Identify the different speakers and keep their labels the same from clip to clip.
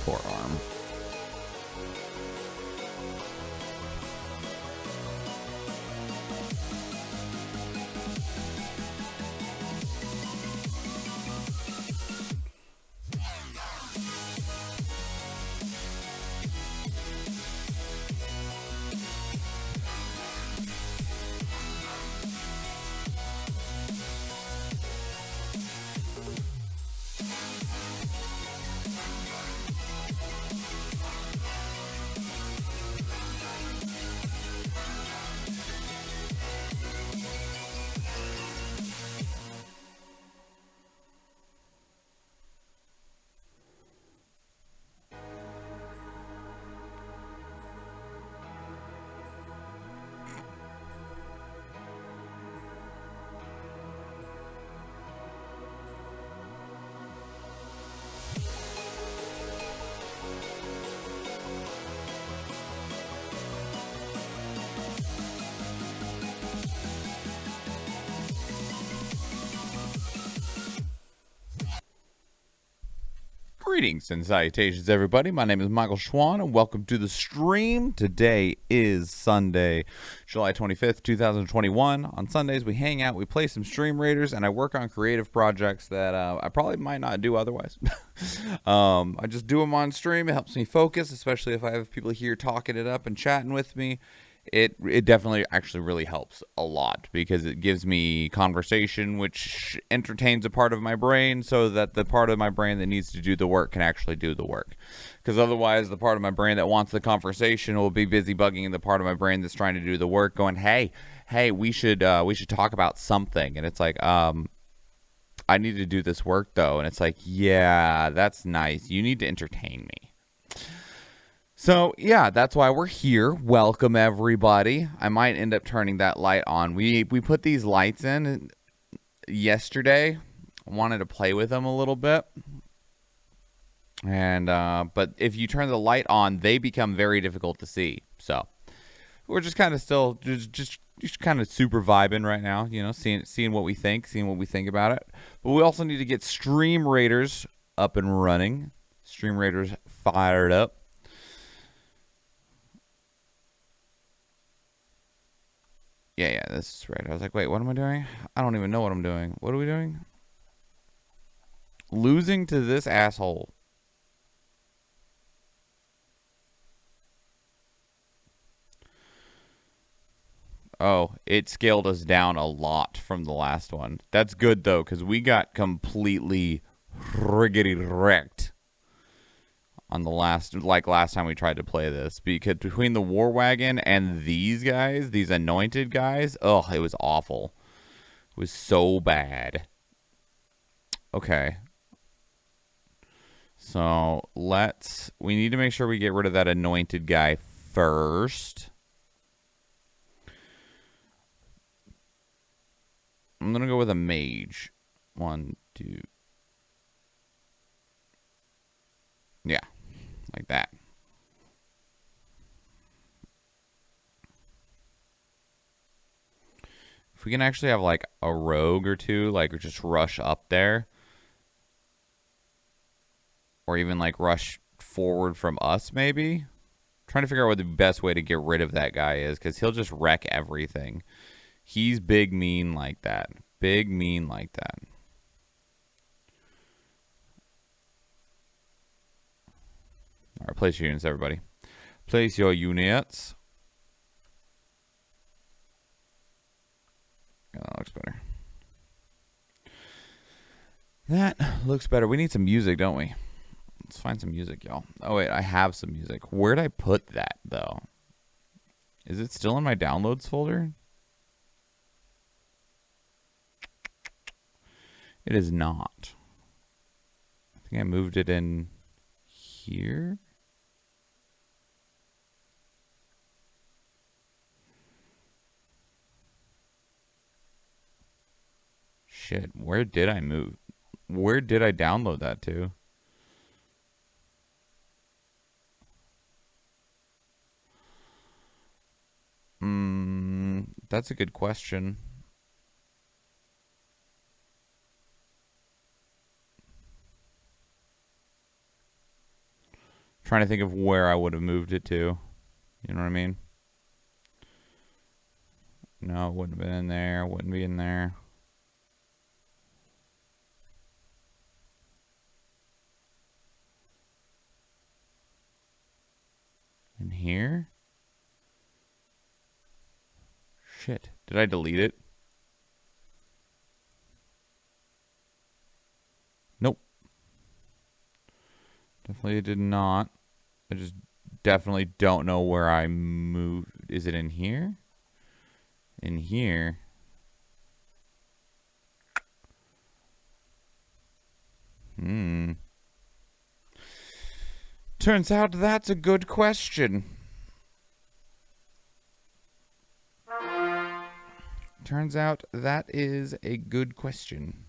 Speaker 1: forearm. Greetings and salutations, everybody. My name is Michael Schwan, and welcome to the stream. Today is Sunday, July 25th, 2021. On Sundays, we hang out, we play some Stream Raiders, and I work on creative projects that I probably might not do otherwise. I just do them on stream. It helps me focus, especially if I have people here talking it up and chatting with me. It definitely actually really helps a lot because it gives me conversation, which entertains a part of my brain so that the part of my brain that needs to do the work can actually do the work. Because otherwise, the part of my brain that wants the conversation will be busy bugging the part of my brain that's trying to do the work, going, hey, we should talk about something. And it's like, I need to do this work, though. And it's like, yeah, that's nice. You need to entertain me. So, yeah, that's why we're here. Welcome, everybody. I might end up turning that light on. We put these lights in yesterday. I wanted to play with them a little bit. And but if you turn the light on, they become very difficult to see. So, we're just kind of still just kind of super vibing right now, you know, seeing what we think, seeing what we think about it. But we also need to get Stream Raiders up and running. Stream Raiders fired up. Yeah, this is right. I was like, wait, what am I doing? I don't even know what I'm doing. What are we doing? Losing to this asshole. Oh, it scaled us down a lot from the last one. That's good, though, because we got completely riggedy wrecked on the last time we tried to play this. Because between the War Wagon and these guys, these anointed guys, oh, it was awful. It was so bad. Okay. So we need to make sure we get rid of that anointed guy first. I'm going to go with a mage. 1, 2. Yeah. Like that. If we can actually have like a rogue or two, like just rush up there. Or even like rush forward from us, maybe. I'm trying to figure out what the best way to get rid of that guy is, because he'll just wreck everything. He's big mean like that. Big mean like that. All right, place your units, everybody. Place your units. Yeah, that looks better. That looks better. We need some music, don't we? Let's find some music, y'all. Oh, wait, I have some music. Where'd I put that, though? Is it still in my downloads folder? It is not. I think I moved it in here. Shit, where did I move? Where did I download that to? That's a good question. Trying to think of where I would have moved it to. You know what I mean? No, it wouldn't have been in there. Wouldn't be in there. In here? Shit. Did I delete it? Nope. Definitely did not. I just definitely don't know where I moved. Is it in here? In here? Turns out that's a good question. Turns out that is a good question.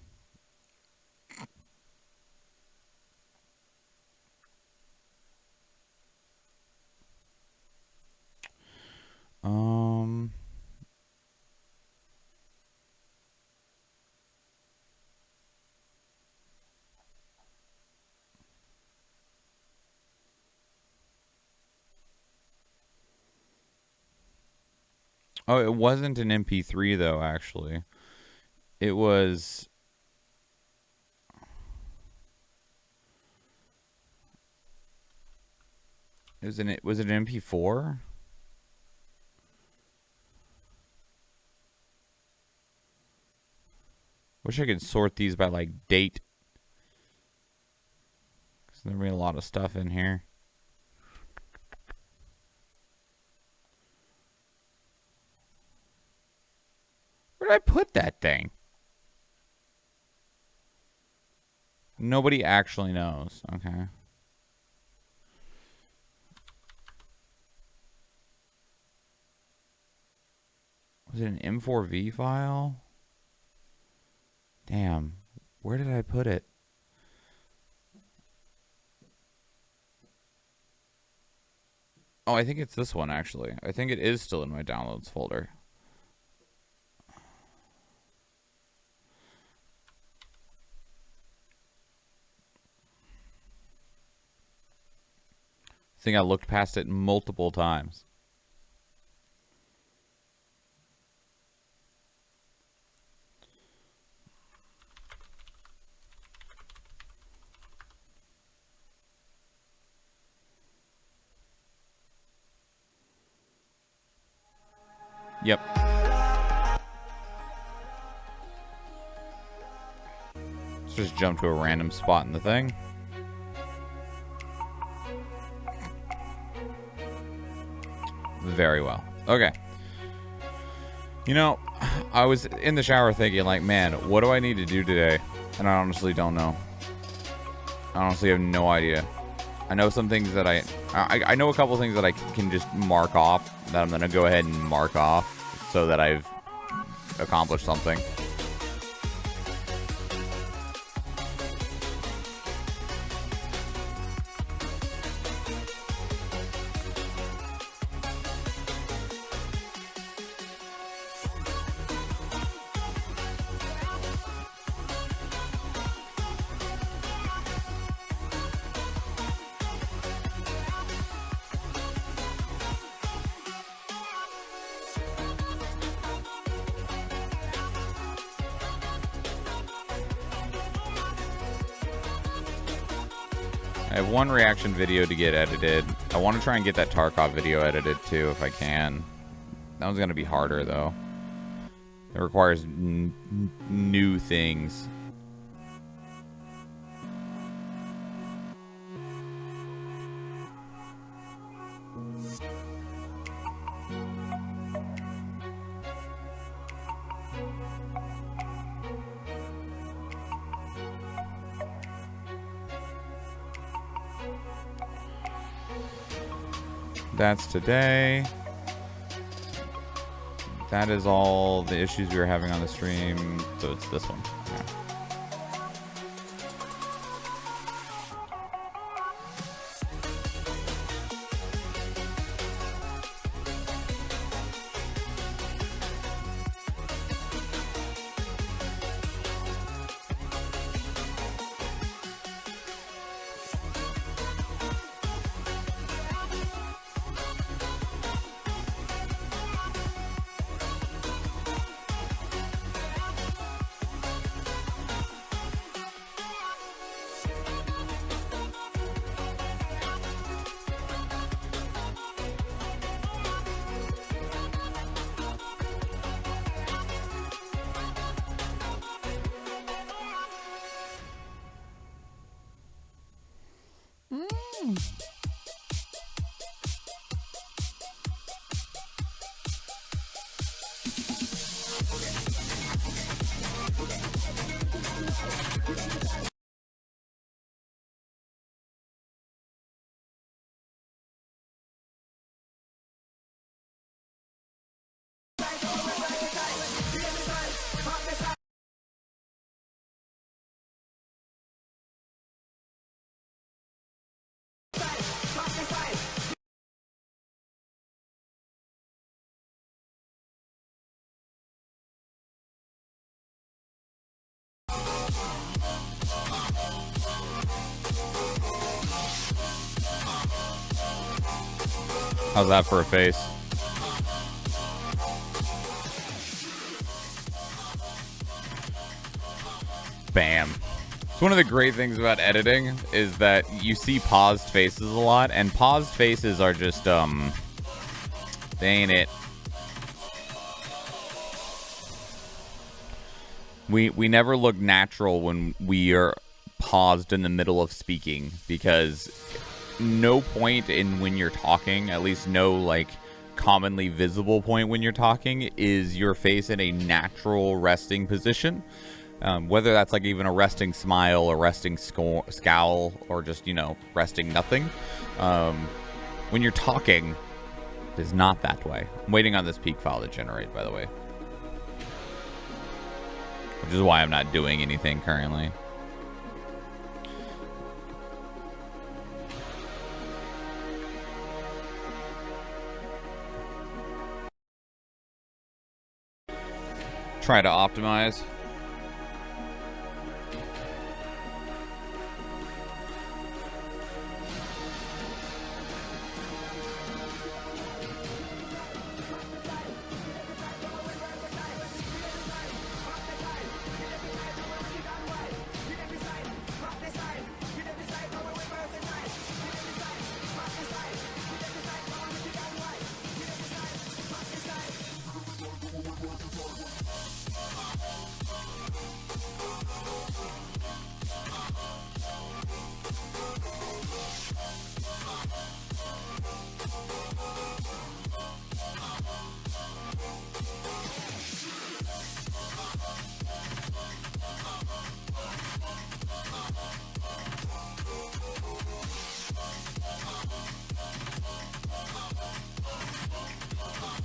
Speaker 1: Oh, it wasn't an MP3 though, actually. It was was it an MP4? Wish I could sort these by like date. Cause there'll be a lot of stuff in here. Where did I put that thing? Nobody actually knows. Okay. Was it an M4V file? Damn. Where did I put it? Oh, I think it's this one, actually. I think it is still in my downloads folder. I think I looked past it multiple times. Yep. Let's just jump to a random spot in the thing. Very well. Okay. You know, I was in the shower thinking, like, man, what do I need to do today? And I honestly don't know. I honestly have no idea. I know some things that I know a couple things that I can just mark off, that I'm going to go ahead and mark off so that I've accomplished something. I have one reaction video to get edited. I want to try and get that Tarkov video edited too, if I can. That one's going to be harder, though. It requires new things. That's today. That is all the issues we were having on the stream. So it's this one. Yeah. How's that for a face? Bam. So one of the great things about editing is that you see paused faces a lot, and paused faces are just, they ain't it. We never look natural when we are paused in the middle of speaking, because no point in when you're talking, at least no like commonly visible point when you're talking, is your face in a natural resting position. Whether that's like even a resting smile, a resting scowl, or just, you know, resting nothing. When you're talking, it is not that way. I'm waiting on this peak file to generate, by the way. Which is why I'm not doing anything currently. Try to optimize.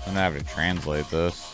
Speaker 1: I'm gonna have to translate this.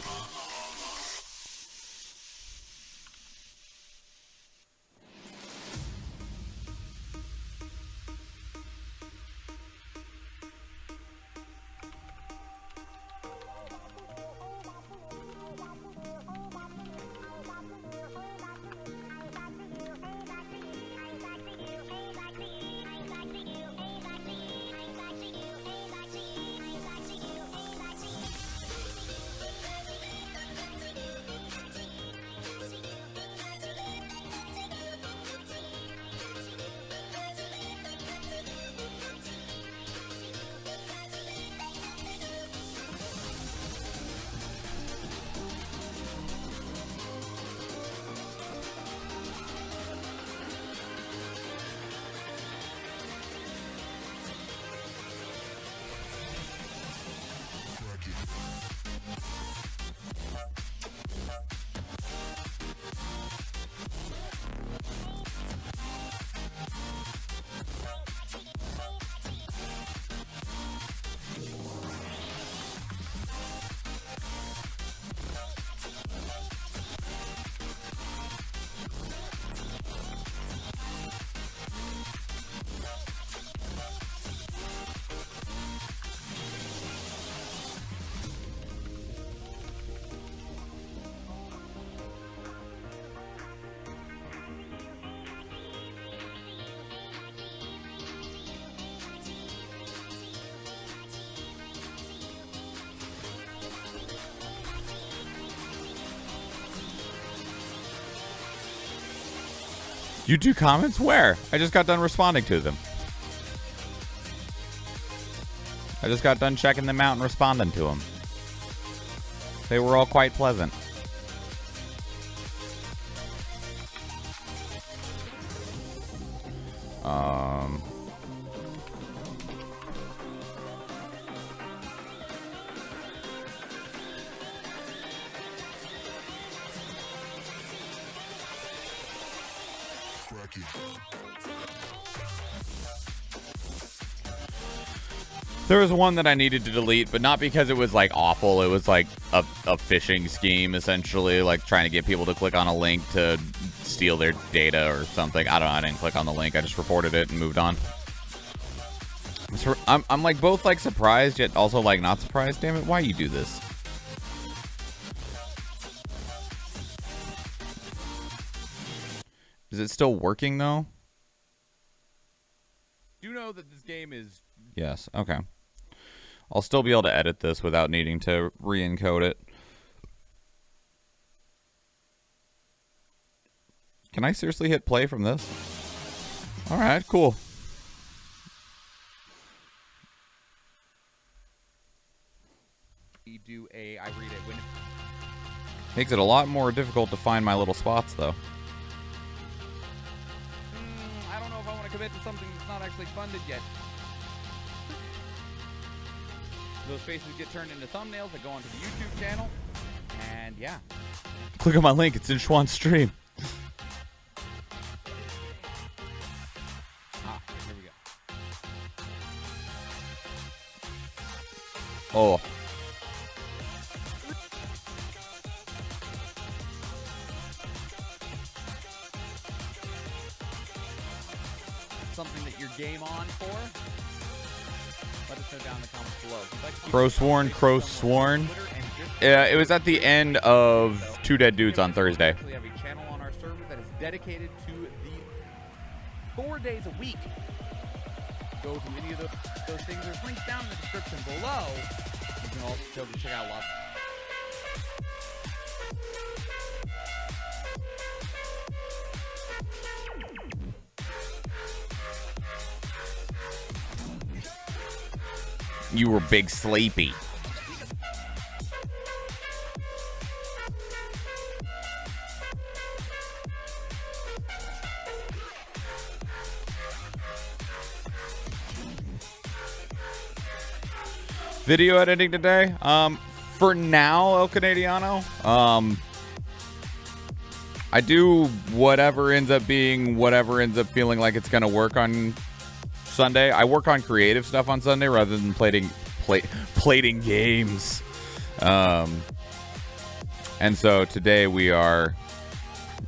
Speaker 1: YouTube comments? Where? I just got done responding to them. I just got done checking them out and responding to them. They were all quite pleasant. There was one that I needed to delete, but not because it was like awful. It was like a phishing scheme, essentially, like trying to get people to click on a link to steal their data or something. I don't know. I didn't click on the link. I just reported it and moved on. I'm like both like surprised yet also like not surprised. Damn it! Why you do this? Is it still working though? Do know that this game is... Yes. Okay. I'll still be able to edit this without needing to re-encode it. Can I seriously hit play from this? Alright, cool. I read it. Makes it a lot more difficult to find my little spots, though. I don't know if I want to commit to something that's not actually funded yet. Those faces get turned into thumbnails that go onto the YouTube channel. And yeah. Click on my link. It's in Schwann's stream. Here we go. Oh. Something that you're game on for? Let us know down in the comments below. Crow Sworn. Yeah, it was at the end of Two Dead Dudes on Thursday. We have a channel on our server that is dedicated to the 4 days a week. Go to any of those things. There's links down in the description below. You can also check out lots. You were big sleepy. Video editing today. For now, El Canadiano. I do whatever ends up feeling like it's gonna work on Sunday. I work on creative stuff on Sunday rather than plating games. And so today we are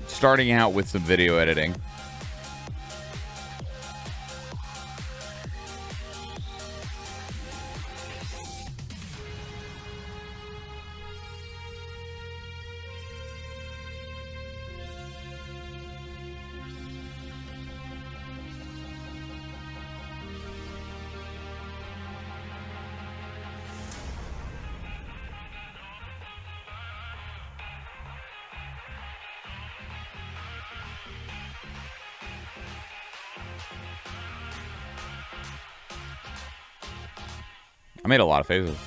Speaker 1: starting out with some video editing. I made a lot of faces.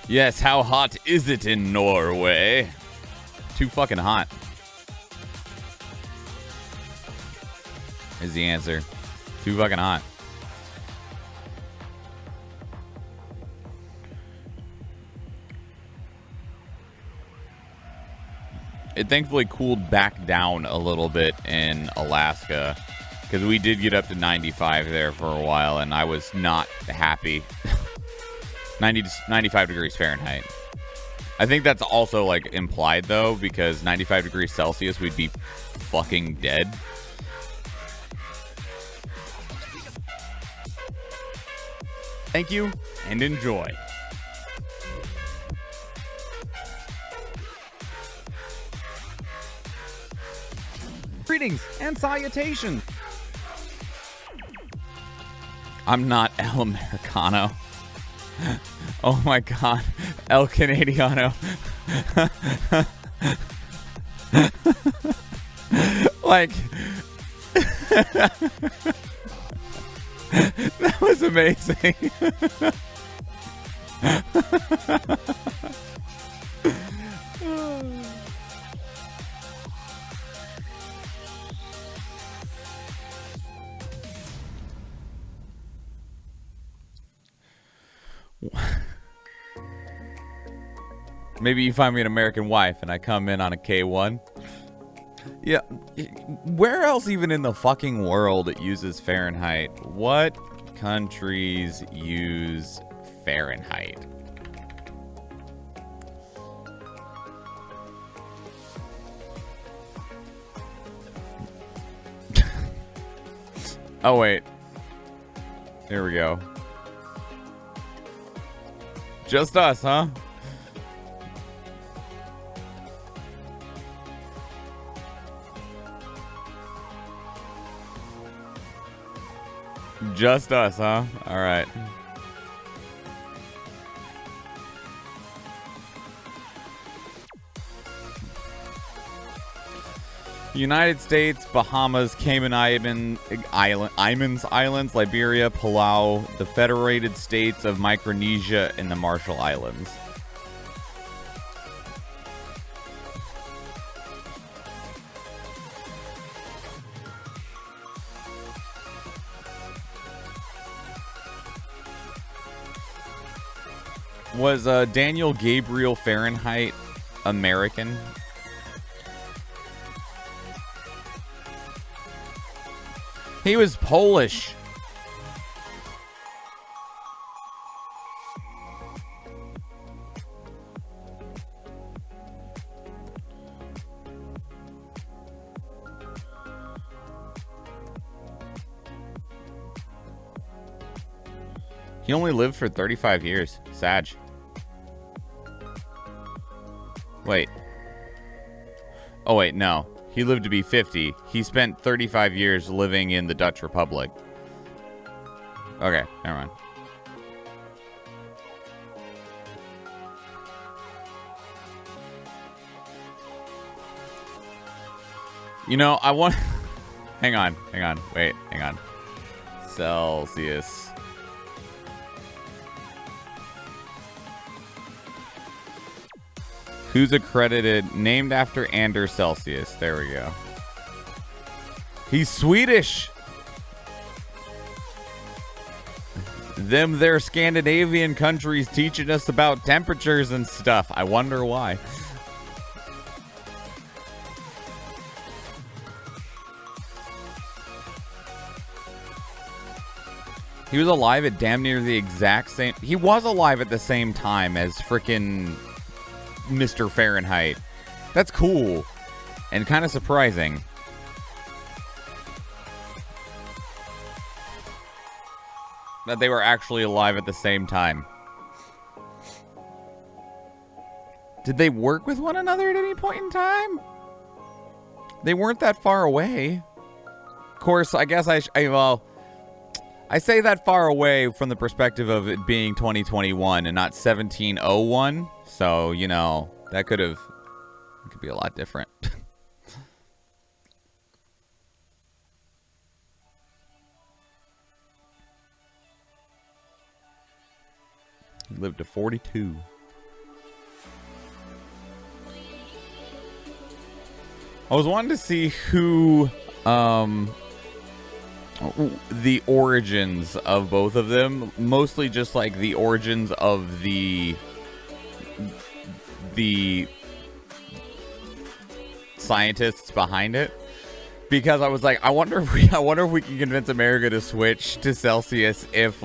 Speaker 1: Yes, how hot is it in Norway? Too fucking hot. Is the answer. Too fucking hot. It thankfully cooled back down a little bit in Alaska. Because we did get up to 95 there for a while, and I was not happy. 95 degrees Fahrenheit. I think that's also, like, implied, though, because 95 degrees Celsius, we'd be fucking dead. Thank you, and enjoy. Greetings and salutations. I'm not El Americano. Oh my god. El Canadiano. Like... that was amazing. Maybe you find me an American wife and I come in on a K1. Yeah, where else even in the fucking world it uses Fahrenheit? What countries use Fahrenheit? Oh, wait. Here we go. Just us, huh? Just us, huh? All right. United States, Bahamas, Cayman Islands, Liberia, Palau, the Federated States of Micronesia, and the Marshall Islands. Was Daniel Gabriel Fahrenheit American? He was Polish. He only lived for 35 years. Sag. Wait. Oh, wait, no. He lived to be 50. He spent 35 years living in the Dutch Republic. Okay, never mind. You know, I want... hang on. Wait, hang on. Celsius. Who's accredited? Named after Anders Celsius. There we go. He's Swedish. They're Scandinavian countries teaching us about temperatures and stuff. I wonder why. He was alive at damn near the exact same... He was alive at the same time as frickin' Mr. Fahrenheit. That's cool. And kind of surprising. That they were actually alive at the same time. Did they work with one another at any point in time? They weren't that far away. Of course, I guess I say that far away from the perspective of it being 2021 and not 1701. So, you know, it could be a lot different. He lived to 42. I was wanting to see who the origins of both of them, mostly just like the origins of the scientists behind it, because I was like, I wonder if we can convince America to switch to Celsius if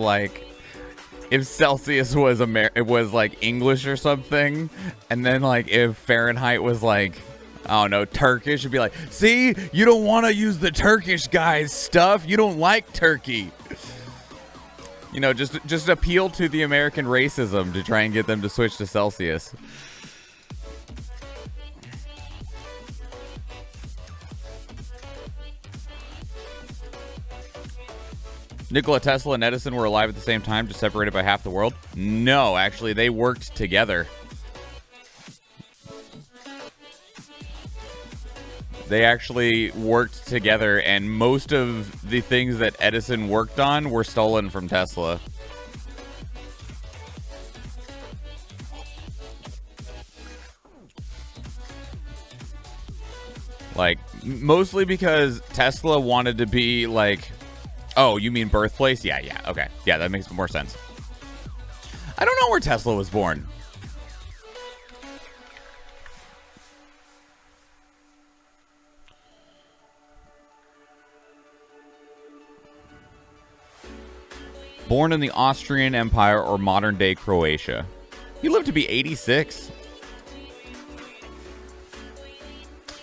Speaker 1: Celsius was like English or something, and then like if Fahrenheit was like, I don't know, Turkish, would be like, see, you don't want to use the Turkish guys' stuff. You don't like Turkey. You know, just appeal to the American racism to try and get them to switch to Celsius. Nikola Tesla and Edison were alive at the same time, just separated by half the world? No, actually, they worked together. They actually worked together, and most of the things that Edison worked on were stolen from Tesla. Like, mostly because Tesla wanted to be like, oh, you mean birthplace? Yeah, okay. Yeah, that makes more sense. I don't know where Tesla was born. Born in the Austrian Empire or modern-day Croatia. He lived to be 86.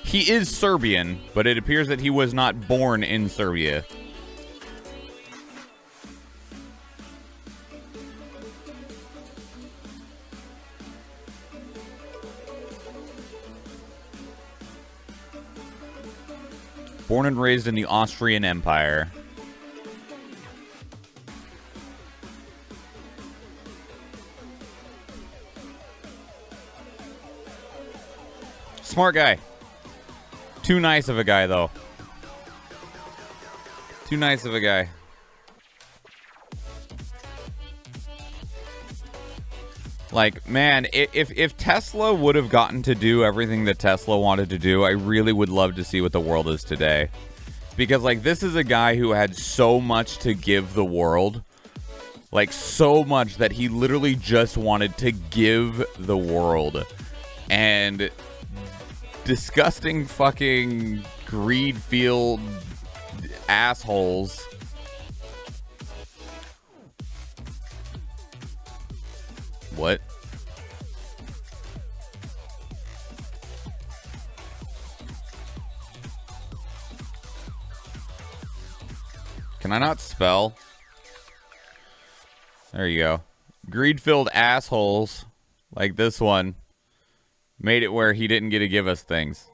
Speaker 1: He is Serbian, but it appears that he was not born in Serbia. Born and raised in the Austrian Empire. Smart guy. Too nice of a guy, though. Too nice of a guy. Like, man, if Tesla would have gotten to do everything that Tesla wanted to do, I really would love to see what the world is today. Because, like, this is a guy who had so much to give the world. Like, so much that he literally just wanted to give the world. And disgusting fucking greed-filled assholes what? Can I not spell? There you go. Greed-filled assholes like this one made it where he didn't get to give us things.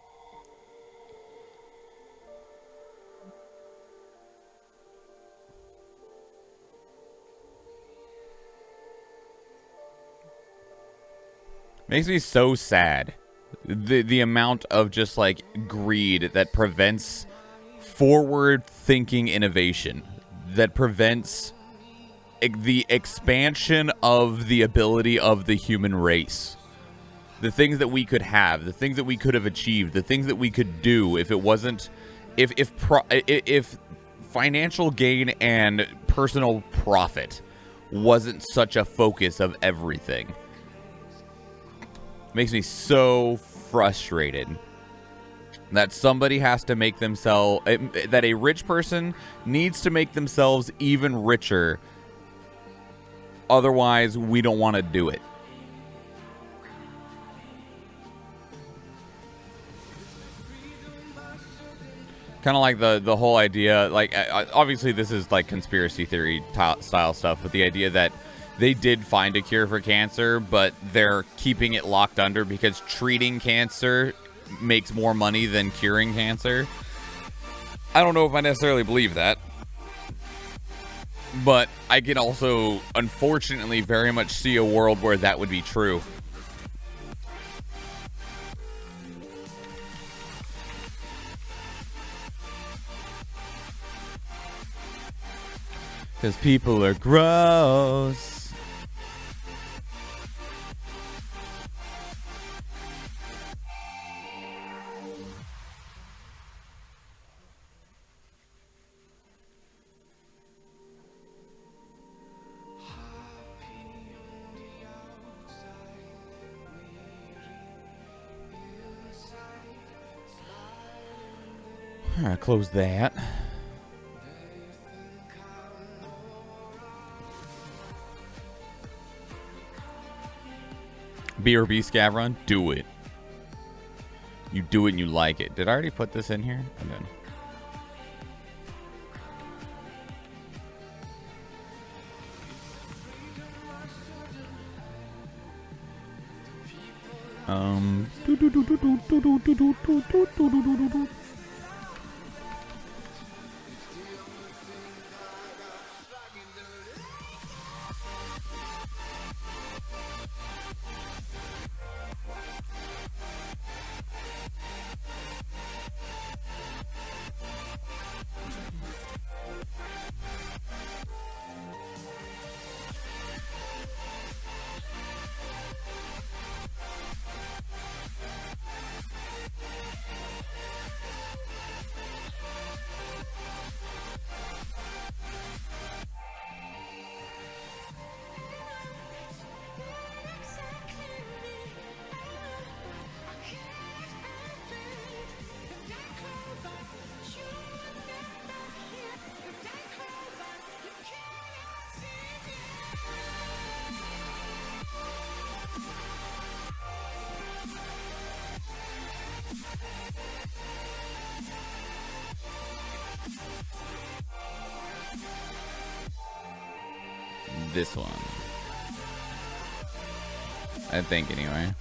Speaker 1: Makes me so sad. The amount of just like greed that prevents forward-thinking innovation, that prevents the expansion of the ability of the human race. The things that we could have, the things that we could have achieved, the things that we could do if it wasn't, if financial gain and personal profit wasn't such a focus of everything. Makes me so frustrated that somebody has to make themselves, that a rich person needs to make themselves even richer. Otherwise, we don't want to do it. Kind of like the whole idea, like, obviously this is like conspiracy theory style stuff, but the idea that they did find a cure for cancer, but they're keeping it locked under because treating cancer makes more money than curing cancer. I don't know if I necessarily believe that. But I can also, unfortunately, very much see a world where that would be true. Because people are gross. Alright, close that. BRB scav run? Do it. You do it and you like it. Did I already put this in here? And then this one. I think, anyway.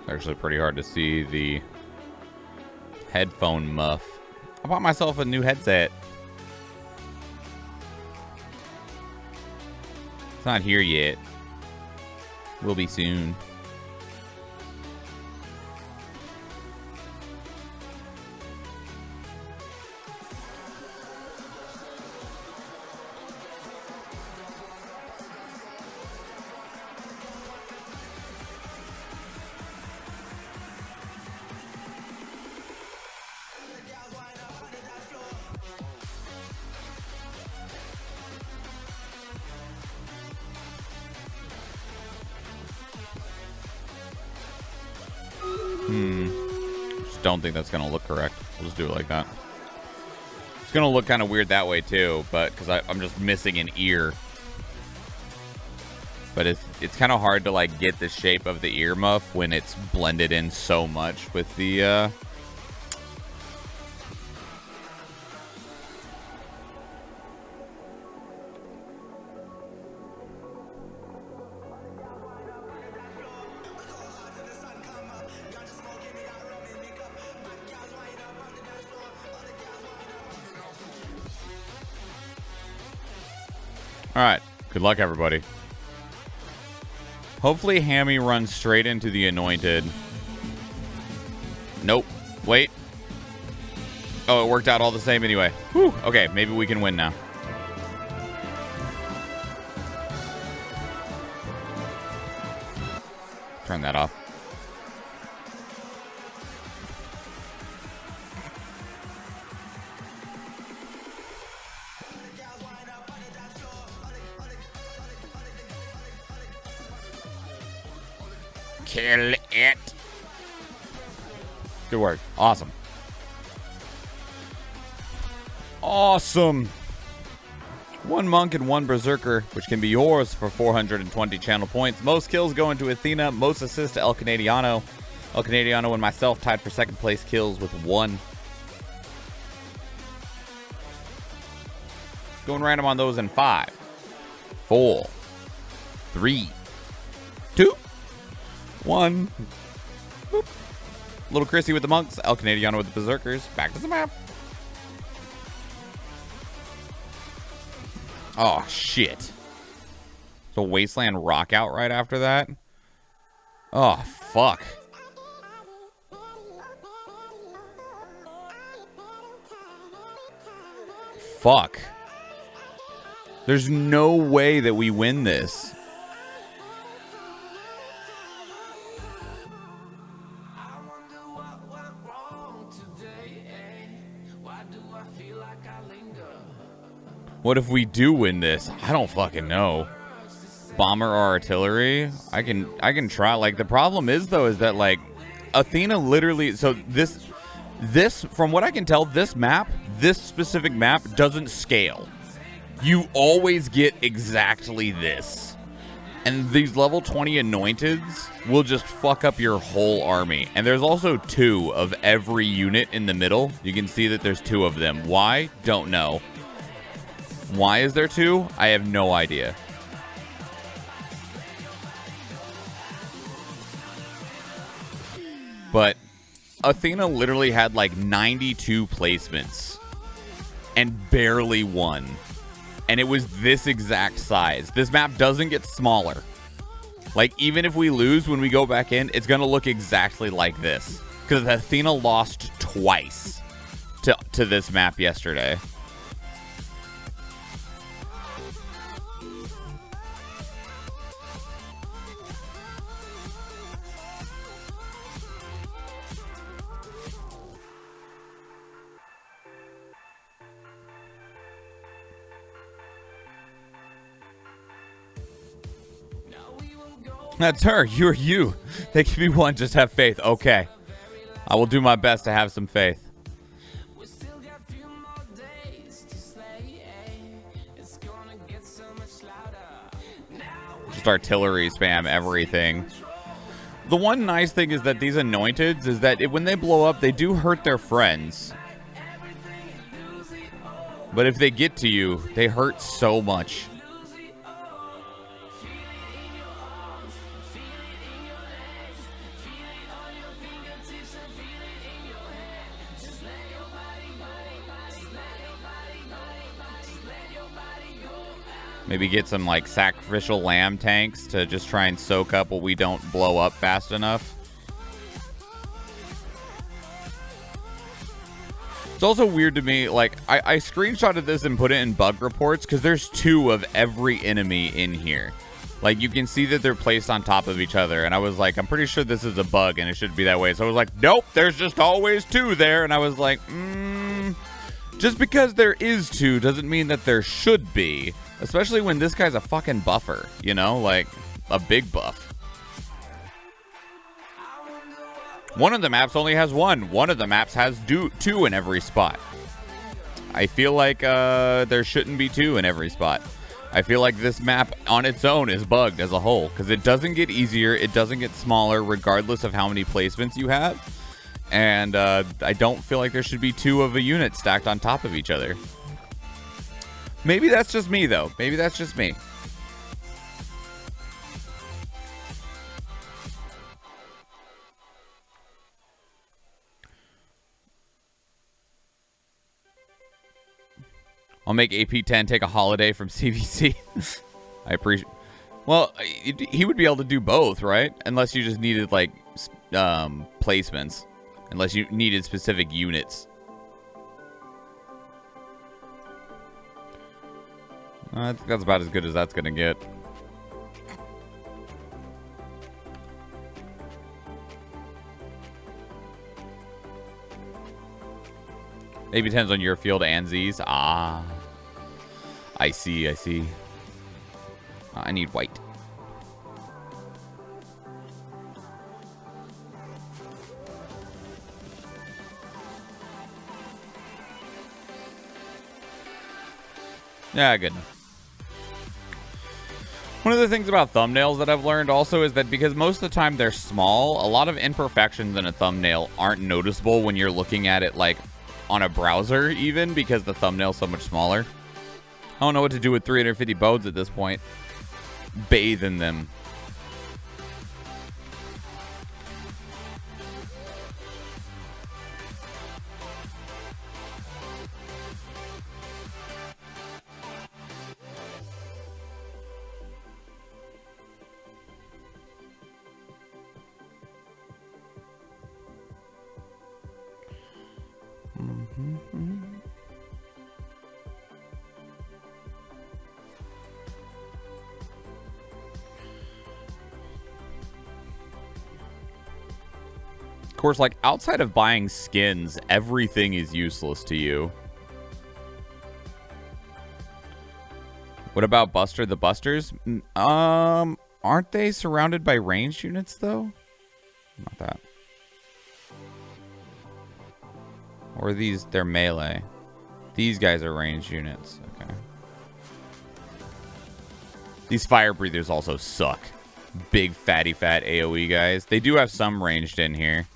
Speaker 1: Actually pretty hard to see the headphone muff. I bought myself a new headset. It's not here yet. Will be soon. Just don't think that's gonna look correct. We'll just do it like that. It's gonna look kind of weird that way too, but because I'm just missing an ear. But it's kind of hard to like get the shape of the ear muff when it's blended in so much with the Alright, good luck everybody. Hopefully Hammy runs straight into the Anointed. Nope. Wait. Oh, it worked out all the same anyway. Whew. Okay, maybe we can win now. Turn that off. Kill it. Good work. Awesome. Awesome. One monk and one berserker, which can be yours for 420 channel points. Most kills go into Athena. Most assists to El Canadiano. El Canadiano and myself tied for second place kills with 1. Going random on those in 5, 4, 3, 2, 1. Boop. Little Chrissy with the monks. El Canadiano with the berserkers. Back to the map. Oh, shit. So Wasteland rock out right after that? Oh, fuck. Fuck. There's no way that we win this. What if we do win this? I don't fucking know. Bomber or artillery? I can try. Like, the problem is though is that like Athena literally, so this from what I can tell, this specific map doesn't scale. You always get exactly this. And these level 20 anointeds will just fuck up your whole army. And there's also 2 of every unit in the middle. You can see that there's 2 of them. Why? Don't know. Why is there 2? I have no idea. But Athena literally had like 92 placements and barely won. And it was this exact size. This map doesn't get smaller. Like, even if we lose when we go back in, it's going to look exactly like this. Because Athena lost twice to this map yesterday. That's her. You're you. They can be one. Just have faith. Okay. I will do my best to have some faith. Just artillery spam everything. The one nice thing is that these anointeds is that when they blow up, they do hurt their friends. But if they get to you, they hurt so much. Maybe get some like sacrificial lamb tanks to just try and soak up what we don't blow up fast enough. It's also weird to me, like, I screenshotted this and put it in bug reports because there's 2 of every enemy in here. Like, you can see that they're placed on top of each other, and I was like, I'm pretty sure this is a bug and it should be that way. So I was like, nope, there's just always 2 there. And I was like, just because there is 2 doesn't mean that there should be. Especially when this guy's a fucking buffer, you know? Like, a big buff. One of the maps only has 1. One of the maps has 2 in every spot. I feel like there shouldn't be 2 in every spot. I feel like this map on its own is bugged as a whole. Because it doesn't get easier. It doesn't get smaller regardless of how many placements you have. And I don't feel like there should be 2 of a unit stacked on top of each other. Maybe that's just me, though. Maybe that's just me. I'll make AP10 take a holiday from CVC. I appreciate... Well, he would be able to do both, right? Unless you just needed, like, placements. Unless you needed specific units. I think that's about as good as that's going to get. Maybe 10s on your field and Z's. Ah. I see, I see. I need white. Yeah, good enough. One of the things about thumbnails that I've learned also is that because most of the time they're small, a lot of imperfections in a thumbnail aren't noticeable when you're looking at it like on a browser even because the thumbnail's so much smaller. I don't know what to do with 350 Vods at this point. Bathe in them. Of course, like, outside of buying skins, everything is useless to you. What about Buster the Busters? Aren't they surrounded by ranged units, though? Not that. Or they're melee. These guys are ranged units. Okay. These fire breathers also suck. Big fatty fat AoE guys. They do have some ranged in here.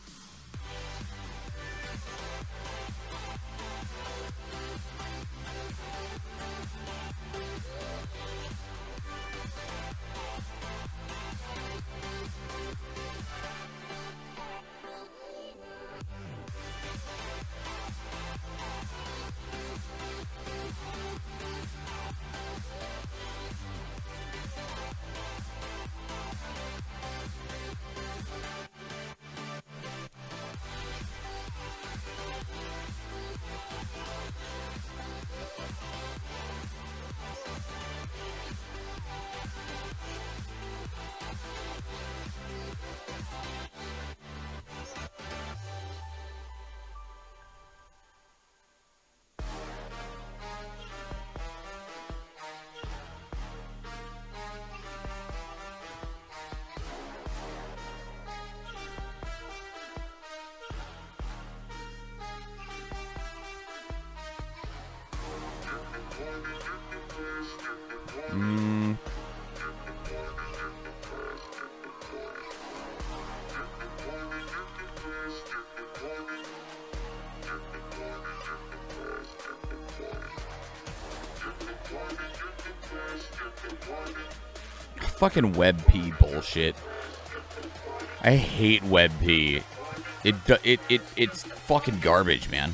Speaker 1: Fucking WebP bullshit. I hate WebP. It's fucking garbage, man.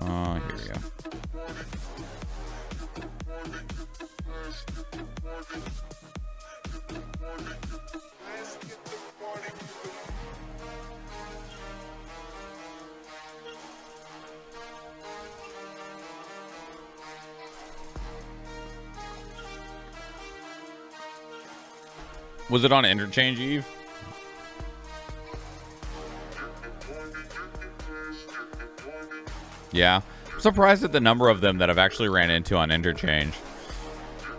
Speaker 1: Oh, here we go. Was it on Interchange, Eve? Yeah. I'm surprised at the number of them that I've actually ran into on Interchange.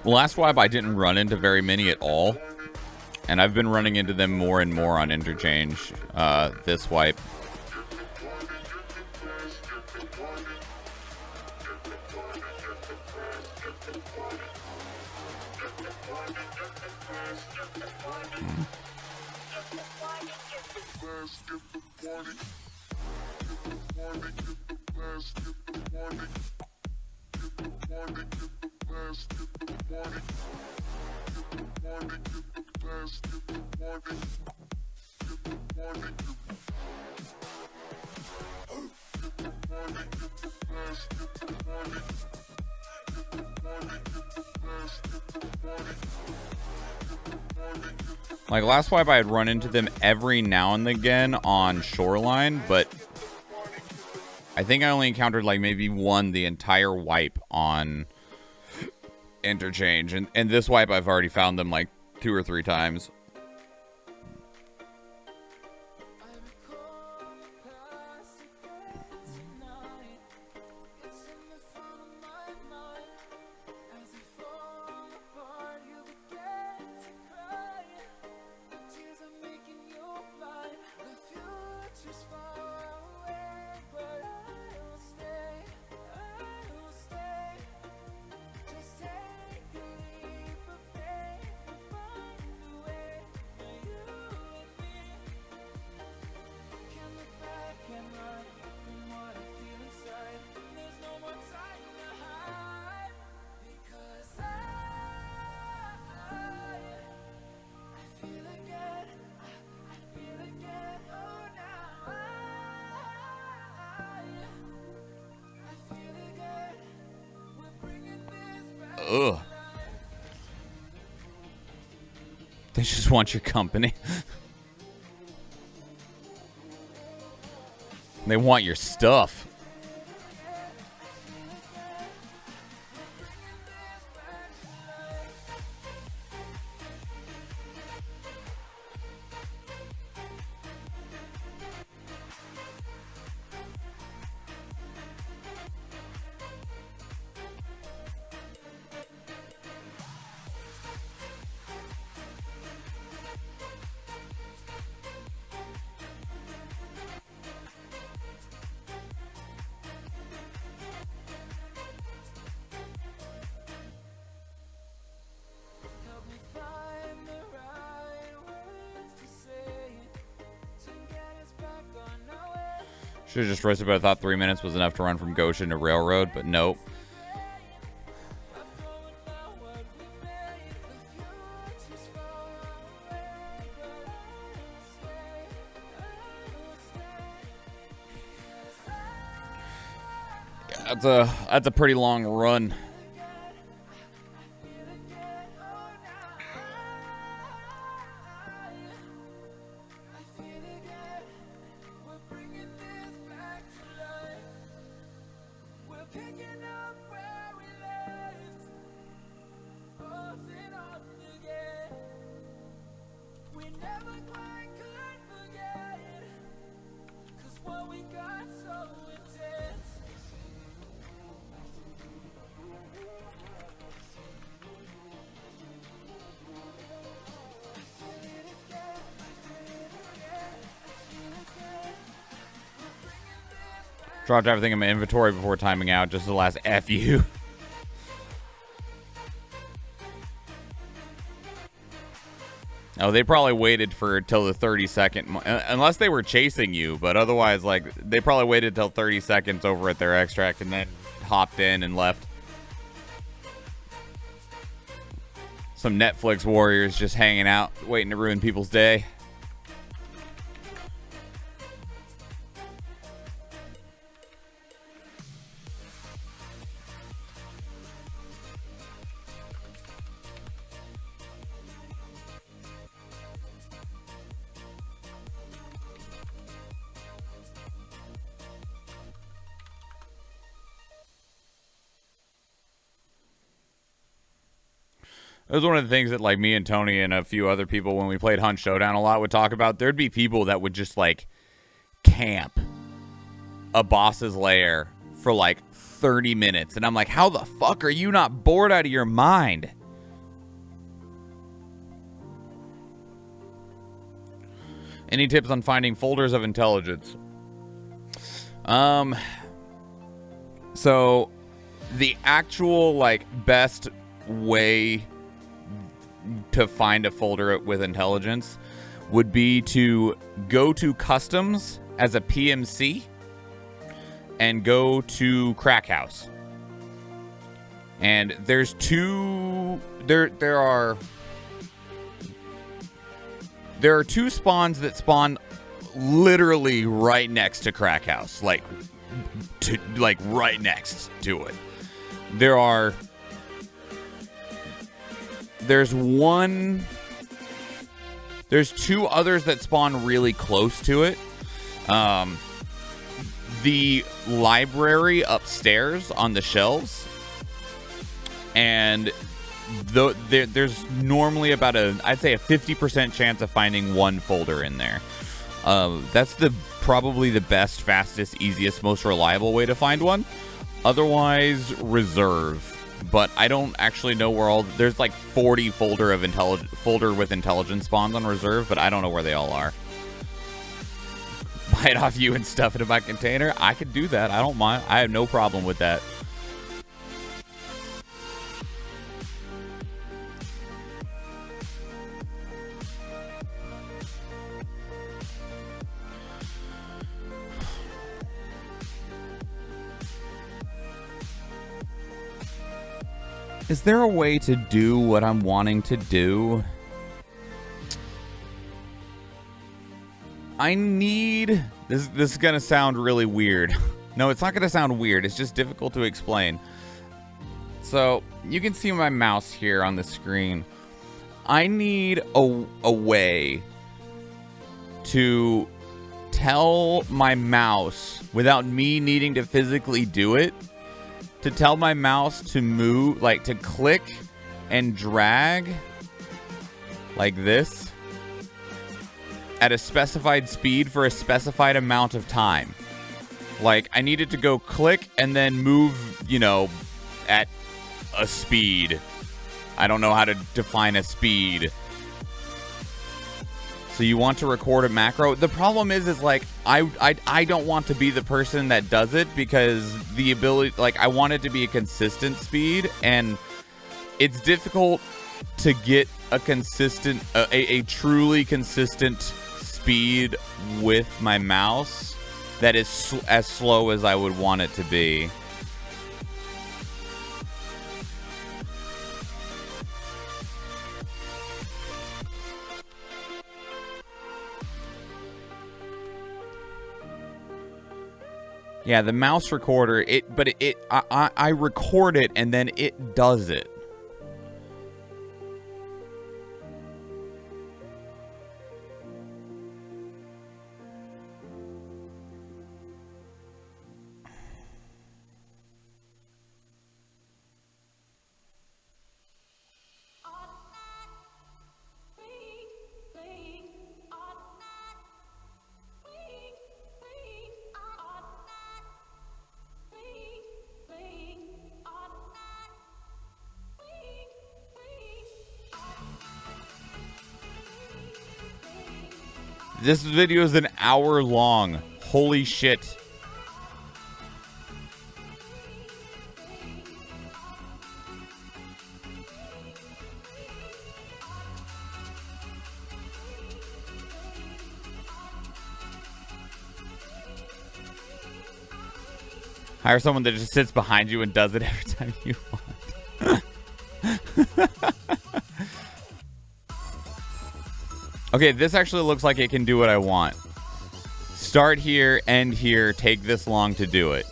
Speaker 1: Last wipe, I didn't run into very many at all. And I've been running into them more and more on Interchange this wipe. Like last wipe, I had run into them every now and again on Shoreline, but I think I only encountered like maybe one the entire wipe on Interchange. And this wipe, I've already found them like 2 or 3 times. Ugh. They just want your company. They want your stuff. Should have just rested, but I thought 3 minutes was enough to run from Goshen to Railroad, but nope. Yeah, that's a pretty long run. Dropped everything in my inventory before timing out, just the last F you. Oh, they probably waited for till the 30-second, unless they were chasing you, but otherwise, like, they probably waited till 30 seconds over at their extract and then hopped in and left. Some Netflix warriors just hanging out, waiting to ruin people's day. It was one of the things that, like, me and Tony and a few other people, when we played Hunt Showdown a lot, would talk about. There'd be people that would just, like, camp a boss's lair for, like, 30 minutes. And I'm like, how the fuck are you not bored out of your mind? Any tips on finding folders of intelligence? So, the actual, like, best way to find a folder with intelligence would be to go to customs as a PMC and go to Crack House. And there's two there are two spawns that spawn literally right next to Crack House, like right next to it. There's two others that spawn really close to it. The library upstairs on the shelves, and there's normally about I'd say a 50% chance of finding one folder in there. That's probably the best, fastest, easiest, most reliable way to find one. Otherwise, reserve. But I don't actually know where there's like 40 folder with intelligence spawns on reserve, but I don't know where they all are. Buy it off you and stuff it in my container. I could do that. I don't mind. I have no problem with that. Is there a way to do what I'm wanting to do? I need... This is going to sound really weird. No, it's not going to sound weird. It's just difficult to explain. So, you can see my mouse here on the screen. I need a way to tell my mouse, without me needing to physically do it, to tell my mouse to move, like to click and drag like this at a specified speed for a specified amount of time. Like, I need it to go click and then move, you know, at a speed. I don't know how to define a speed. So you want to record a macro. The problem is like, I don't want to be the person that does it, because the ability, like, I want it to be a consistent speed, and it's difficult to get a consistent, a truly consistent speed with my mouse that is as slow as I would want it to be. Yeah, the mouse recorder, I record it and then it does it. This video is an hour long. Holy shit. Hire someone that just sits behind you and does it every time you want. Okay, this actually looks like it can do what I want. Start here, end here, take this long to do it.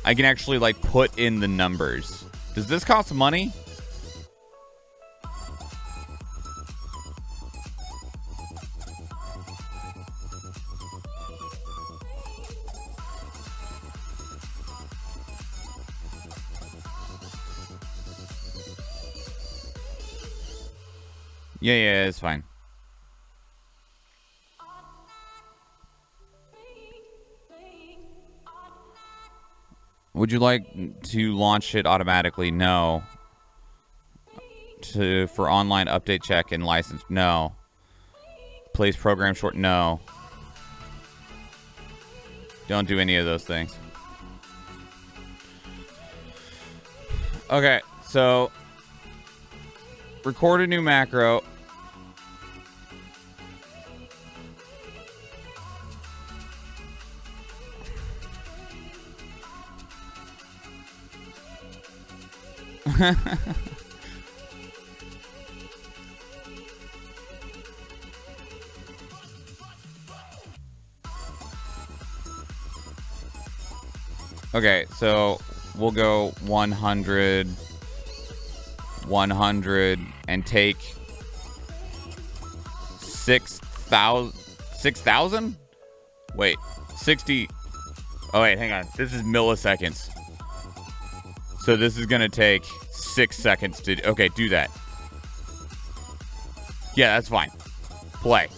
Speaker 1: I can actually, like, put in the numbers. Does this cost money? Yeah, it's fine. Would you like to launch it automatically? No. For online update check and license? No. Place program short? No. Don't do any of those things. Okay, so record a new macro. Okay, so we'll go 100, 100, and take 6,000? 6,000? Wait, 60. Oh, wait, hang on. This is milliseconds. So this is going to take 6 seconds to... Okay, do that. Yeah, that's fine. Play.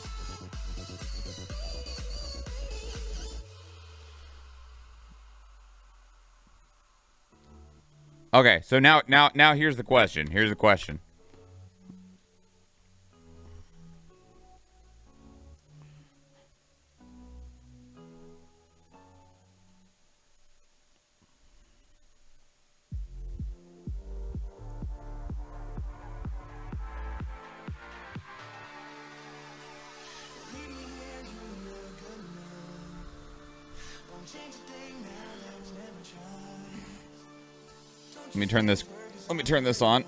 Speaker 1: Okay, so now here's the question. Here's the question. Let me turn this on.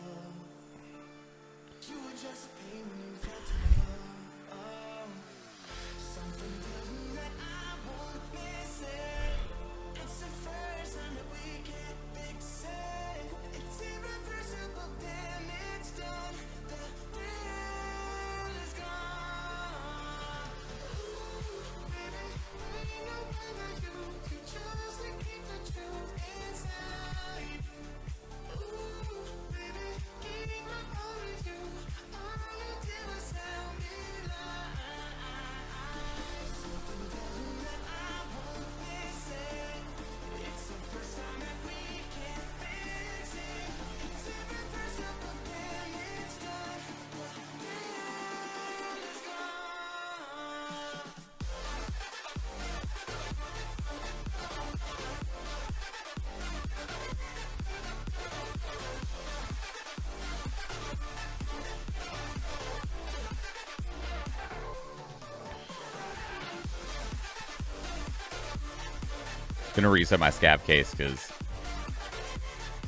Speaker 1: Gonna reset my scav case because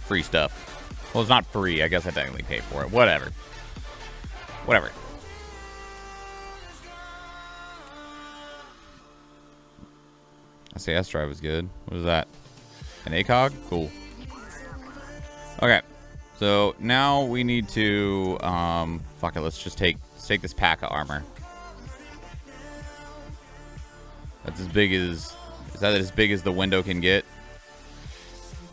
Speaker 1: free stuff. Well, it's not free. I guess I technically pay for it. Whatever. Whatever. SAS drive is good. What is that? An ACOG? Cool. Okay. So now we need to fuck it, let's take this pack of armor. That's as big as... Is that as big as the window can get?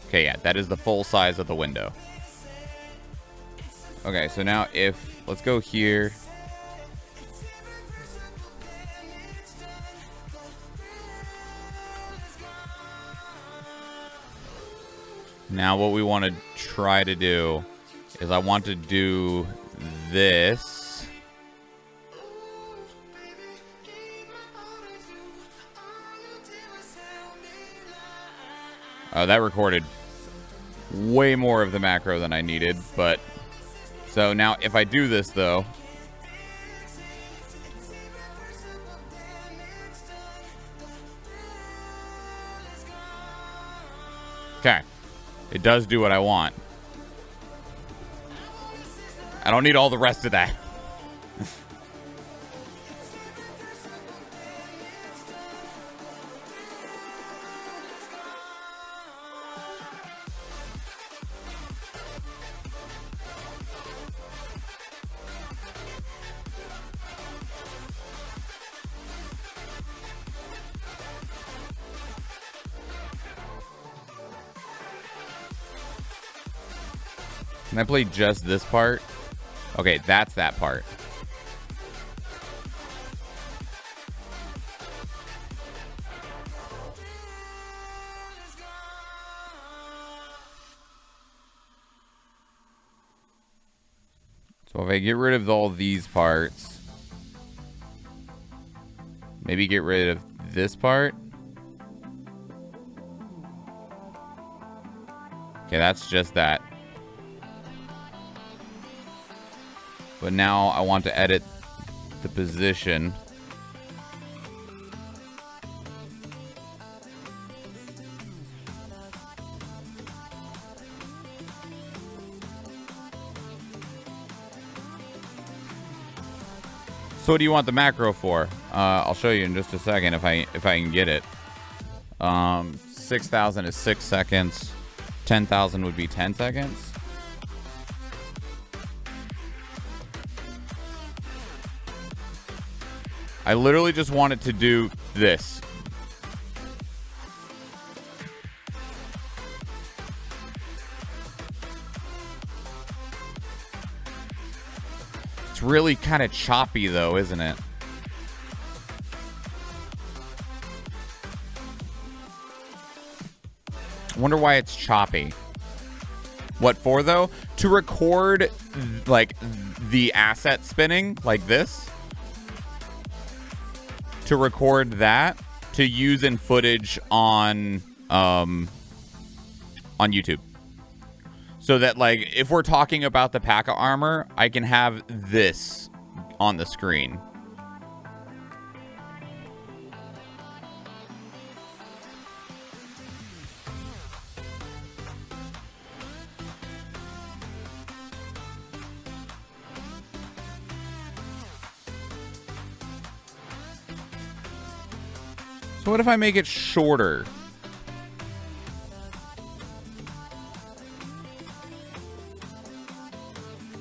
Speaker 1: Okay, yeah, that is the full size of the window. Okay, so now if... Let's go here. Now what we want to try to do is I want to do this. Oh, that recorded way more of the macro than I needed, but... So now if I do this, though... Okay. It does do what I want. I don't need all the rest of that. Can I play just this part? Okay, that's that part. So if I get rid of all these parts, maybe get rid of this part. Okay, that's just that. But now I want to edit the position. So what do you want the macro for? I'll show you in just a second if I can get it. 6,000 is 6 seconds. 10,000 would be 10 seconds. I literally just want it to do this. It's really kind of choppy though, isn't it? I wonder why it's choppy. What for though? To record like the asset spinning like this. To record that to use in footage on YouTube. So that like if we're talking about the pack of armor, I can have this on the screen. So what if I make it shorter?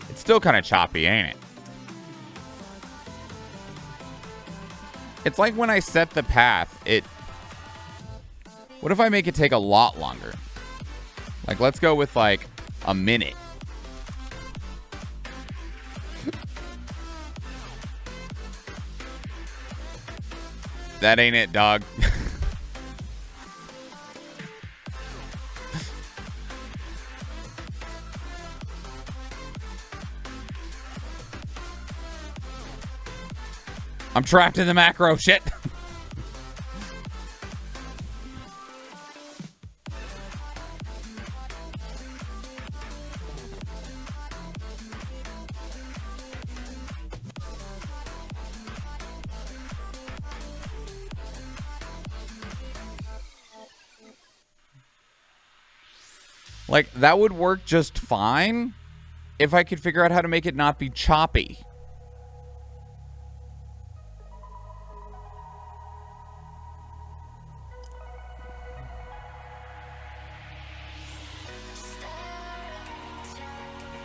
Speaker 1: It's still kind of choppy, ain't it? It's like when I set the path, what if I make it take a lot longer? Like, let's go with like a minute. That ain't it, dog. I'm trapped in the macro shit. Like, that would work just fine if I could figure out how to make it not be choppy.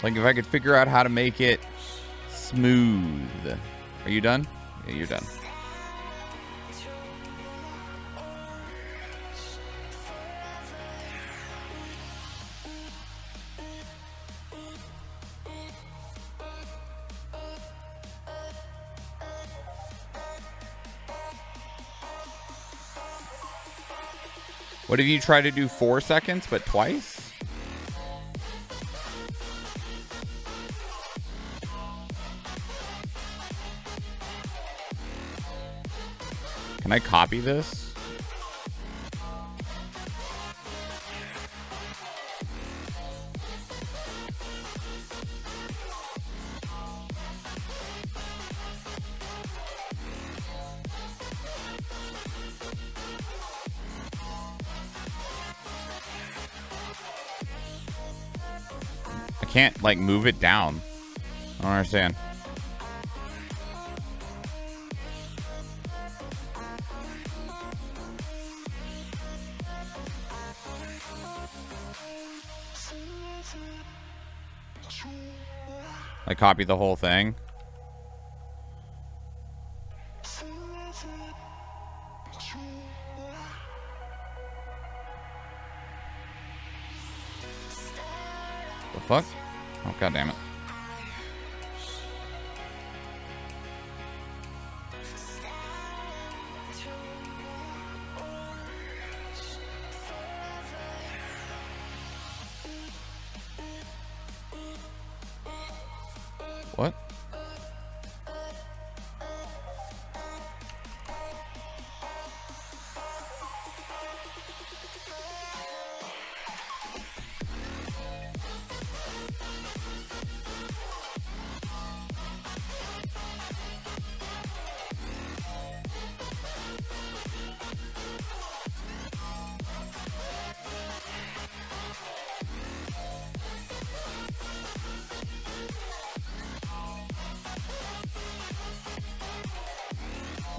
Speaker 1: Like, if I could figure out how to make it smooth. Are you done? Yeah, you're done. What if you try to do 4 seconds, but twice? Can I copy this? can't, like, move it down. I don't understand. Like, copy the whole thing. The fuck? Oh, god damn it. What?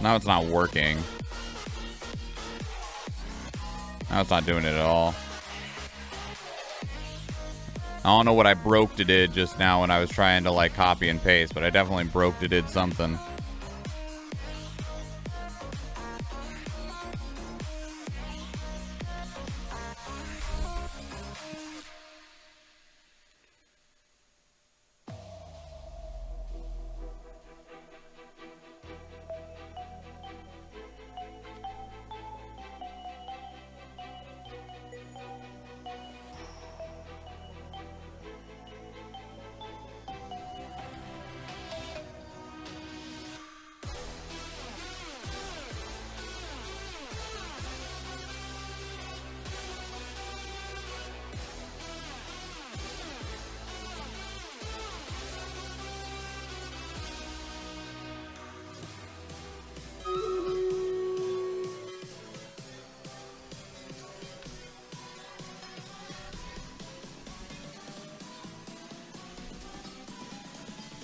Speaker 1: Now it's not working. Now it's not doing it at all. I don't know what I broke to did just now when I was trying to like copy and paste, but I definitely broke to did something.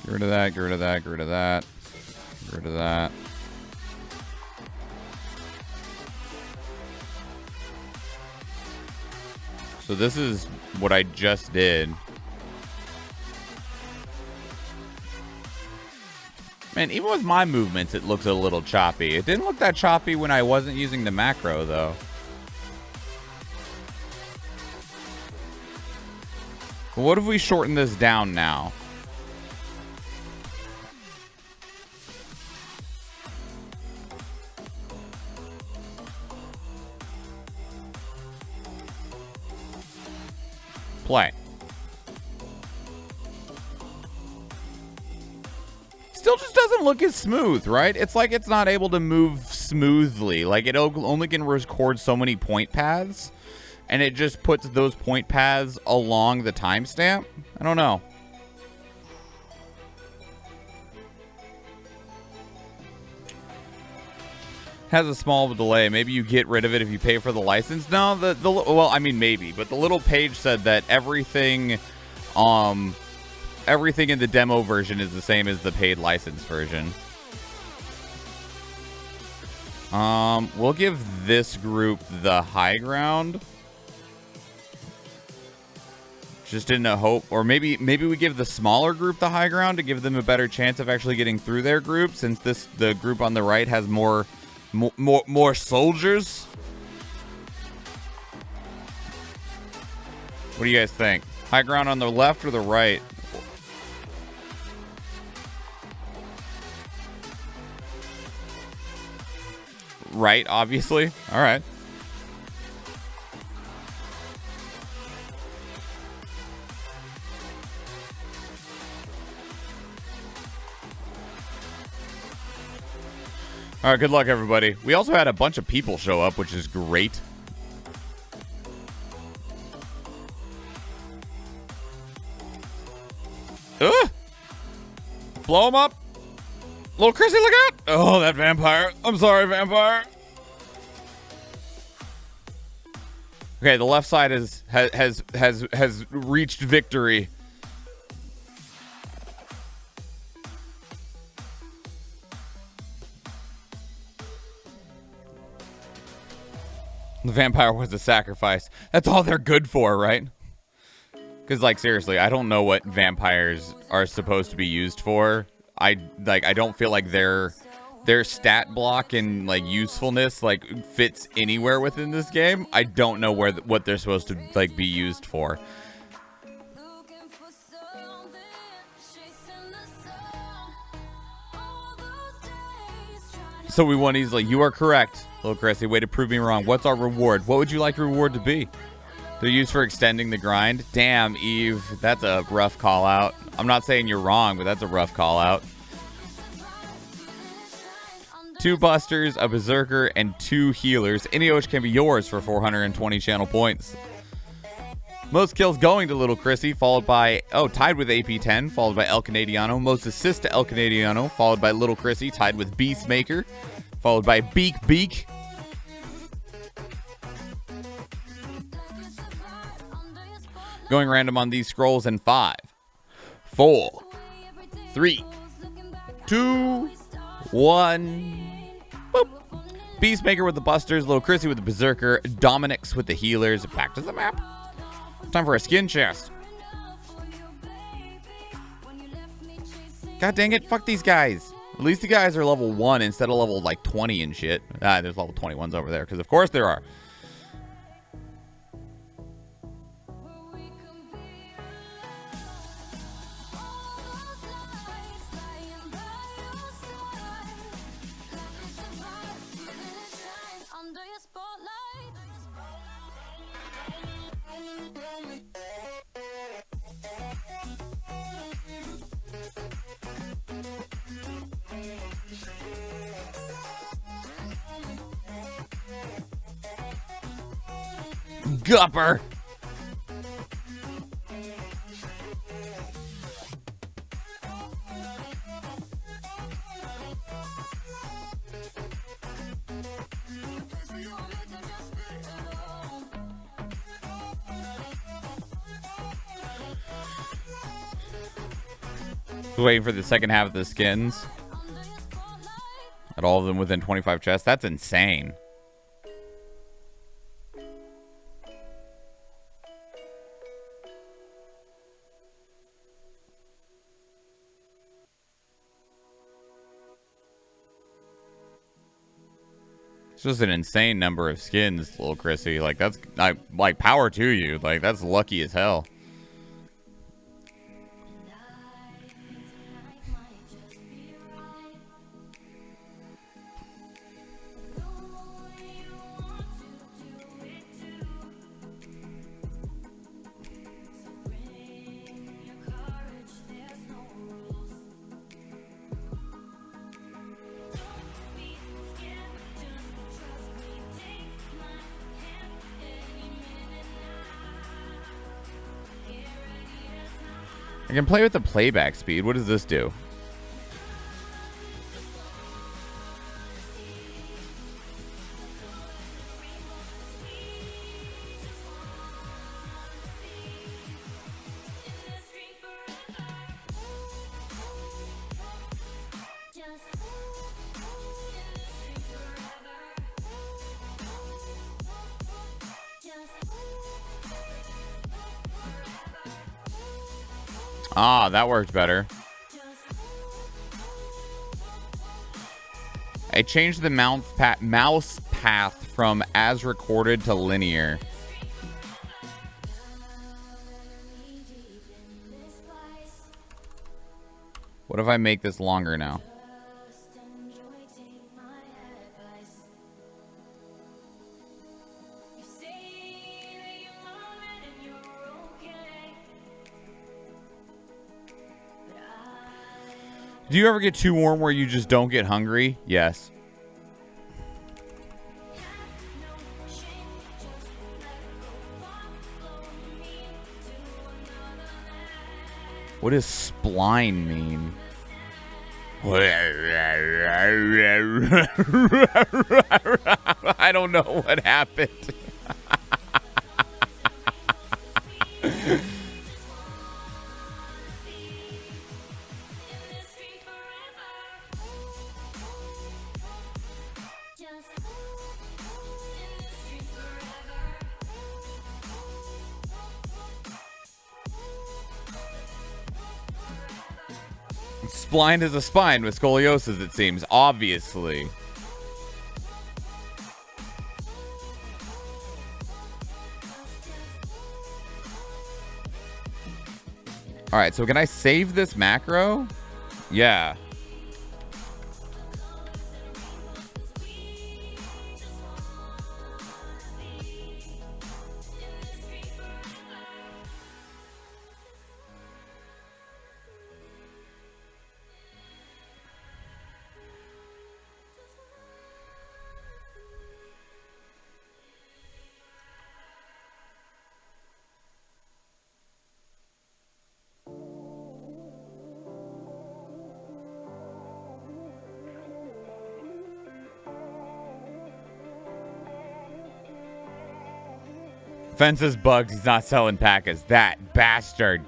Speaker 1: Get rid of that, get rid of that, get rid of that, get rid of that. So this is what I just did. Man, even with my movements, it looks a little choppy. It didn't look that choppy when I wasn't using the macro, though. But what if we shorten this down now? Play. Still just doesn't look as smooth, right? It's like it's not able to move smoothly. Like it only can record so many point paths, and it just puts those point paths along the timestamp. I don't know. Has a small delay. Maybe you get rid of it if you pay for the license. No, well, I mean maybe, but the little page said that everything everything in the demo version is the same as the paid license version. We'll give this group the high ground. Just in a hope, or maybe we give the smaller group the high ground to give them a better chance of actually getting through their group, since the group on the right has more soldiers. What do you guys think? High ground on the left or the right? Right, obviously. All right. All right, good luck, everybody. We also had a bunch of people show up, which is great. Ugh! Blow him up. Little Chrissy, look out! Oh, that vampire. I'm sorry, vampire. Okay, the left side has reached victory. The vampire was a sacrifice. That's all they're good for, right? Because, like, seriously, I don't know what vampires are supposed to be used for. I don't feel like their stat block and, like, usefulness, like, fits anywhere within this game. I don't know what they're supposed to, like, be used for. So we won easily. You are correct, little Chrissy. Way to prove me wrong. What's our reward? What would you like the reward to be? They're used for extending the grind. Damn, Eve. That's a rough call out. I'm not saying you're wrong, but that's a rough call out. 2 busters, a berserker, and 2 healers. Any of which can be yours for 420 channel points. Most kills going to Little Chrissy, followed by, tied with AP10, followed by El Canadiano. Most assists to El Canadiano, followed by Little Chrissy, tied with Beastmaker, followed by Beak. Going random on these scrolls in 5, 4, 3, 2, 1. Boop. Beastmaker with the busters, Little Chrissy with the berserker, Dominix with the healers. Back to the map. Time for a skin chest. God dang it, fuck these guys. At least the guys are level 1 instead of level like 20 and shit. There's level 21s over there, because of course there are. Gupper. Waiting for the second half of the skins. At all of them within 25 chests. That's insane. It's just an insane number of skins, little Chrissy. Like, that's like power to you. Like, that's lucky as hell. I can play with the playback speed. What does this do? Ah, that worked better. I changed the mouse path from as recorded to linear. What if I make this longer now? Do you ever get too warm where you just don't get hungry? Yes. What does spline mean? I don't know what happened. blind as a spine with scoliosis, it seems. Obviously. All right, so can I save this macro? Yeah. Fences bugged. He's not selling packets. That bastard.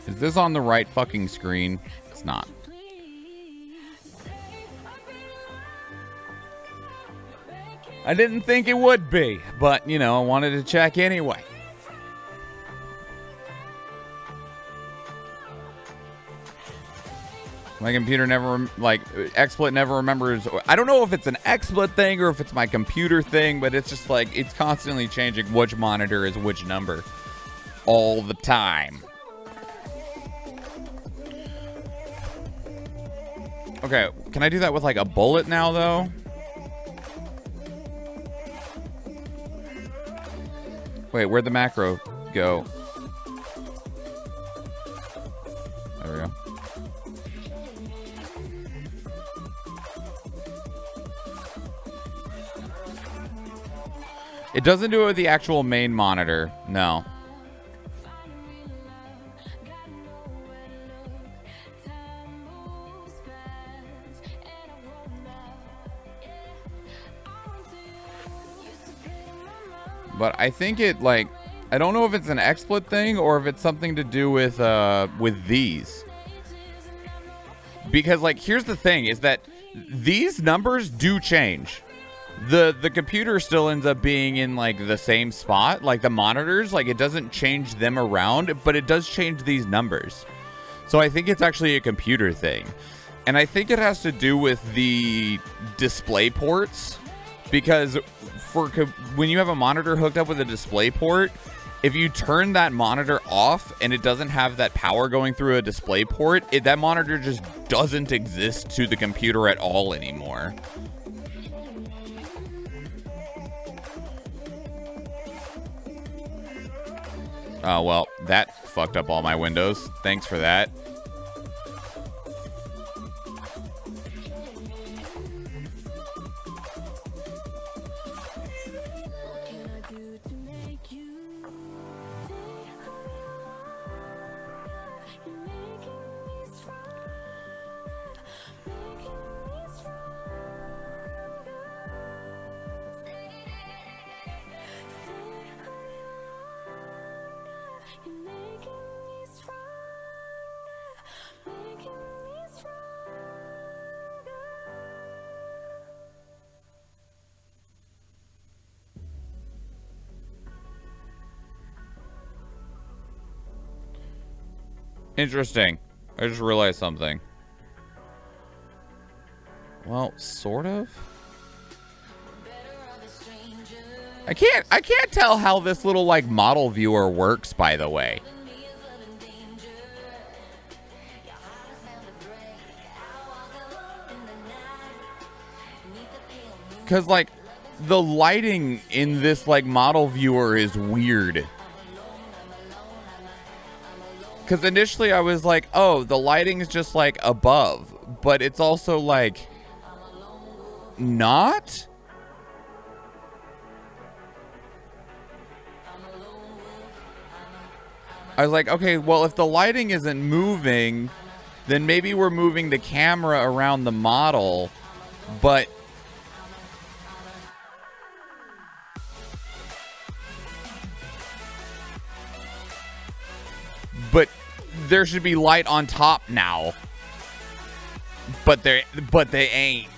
Speaker 1: Is this on the right fucking screen? It's not. I didn't think it would be, but, you know, I wanted to check anyway. My computer never, like, XSplit never remembers. I don't know if it's an XSplit thing or if it's my computer thing, but it's just like, it's constantly changing which monitor is which number all the time. Okay, can I do that with, like, a bullet now, though? Wait, where'd the macro go? There we go. It doesn't do it with the actual main monitor. No. But I think it, like, I don't know if it's an XSplit thing or if it's something to do with these. Because, like, here's the thing, is that these numbers do change. The computer still ends up being in, like, the same spot. Like, the monitors, like, it doesn't change them around, but it does change these numbers. So I think it's actually a computer thing. And I think it has to do with the display ports. Because when you have a monitor hooked up with a display port, if you turn that monitor off and it doesn't have that power going through a display port, that monitor just doesn't exist to the computer at all anymore. Oh, well, that fucked up all my windows. Thanks for that. Interesting. I just realized something. Well, sort of. I can't tell how this little, like, model viewer works, by the way. Cause, like, the lighting in this, like, model viewer is weird. Because initially I was like, oh, the lighting is just, like, above. But it's also, like, not? I was like, okay, well, if the lighting isn't moving, then maybe we're moving the camera around the model. But... But there should be light on top now. But they ain't.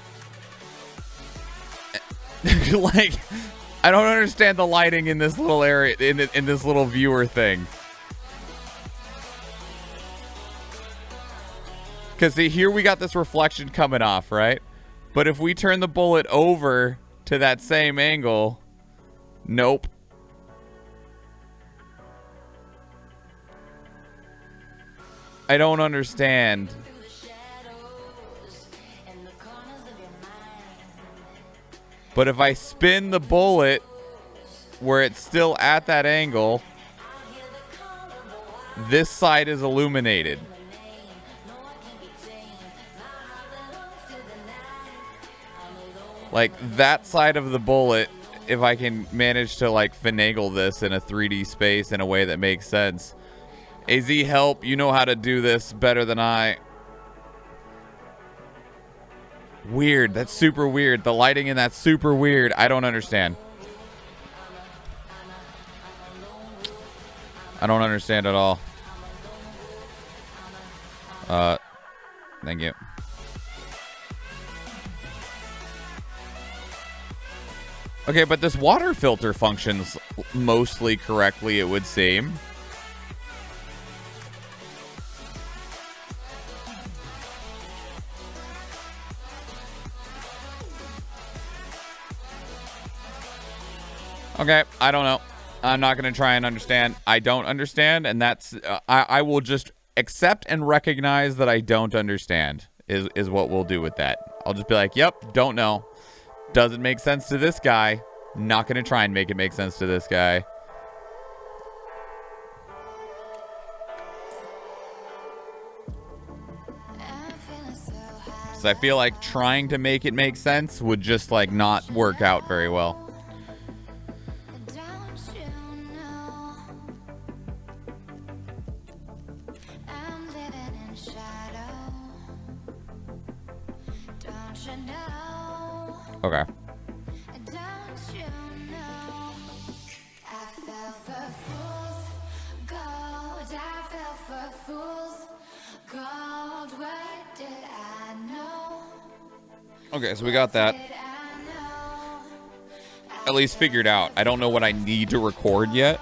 Speaker 1: Like, I don't understand the lighting in this little area, in this little viewer thing. Because see, here we got this reflection coming off, right? But if we turn the bullet over to that same angle, nope. I don't understand. But if I spin the bullet where it's still at that angle, this side is illuminated. Like, that side of the bullet, if I can manage to, like, finagle this in a 3D space in a way that makes sense. AZ, help. You know how to do this better than I. Weird. That's super weird. The lighting in that's super weird. I don't understand. I don't understand at all. Thank you. Okay, but this water filter functions mostly correctly, it would seem. Okay, I don't know. I'm not going to try and understand. I don't understand, and that's... I will just accept and recognize that I don't understand is what we'll do with that. I'll just be like, yep, don't know. Doesn't make sense to this guy. Not going to try and make it make sense to this guy. So I feel like trying to make it make sense would just, like, not work out very well. Okay. Okay, so we got that at least figured out. I don't know what I need to record yet,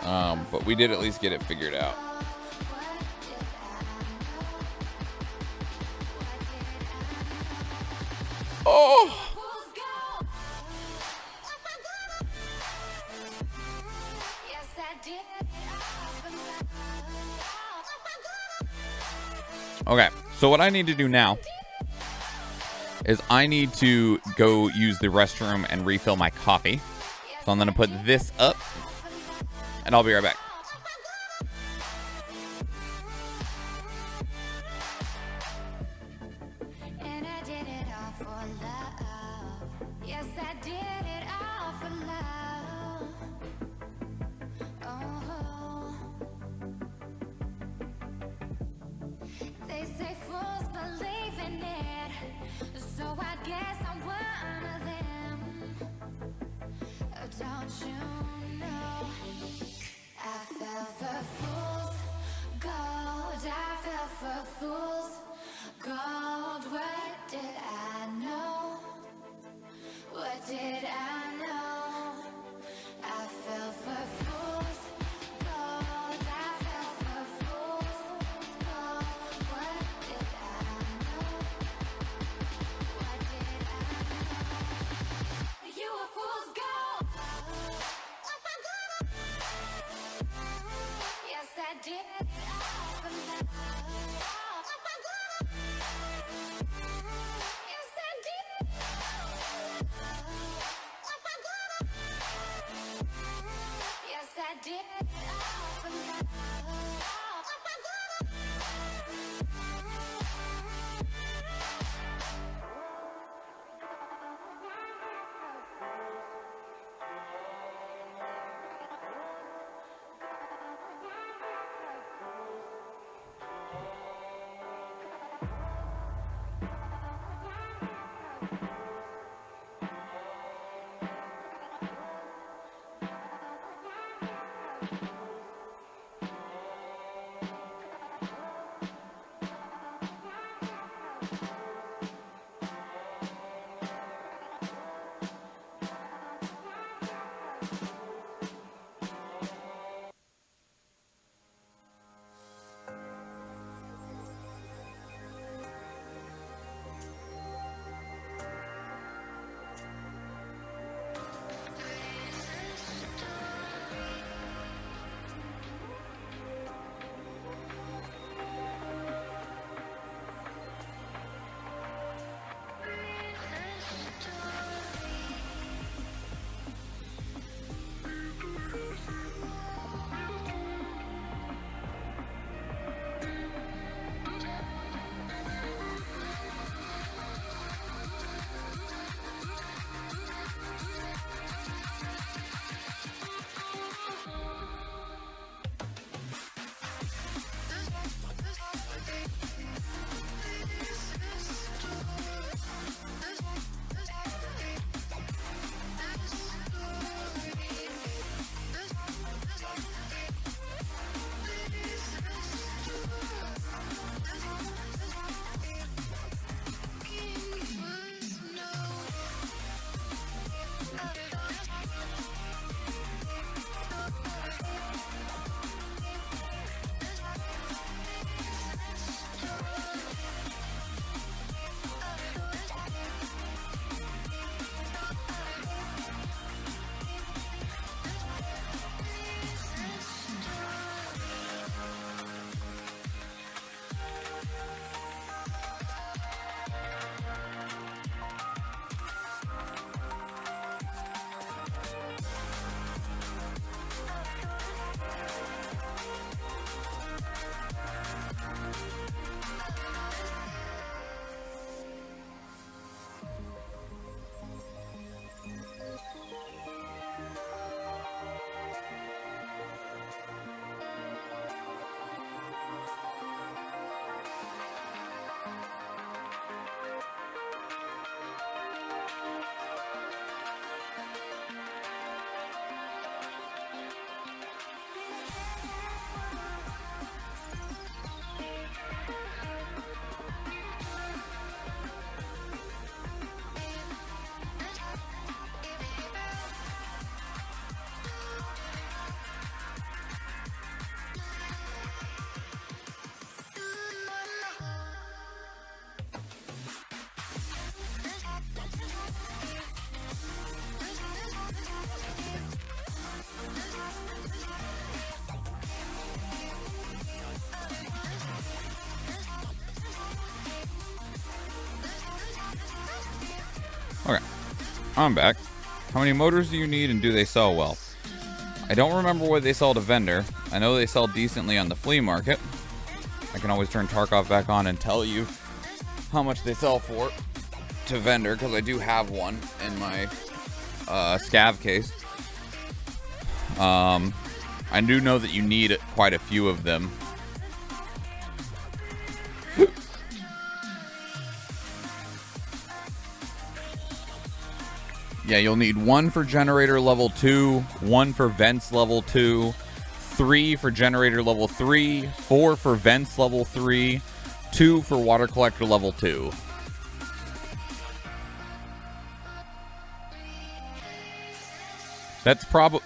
Speaker 1: but we did at least get it figured out. Oh! Okay, so what I need to do now is I need to go use the restroom and refill my coffee. So I'm going to put this up, and I'll be right back. Okay, I'm back. How many motors do you need, and do they sell well? I don't remember what they sell to vendor. I know they sell decently on the flea market. I can always turn Tarkov back on and tell you how much they sell for to vendor, because I do have one in my scav case. I do know that you need quite a few of them. Yeah, you'll need one for generator level 2, one for vents level 2, 3 for generator level 3, 4 for vents level 3, 2 for water collector level 2. That's probably...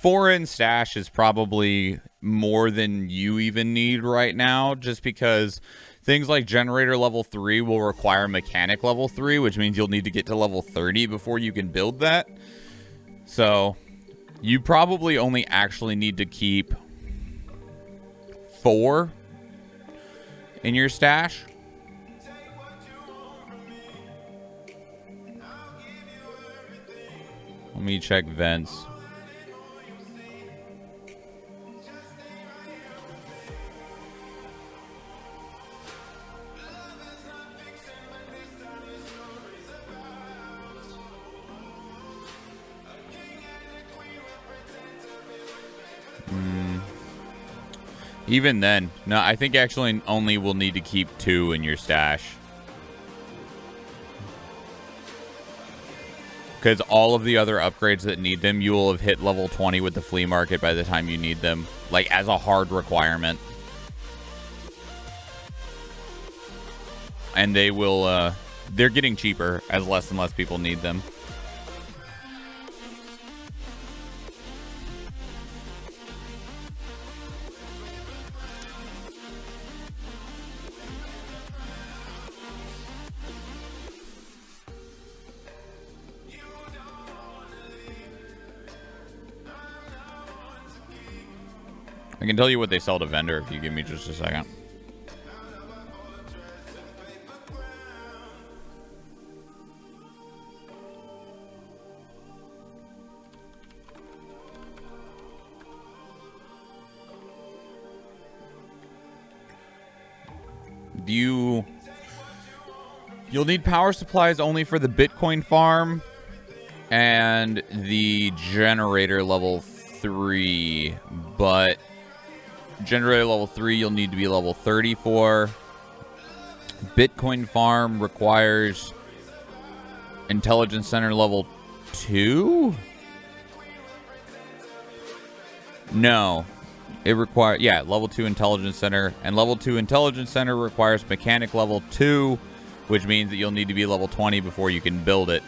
Speaker 1: 4 in stash is probably more than you even need right now, just because things like generator level 3 will require mechanic level 3, which means you'll need to get to level 30 before you can build that. So you probably only actually need to keep 4 in your stash. Let me check vents. Even then, no, I think actually only will need to keep 2 in your stash. Because all of the other upgrades that need them, you will have hit level 20 with the flea market by the time you need them. Like, as a hard requirement. and they will. They're getting cheaper as less and less people need them. I can tell you what they sell to vendor if you give me just a second. You'll need power supplies only for the Bitcoin farm and the generator level 3, but generator level 3 you'll need to be level 30 for. Bitcoin farm requires intelligence center level 2? No. It requires, yeah, level 2 intelligence center, and level 2 intelligence center requires mechanic level 2, which means that you'll need to be level 20 before you can build it.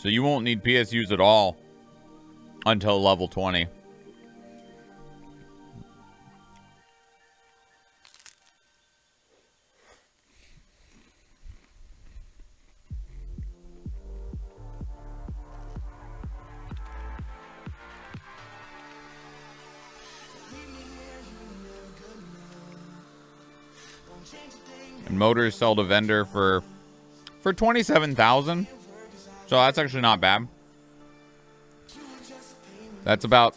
Speaker 1: So you won't need PSUs at all until level 20. And motors sell to vendor for 27,000. So that's actually not bad. That's about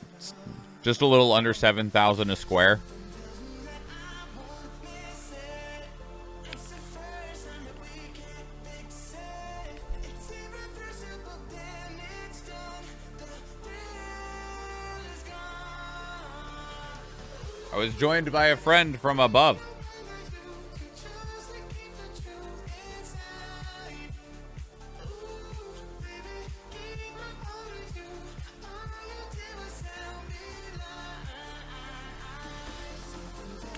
Speaker 1: just a little under 7,000 a square. I was joined by a friend from above.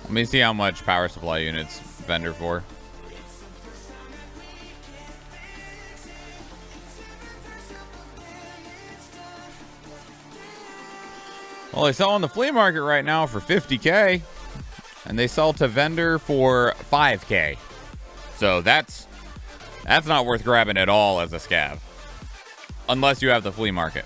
Speaker 1: Let me see how much power supply units vendor for. Well, they sell on the flea market right now for 50K, and they sell to vendor for 5K. So that's not worth grabbing at all as a scav, unless you have the flea market.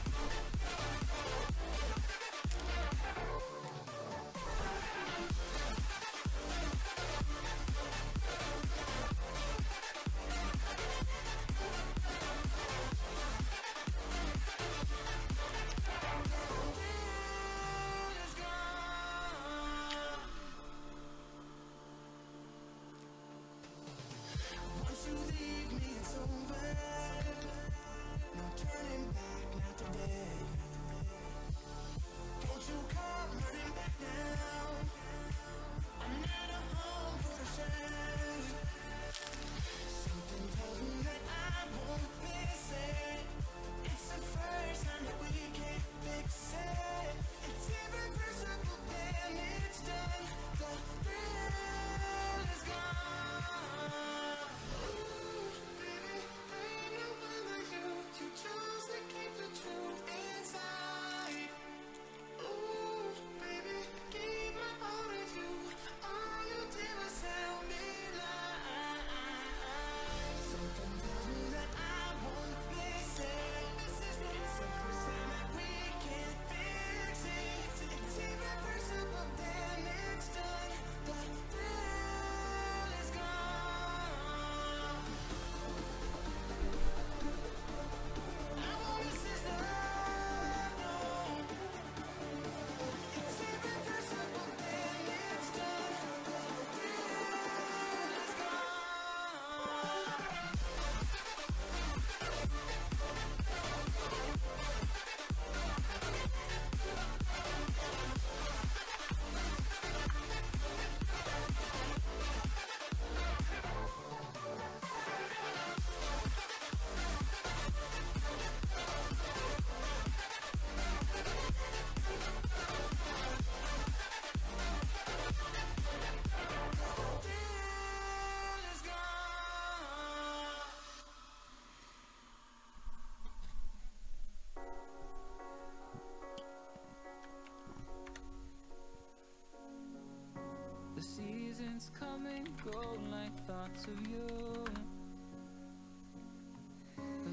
Speaker 2: seasons come and go like thoughts of you.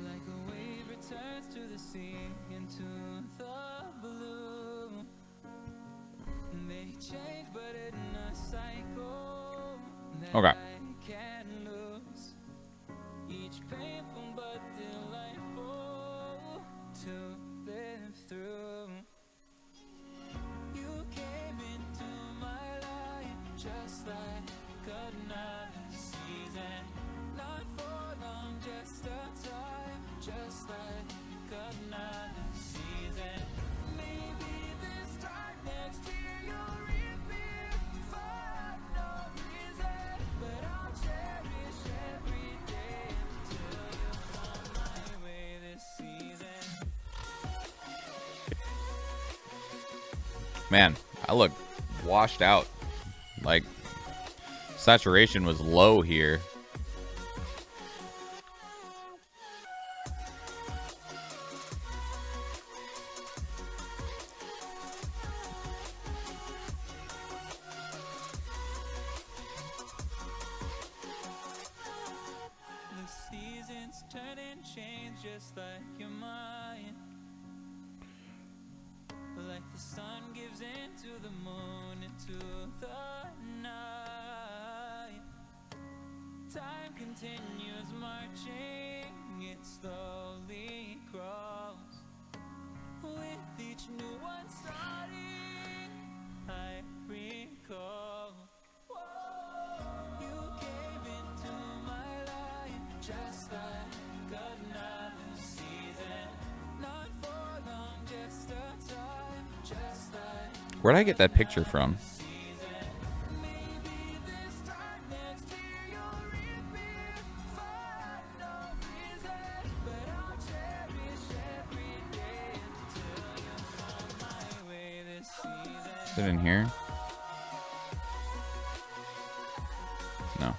Speaker 2: Like a wave returns to the sea, into the blue. They change, but in a cycle that
Speaker 1: Okay.
Speaker 2: I can't lose. Each painful but delightful to live through. You came into my life just like another season. Not for long, just a time, just like another season. Maybe this time next year you'll reappear for no reason, but I'll cherish every day until you come my way this season.
Speaker 1: Man, I look washed out. Like, saturation was low here.
Speaker 2: The seasons turn and change just like your mind. Like the sun gives into the moon, into the night. Time continues marching, it slowly crawls. With each new one starting, I recall. You came into my life just like another season. Not for long, just a time, just like
Speaker 1: Where'd I get that picture from?
Speaker 2: season. Maybe this time next year you'll reappear for no reason, but I'll cherish every day until you come my way this season.
Speaker 1: Is it in here? No.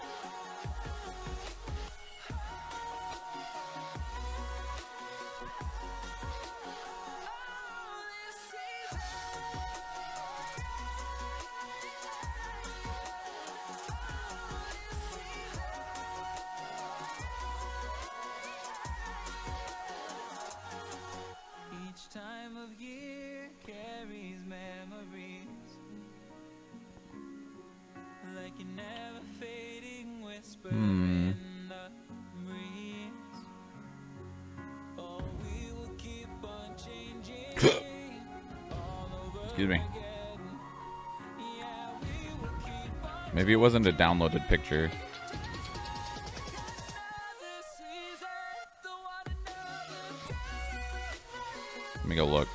Speaker 2: Each time of year carries memories, like a never fading whisper in the breeze. Oh, we will keep on changing all over
Speaker 1: Excuse me.
Speaker 2: again. Yeah, we will keep on
Speaker 1: Maybe it wasn't a downloaded picture.
Speaker 2: another season, the one another day.
Speaker 1: Let me go look.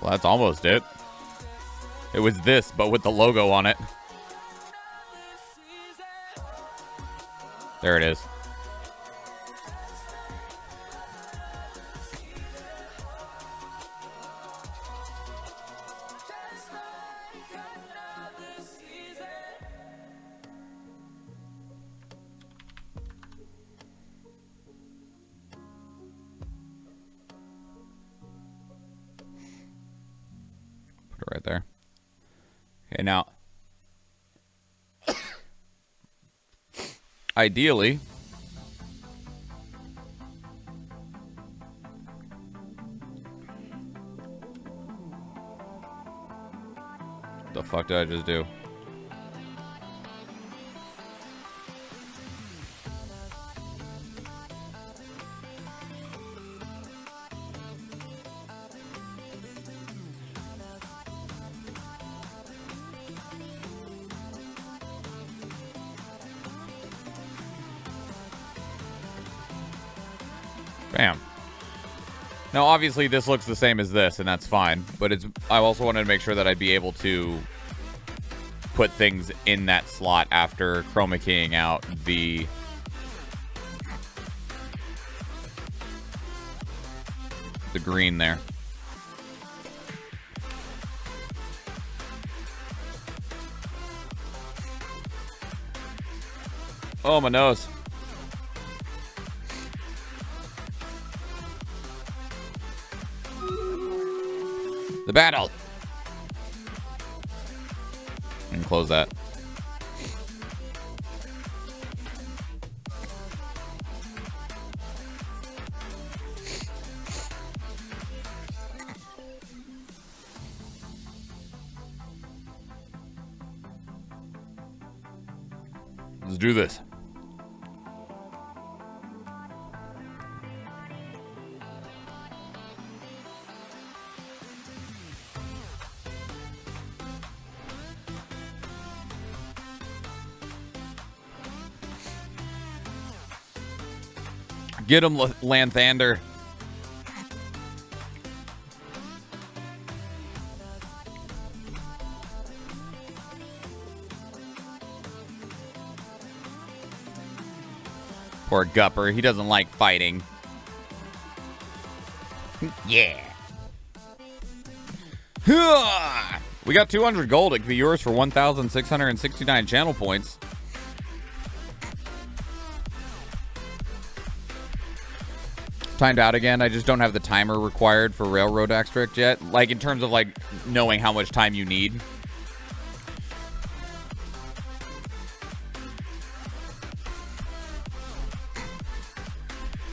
Speaker 1: Well, that's almost it. It was this, but with the logo on it. There it is. Put it right there. Okay, now, ideally, the fuck did I just do? Bam. Now, obviously, this looks the same as this, and that's fine. But I also wanted to make sure that I'd be able to put things in that slot after chroma keying out the green there. Oh, my nose. The battle. And close that. Let's do this. Get him, Lanthander. Poor Gupper. He doesn't like fighting. Yeah. We got 200 gold. It could be yours for 1,669 channel points. Timed out again. I just don't have the timer required for Railroad Extract yet. Like, in terms of, like, knowing how much time you need.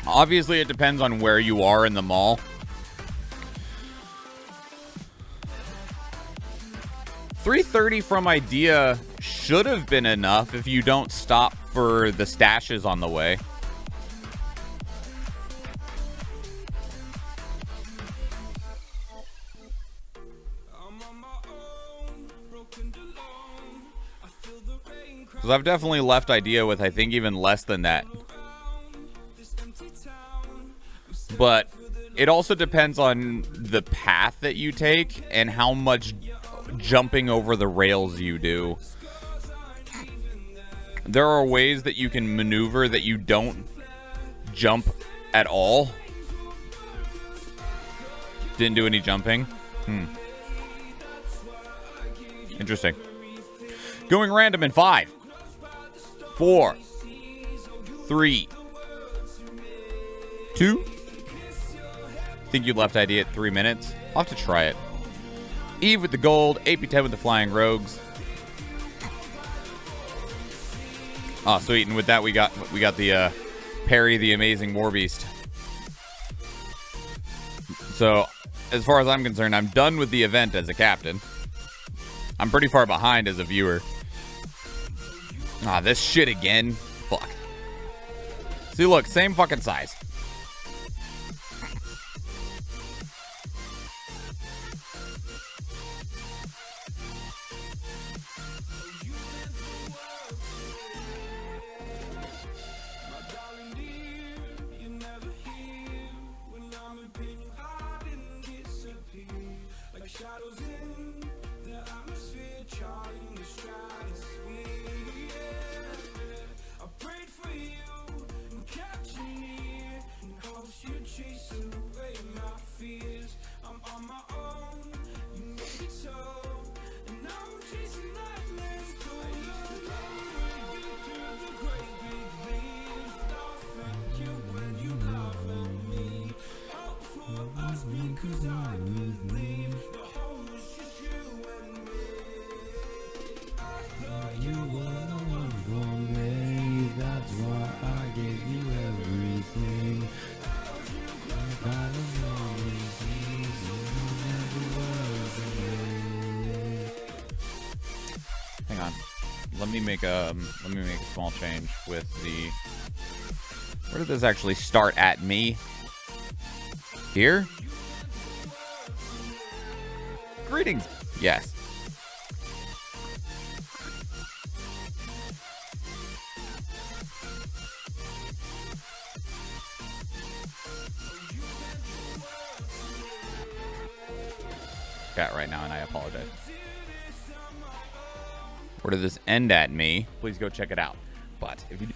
Speaker 1: Obviously, it depends on where you are in the mall. $330 from Idea should have been enough if you don't stop for the stashes on the way. Because I've definitely left Idea with, I think, even less than that. But it also depends on the path that you take and how much jumping over the rails you do. There are ways that you can maneuver that you don't jump at all. Didn't do any jumping. Interesting. Going random in 5, 4, 3, 2. Think you left Idea at 3 minutes? I'll have to try it. Eve with the gold, AP10 with the flying rogues. Oh, sweet. And with that, we got the Perry the Amazing Warbeast. So, as far as I'm concerned, I'm done with the event as a captain. I'm pretty far behind as a viewer. Ah, this shit again. Fuck. See, look, same fucking size. Hang on. Let me make a small change with the. Where did this actually start at me? Here? Greetings. Yes. Cat right now, and I apologize. Where did this end at me? Please go check it out. But if you do,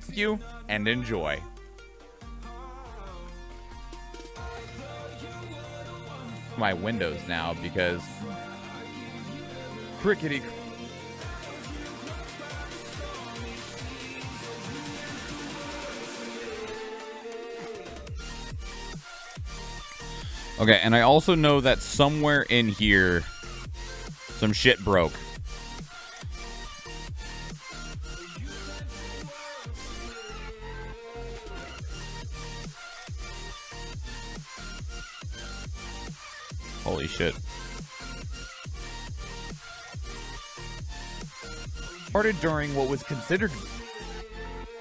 Speaker 1: thank you and enjoy. My windows now because crickety. Okay, and I also know that somewhere in here, some shit broke. Holy shit. Started during what was considered...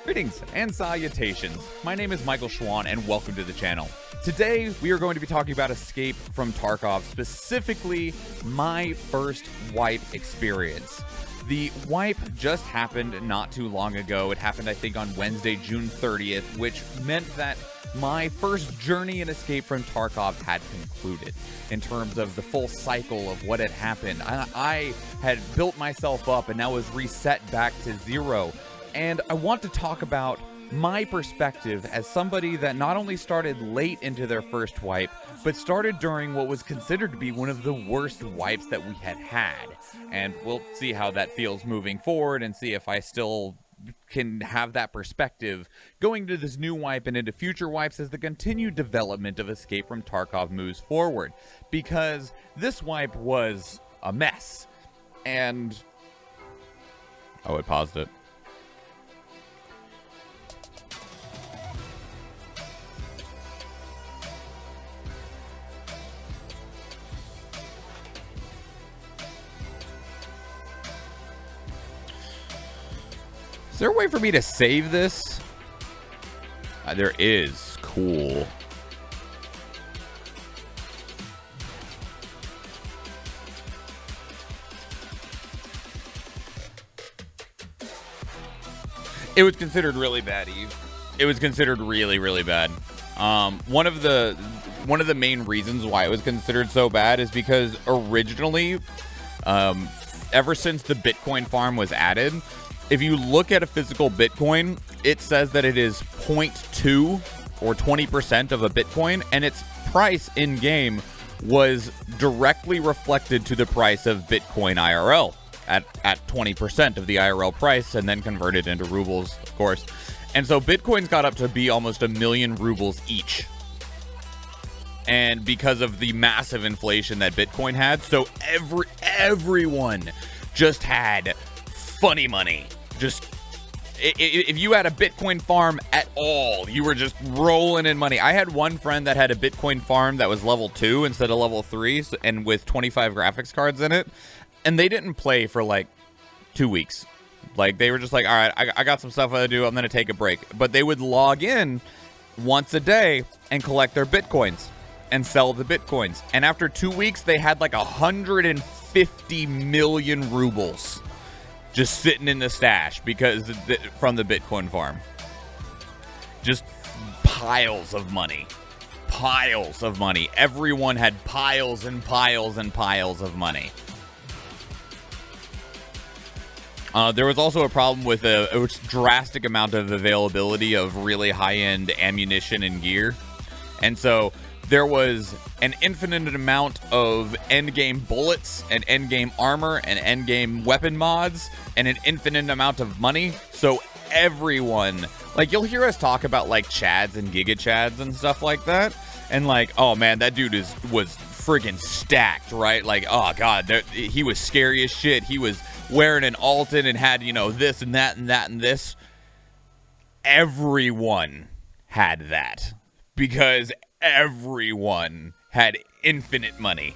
Speaker 1: Greetings and salutations. My name is Michael Schwan and welcome to the channel. Today, we are going to be talking about Escape from Tarkov, specifically my first wipe experience. The wipe just happened not too long ago. It happened, I think, on Wednesday, June 30th, which meant that my first journey in Escape from Tarkov had concluded in terms of the full cycle of what had happened. I had built myself up and now was reset back to zero. And I want to talk about my perspective as somebody that not only started late into their first wipe, but started during what was considered to be one of the worst wipes that we had had. And we'll see how that feels moving forward and see if I still can have that perspective going to this new wipe and into future wipes as the continued development of Escape from Tarkov moves forward. Because this wipe was a mess. And... oh, it paused it. Is there a way for me to save this? There is. Cool. It was considered really bad, Eve. It was considered really, really bad. One of the main reasons why it was considered so bad is because originally, ever since the Bitcoin farm was added, if you look at a physical Bitcoin, it says that it is 0.2 or 20% of a Bitcoin, and its price in game was directly reflected to the price of Bitcoin IRL at 20% of the IRL price, and then converted into rubles, of course. And so Bitcoins got up to be almost 1 million rubles each. And because of the massive inflation that Bitcoin had, so everyone just had funny money. Just if you had a Bitcoin farm at all, you were just rolling in money. I had one friend that had a Bitcoin farm that was level 2 instead of level 3 and with 25 graphics cards in it, and they didn't play for like 2 weeks. Like, they were just like, all right, I got some stuff to do, I'm gonna take a break. But they would log in once a day and collect their Bitcoins and sell the Bitcoins, and after 2 weeks they had like 150 million rubles just sitting in the stash because from the Bitcoin farm. Just piles of money. Piles of money. Everyone had piles and piles and piles of money. There was also a problem with a drastic amount of availability of really high-end ammunition and gear. And so there was an infinite amount of endgame bullets and endgame armor and endgame weapon mods and an infinite amount of money. So everyone, like, you'll hear us talk about like Chads and Giga Chads and stuff like that. And like, oh man, that dude was friggin' stacked, right? Like, oh god, he was scary as shit. He was wearing an Alton and had, you know, this and that and that and this. Everyone had that because everyone had infinite money.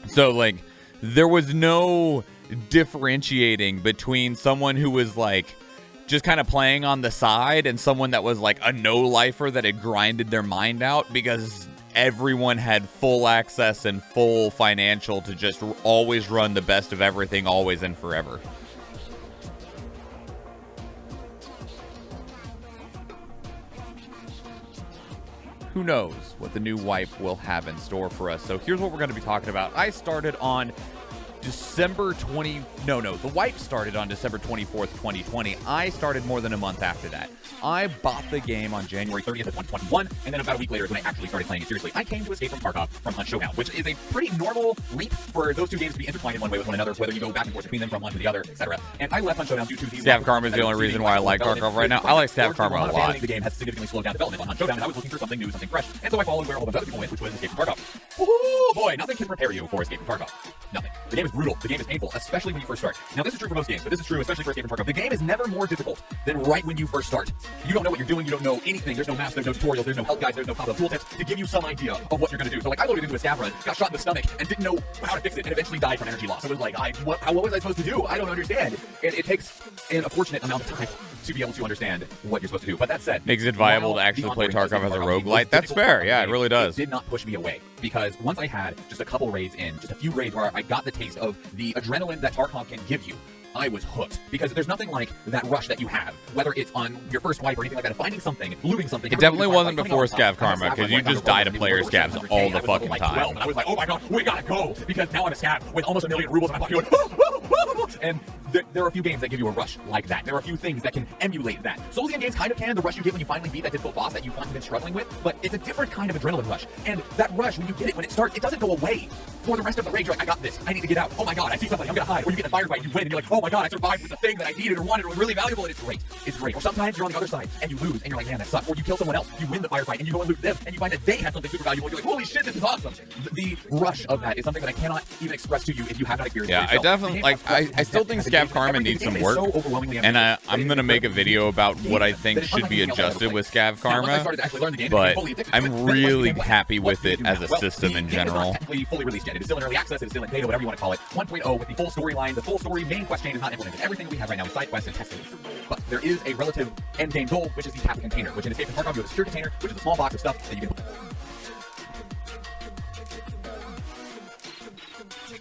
Speaker 1: So like, there was no differentiating between someone who was like just kind of playing on the side and someone that was like a no-lifer that had grinded their mind out, because everyone had full access and full financial to just always run the best of everything, always and forever. Who knows what the new wipe will have in store for us. So here's what we're going to be talking about. I started on December 20. No, the wipe started on December 24th, 2020. I started more than a month after that. I bought the game on January 30th of 2021, and then about a week later is when I actually started playing it seriously. I came to Escape from Tarkov from Hunt Showdown, which is a pretty normal leap for those two games to be intertwined in one way with one another, whether you go back and forth between them from one to the other, etc. And I left Hunt Showdown due to the
Speaker 3: Scav Karma is the only reason why I like Tarkov right now. I like Scav Karma a lot.
Speaker 1: The game has significantly slowed down development on Hunt Showdown, and I was looking for something new, something fresh, and so I followed where all the other people went, which was Escape from Tarkov. Oh boy, nothing can prepare you for Escape from Tarkov. Nothing. The game is brutal. The game is painful, especially when you first start. Now, this is true for most games, but this is true especially for Escape from Tarkov. The game is never more difficult than right when you first start. You don't know what you're doing. You don't know anything. There's no maps. There's no tutorials. There's no help guides. There's no pop-up tooltips to give you some idea of what you're going to do. So, like, I loaded into a scav run, got shot in the stomach, and didn't know how to fix it, and eventually died from energy loss. It was like, what was I supposed to do? I don't understand. It takes an unfortunate amount of time to be able to understand what you're supposed to do. But that said,
Speaker 3: Makes it viable to actually play Tarkov as a roguelite. That's fair. Yeah, it really does.
Speaker 1: It did not push me away, because once I had just a couple raids in, just a few raids where I got the taste of the adrenaline that Tarkov can give you, I was hooked. Because there's nothing like that rush that you have, whether it's on your first wipe or anything like that, finding something, looting something.
Speaker 3: It definitely wasn't before Scav Karma, because you just die to player scavs all the fucking time.
Speaker 1: I was like, oh my god, we gotta go, because now I'm a scav with almost 1 million rubles in my pocket going, and there are a few games that give you a rush like that. There are a few things that can emulate that. Soulsian games kind of can, the rush you get when you finally beat that difficult boss that you've been struggling with, but it's a different kind of adrenaline rush. And that rush, when you get it, when it starts, it doesn't go away for the rest of the raid. You're like, I got this, I need to get out. Oh my god, I see somebody, I'm gonna hide. Or you get a firefight, you win, and you're like, oh my god, I survived with the thing that I needed or wanted or was really valuable, and it's great. It's great. Or sometimes you're on the other side and you lose, and you're like, man, that sucks. Or you kill someone else, you win the firefight, and you go and loot them, and you find that they have something super valuable, and you're like, holy shit, this is awesome. The rush of that is something that I cannot even express to you if you have not experienced it yourself.
Speaker 3: I definitely, like, I still think Scav Karma needs some work, and I'm gonna make a video about what I think should be adjusted with Scav Karma, but I'm really happy with it as a system in general.
Speaker 1: Fully released yet. It is still in early access, it is still in beta, whatever you want to call it. 1.0 with the full storyline, the full story main quest chain is not implemented. Everything that we have right now is side quests and testing. But there is a relative end game goal, which is the cap container, which in Escape from Tarkov you have a secure container, which is a small box of stuff that you can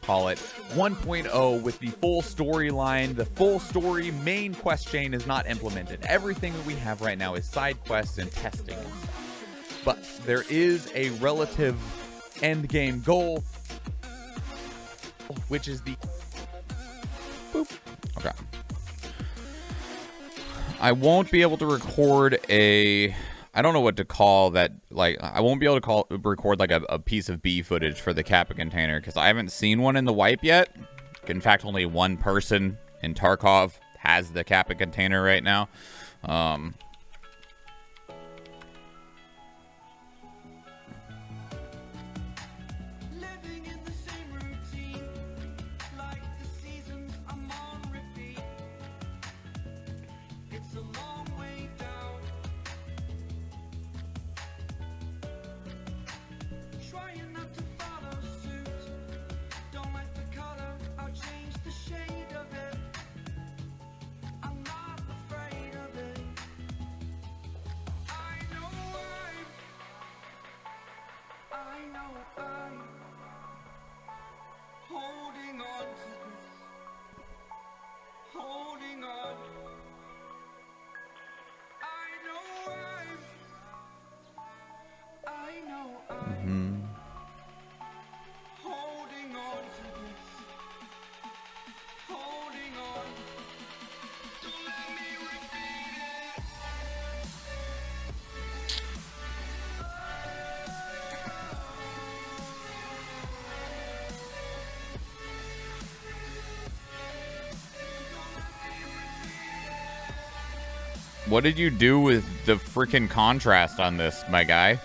Speaker 1: call it 1.0 with the full storyline. The full story main quest chain is not implemented. Everything that we have right now is side quests and testing and stuff. But there is a relative end game goal, which is the boop.
Speaker 3: Okay. I won't be able to record I don't know what to call that. Like, I won't be able to record like a piece of B footage for the Kappa container, because I haven't seen one in the wipe yet. In fact, only one person in Tarkov has the Kappa container right now. What did you do with the freaking contrast on this, my guy?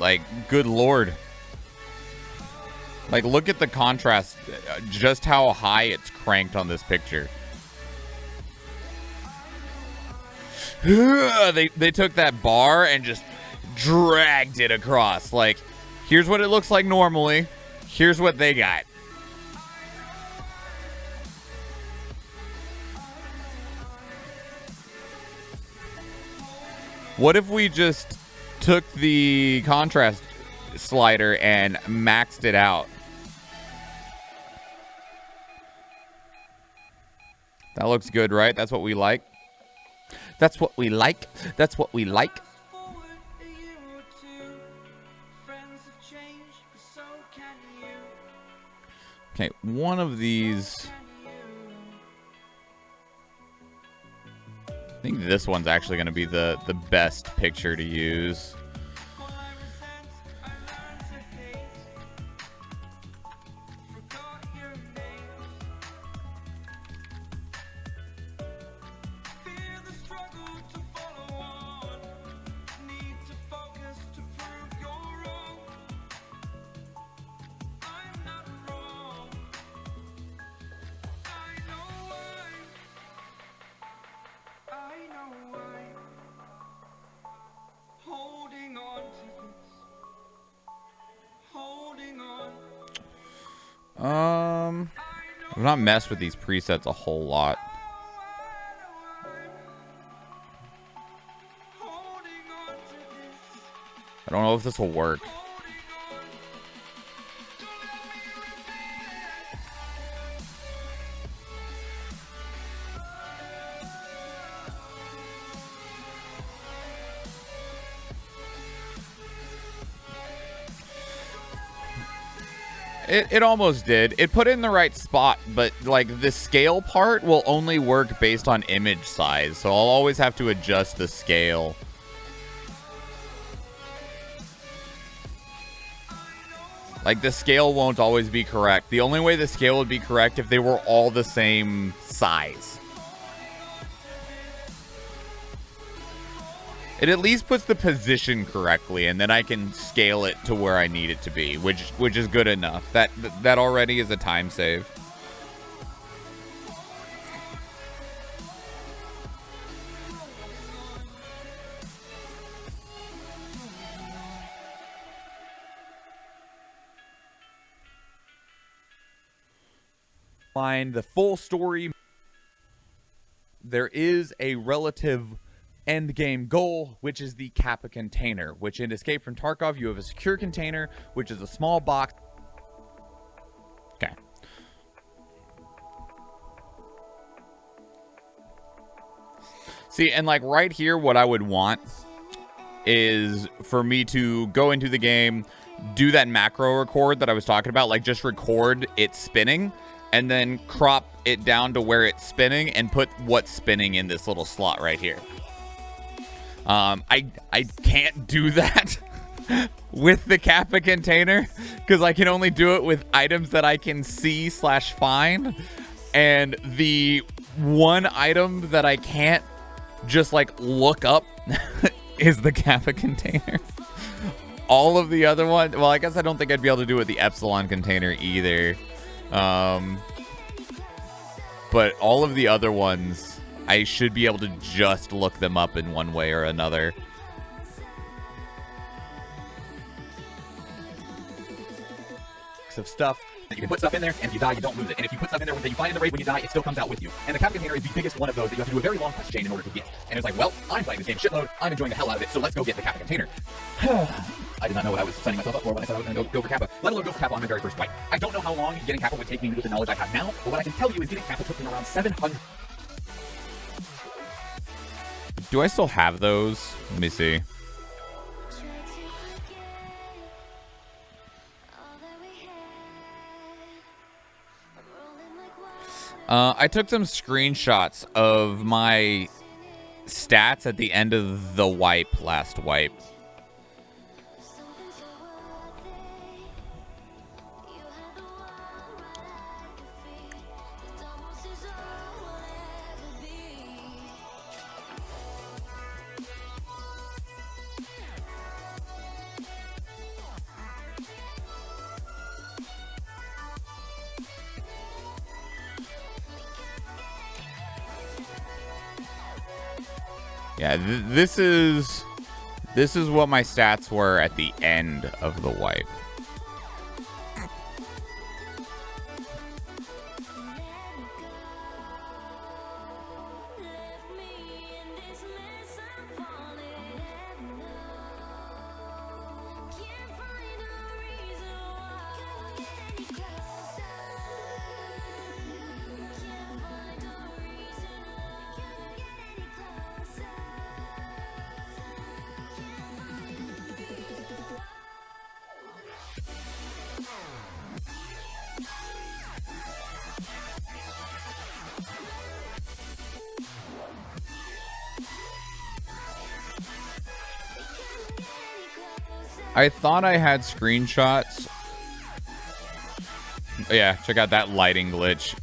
Speaker 3: Like, good lord. Like, look at the contrast, just how high it's cranked on this picture. They took that bar and just dragged it across. Like, here's what it looks like normally. Here's what they got. What if we just took the contrast slider and maxed it out? That looks good, right? That's what we like. That's what we like. That's what we like. Okay, one of these. I think this one's actually going to be the best picture to use. I've not messed with these presets a whole lot. I don't know if this will work. It almost did. It put it in the right spot, but like the scale part will only work based on image size, so I'll always have to adjust the scale. Like the scale won't always be correct. The only way the scale would be correct if they were all the same size. It at least puts the position correctly, and then I can scale it to where I need it to be, which is good enough. That already is a time save. Find the full story. There is a relative end game goal, which is the Kappa container, which in Escape from Tarkov, you have a secure container, which is a small box. Okay. See, and like right here, what I would want is for me to go into the game, do that macro record that I was talking about, like just record it spinning, and then crop it down to where it's spinning and put what's spinning in this little slot right here. I can't do that with the Kappa container because I can only do it with items that I can see / find. And the one item that I can't just like look up is the Kappa container. All of the other ones, well, I guess I don't think I'd be able to do it with the Epsilon container either. But all of the other ones, I should be able to just look them up in one way or another. Of stuff that you can put stuff in there, and if you die, you don't lose it. And if you put stuff in there that you find in the raid when you die, it still comes out with you. And the Kappa container is the biggest one of those that you have to do a very long quest chain in order to get. And it's like, well, I'm playing this game shitload. I'm enjoying the hell out of it, so let's go get the Kappa container. I did not know what I was signing myself up for when I said I was going to go for Kappa, let alone go for Kappa on my very first fight. I don't know how long getting Kappa would take me with the knowledge I have now, but what I can tell you is getting Kappa took me around 700. Do I still have those? Let me see. I took some screenshots of my stats at the end of the last wipe. Yeah, this is what my stats were at the end of the wipe. I thought I had screenshots. Yeah, check out that lighting glitch.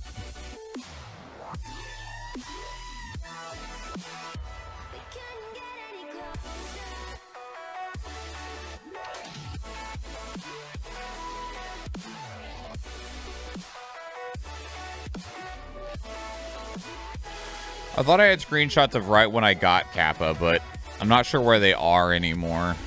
Speaker 3: I thought I had screenshots of right when I got Kappa, but I'm not sure where they are anymore.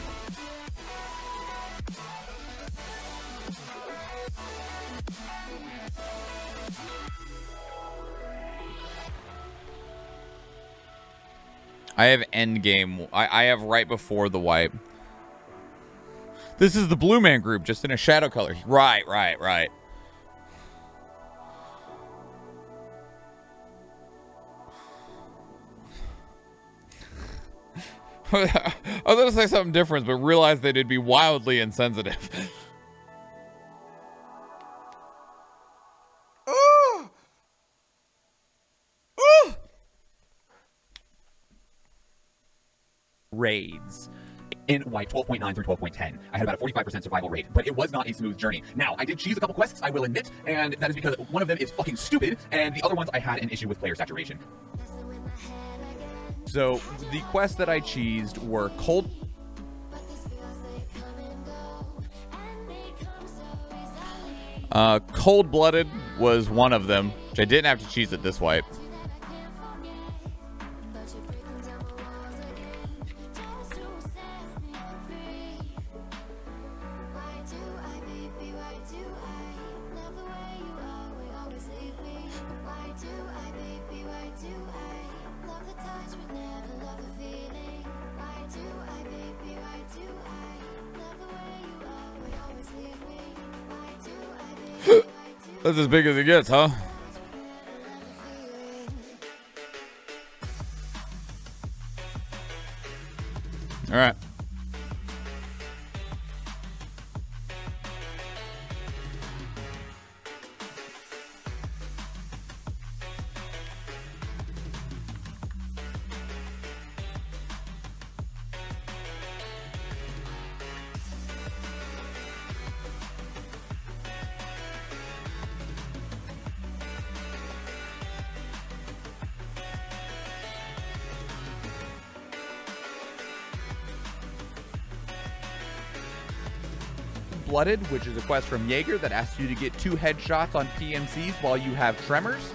Speaker 3: I have endgame. I have right before the wipe. This is the Blue Man group, just in a shadow color. Right. I was going to say something different, but realized that it'd be wildly insensitive.
Speaker 4: Raids. In wipe 12.9 through 12.10, I had about a 45% survival rate, but it was not a smooth journey. Now, I did cheese a couple quests, I will admit, and that is because one of them is fucking stupid, and the other ones I had an issue with player saturation.
Speaker 3: So, the quests that I cheesed were Cold-Blooded was one of them, which I didn't have to cheese at this wipe. That's as big as it gets, huh? All right. Blooded, which is a quest from Jaeger that asks you to get 2 headshots on PMCs while you have tremors.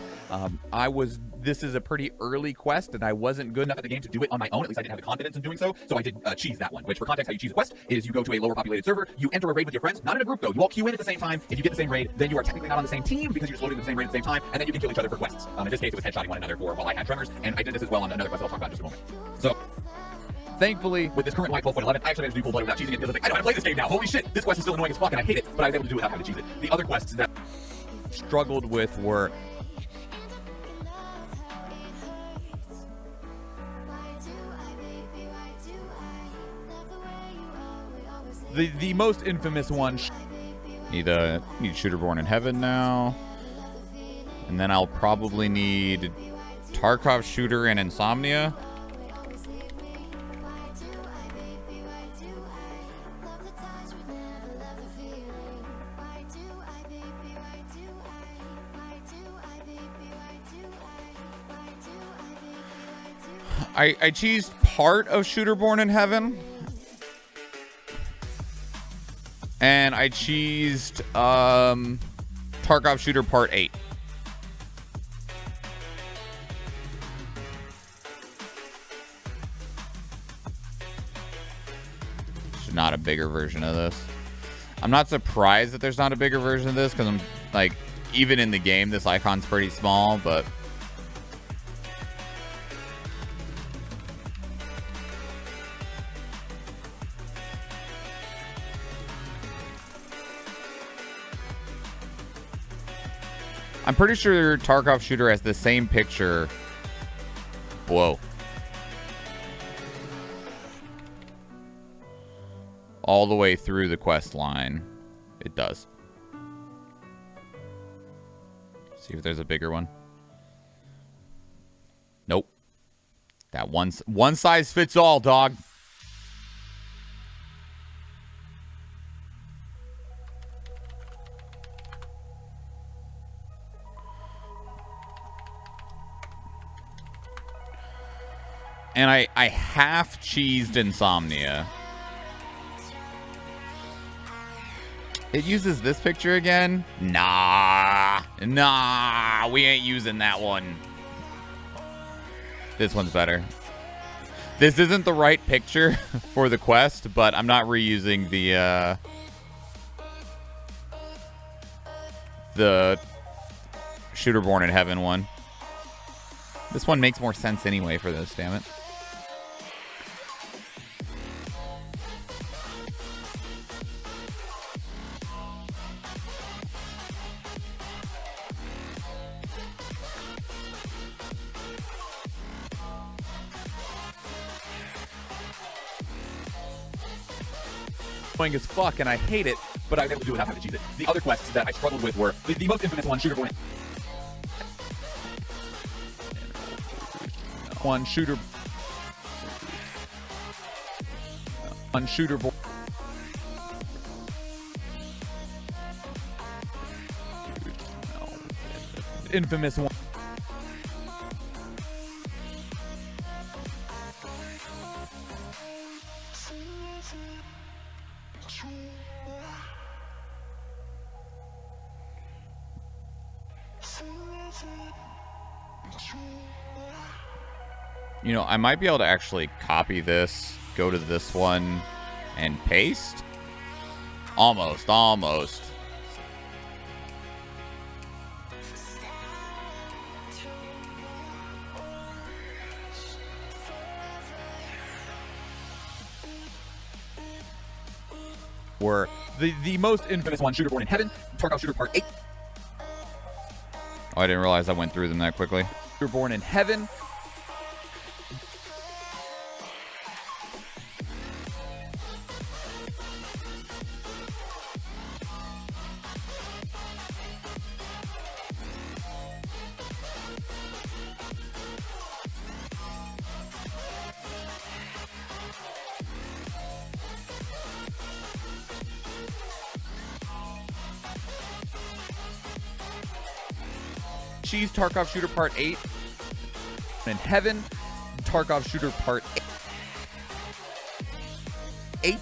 Speaker 3: This is a pretty early quest, and I wasn't good enough
Speaker 4: At the game to do it on my own, at least I didn't have the confidence in doing so, so I did cheese that one, which for context, how you cheese a quest is you go to a lower populated server, you enter a raid with your friends, not in a group though, you all queue in at the same time. If you get the same raid, then you are technically not on the same team because you're just loading at the same raid at the same time, and then you can kill each other for quests. In this case, it was headshotting one another for while I had tremors, and I did this as well on another quest I'll talk about in just a moment. So,
Speaker 3: thankfully,
Speaker 4: with this current wipe 12.11, I actually managed to do Cold-Blooded without cheesing it because I was like, I know how to play this game now, holy shit, this quest is still annoying as fuck and I hate it, but I was able to do it without having to cheese it. The other quests that
Speaker 3: struggled with were the most infamous one. Need Shooter Born in Heaven now, and then I'll probably need Tarkov Shooter and Insomnia. I cheesed part of Shooter Born in Heaven. And I cheesed Tarkov Shooter Part 8. There's not a bigger version of this. I'm not surprised that there's not a bigger version of this because I'm like, even in the game, this icon's pretty small, but I'm pretty sure Tarkov Shooter has the same picture. Whoa. All the way through the quest line. It does. See if there's a bigger one. Nope. That one size fits all, dog. And I half cheesed Insomnia. It uses this picture again? Nah, we ain't using that one. This one's better. This isn't the right picture for the quest, but I'm not reusing the Shooter Born in Heaven one. This one makes more sense anyway for this, damn it.
Speaker 4: Annoying as fuck, and I hate it, but I was able to do it without having to cheese it. The other quests that I struggled with were the most infamous one, Shooter Born. One Shooter Born. Infamous one.
Speaker 3: You know, I might be able to actually copy this, go to this one, and paste. Almost.
Speaker 4: Were the most infamous one, Shooter Born in Heaven, Tarkov Shooter Part 8.
Speaker 3: Oh, I didn't realize I went through them that quickly.
Speaker 4: Shooter Born in Heaven. Cheese Tarkov Shooter Part 8 in Heaven, Tarkov Shooter Part 8,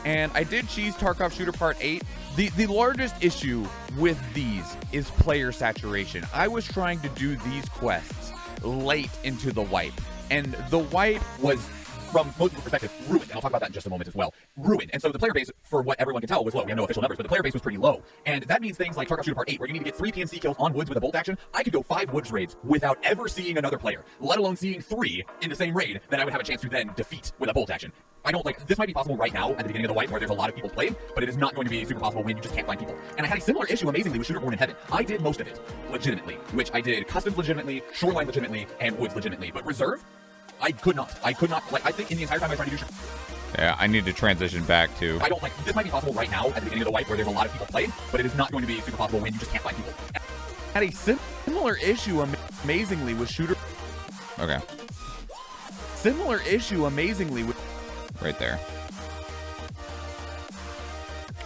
Speaker 4: and I did cheese Tarkov Shooter Part 8. The largest issue with these is player saturation. I was trying to do these quests late into the wipe, and the wipe was, from most people's perspective, ruined. And I'll talk about that in just a moment as well. Ruined. And so the player base, for what everyone can tell, was low. We have no official numbers, but the player base was pretty low. And that means things like Tarkov Shooter Part 8, where you need to get 3 PNC kills on Woods with a bolt action. I could go 5 Woods raids without ever seeing another player, let alone seeing 3 in the same raid that I would have a chance to then defeat with a bolt action. I don't like, this might be possible right now at the beginning of the wipe where there's a lot of people playing, but it is not going to be super possible when you just can't find people. And I had a similar issue, amazingly, with Shooter Born in Heaven. I did most of it legitimately, which I did Customs legitimately, Shoreline legitimately, and Woods legitimately. But Reserve, I could not, like, I think in the entire time I tried to do
Speaker 3: Yeah, I need to transition back to...
Speaker 4: I don't like, this might be possible right now at the beginning of the wipe where there's a lot of people playing, but it is not going to be super possible when you just can't find people. Had a similar issue, amazingly, with Shooter...
Speaker 3: Okay,
Speaker 4: Similar issue, amazingly, with...
Speaker 3: right there.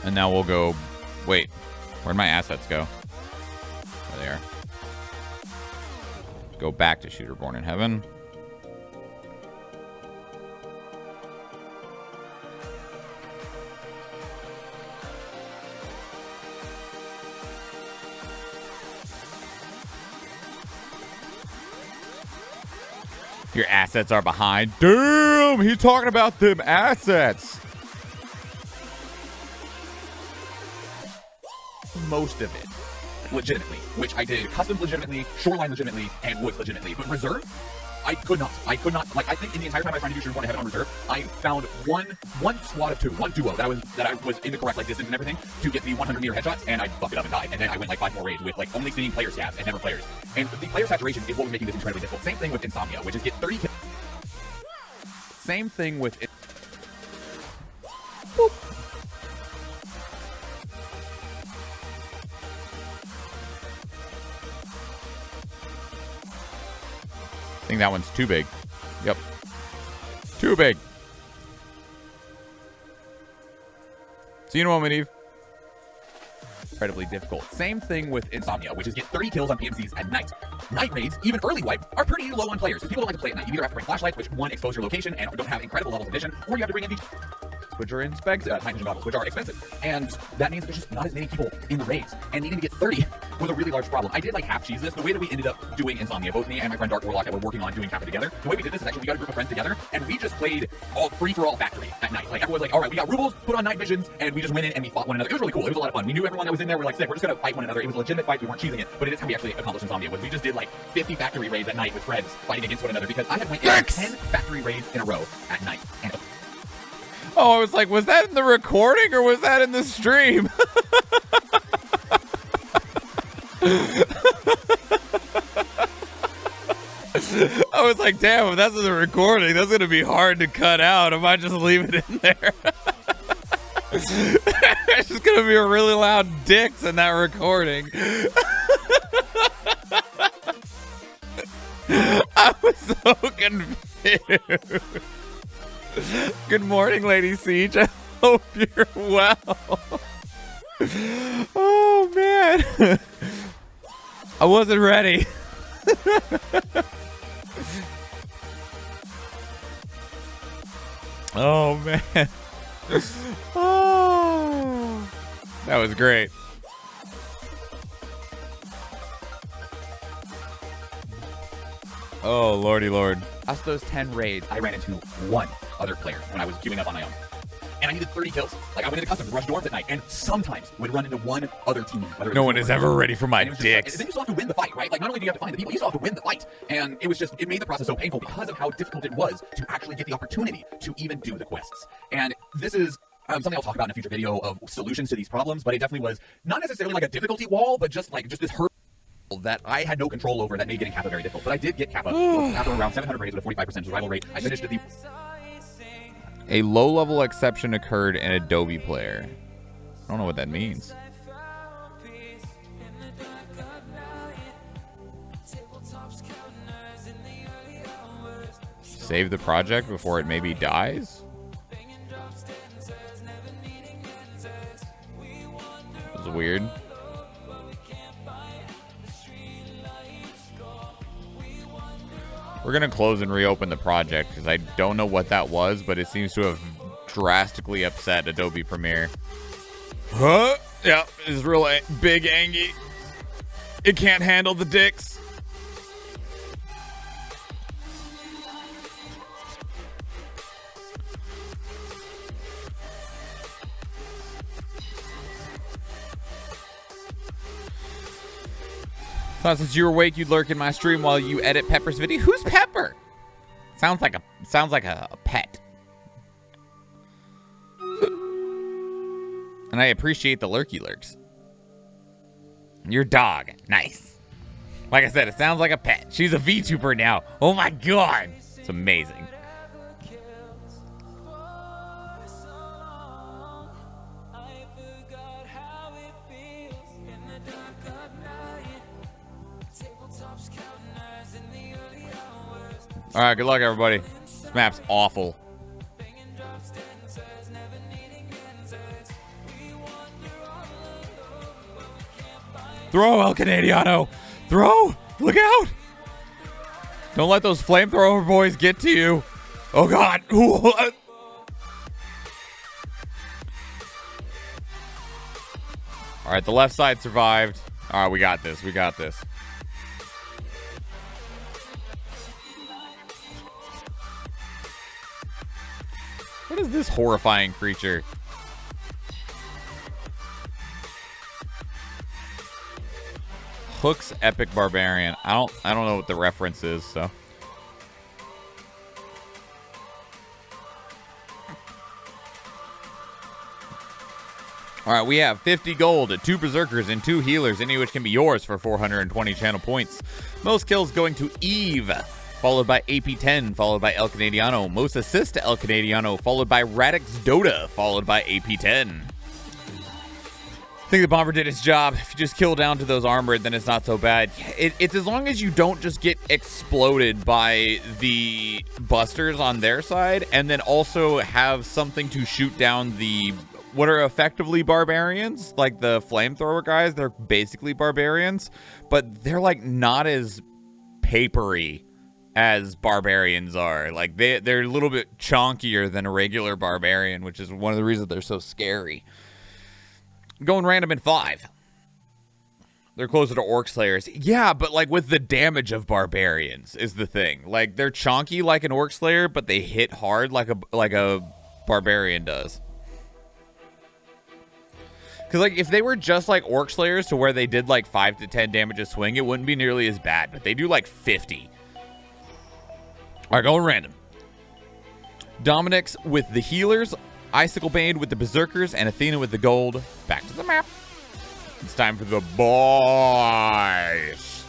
Speaker 3: And now we'll go... Wait, where'd my assets go? There they are. Go back to Shooter Born in Heaven. Your assets are behind. Damn, he's talking about them assets.
Speaker 4: most of it legitimately, which I did Customs legitimately, Shoreline legitimately, and Woods legitimately. But Reserve, I could not. Like, I think in the entire time I was trying to do Shooter Born in Heaven on Reserve, I found one squad of 2, one duo that I was in the correct like distance and everything to get the 100-meter headshots, and I fucked it up and died. And then I went like 5 more raids with like only seeing player scabs and never players. And the player saturation is what was making this incredibly difficult. Same thing with Insomnia, which is get 30 kills. Same thing with Boop.
Speaker 3: I think that one's too big. Yep. Too big. See you in a moment, Eve. incredibly difficult. Same thing with
Speaker 4: Insomnia, which is get 30 kills on PMCs at night. Night raids, even early wipe, are pretty low on players. People don't like to play at night. You either have to bring flashlights, which one, expose your location and don't have incredible levels of vision, or you have to bring NVG,
Speaker 3: which are inspected.
Speaker 4: night vision goggles, which are expensive. And that means there's just not as many people in the raids. And needing to get 30 was a really large problem. I did like half cheese this. The way that we ended up doing Insomnia, both me and my friend Dark Warlock that were working on doing Kappa together, the way we did this is actually we got a group of friends together and we just played all free-for-all factory at night. Like everyone was like, all right, we got rubles, put on night visions, and we just went in and we fought one another. It was really cool. It was a lot of fun. We knew everyone that was in there. We're like, sick, we're just gonna fight one another. It was a legitimate fight. We weren't cheesing it, but it is how we actually accomplished Insomnia. Was we just did like 50 factory raids at night with friends fighting against one another because I had went in 10 factory raids in a row at night. And
Speaker 3: Oh, I was like, was that in the recording or was that in the stream? I was like, damn, if that's in the recording, that's going to be hard to cut out. I might just leave it in there. It's just going to be a really loud dicks in that recording. I was so confused. Good morning, Lady Siege. I hope you're well. Oh, man. I wasn't ready. Oh, man. Oh, that was great. Oh, lordy lord.
Speaker 4: us those 10 raids, I ran into one other player when I was queuing up on my own. And I needed 30 kills. Like, I went into customs, rush dorms at night, and sometimes would run into one other team.
Speaker 3: No one is ever ready for my dicks.
Speaker 4: Then you still have to win the fight, right? Like, not only do you have to find the people, you still have to win the fight. And it was just, it made the process so painful because of how difficult it was to actually get the opportunity to even do the quests. And this is something I'll talk about in a future video of solutions to these problems, but it definitely was not necessarily like a difficulty wall, but just this hurdle that I had no control over that made getting Kappa very difficult. But I did get Kappa after around 700 raids with a 45% survival rate. I finished at the...
Speaker 3: A low-level exception occurred in Adobe Player. I don't know what that means. Save the project before it maybe dies? That was weird. We're going to close and reopen the project because I don't know what that was, but it seems to have drastically upset Adobe Premiere. Huh? Yeah, it's real big Angie. It can't handle the dicks. Thought since you were awake, you'd lurk in my stream while you edit Pepper's video. Who's Pepper? Sounds like a pet. And I appreciate the lurky lurks. Your dog, nice. Like I said, it sounds like a pet. She's a VTuber now. Oh my god, it's amazing. All right, good luck, everybody. This map's awful. Throw, El Canadiano. Throw. Look out. Don't let those flamethrower boys get to you. Oh, God. What? All right, the left side survived. All right, we got this. We got this. What is this horrifying creature? Hook's Epic Barbarian. I don't know what the reference is, so. All right, we have 50 gold, 2 berserkers, and 2 healers, any of which can be yours for 420 channel points. Most kills going to Eve, followed by AP10, followed by El Canadiano. Most assists to El Canadiano, followed by Radix Dota, followed by AP10. I think the bomber did its job. If you just kill down to those armored, then it's not so bad. It's as long as you don't just get exploded by the busters on their side, and then also have something to shoot down the what are effectively barbarians, like the flamethrower guys. They're basically barbarians, but they're like not as papery as barbarians are. Like they're a little bit chonkier than a regular barbarian, which is one of the reasons they're so scary. Going random in 5. They're closer to Orc Slayers. Yeah, but like with the damage of barbarians is the thing. Like they're chonky like an Orc Slayer, but they hit hard like a barbarian does. Because like if they were just like Orc Slayers to where they did like 5 to 10 damage a swing, it wouldn't be nearly as bad. But they do like 50. All right, going random. Dominic's with the healers, Icicle Bane with the berserkers, and Athena with the gold. Back to the map. It's time for the boys.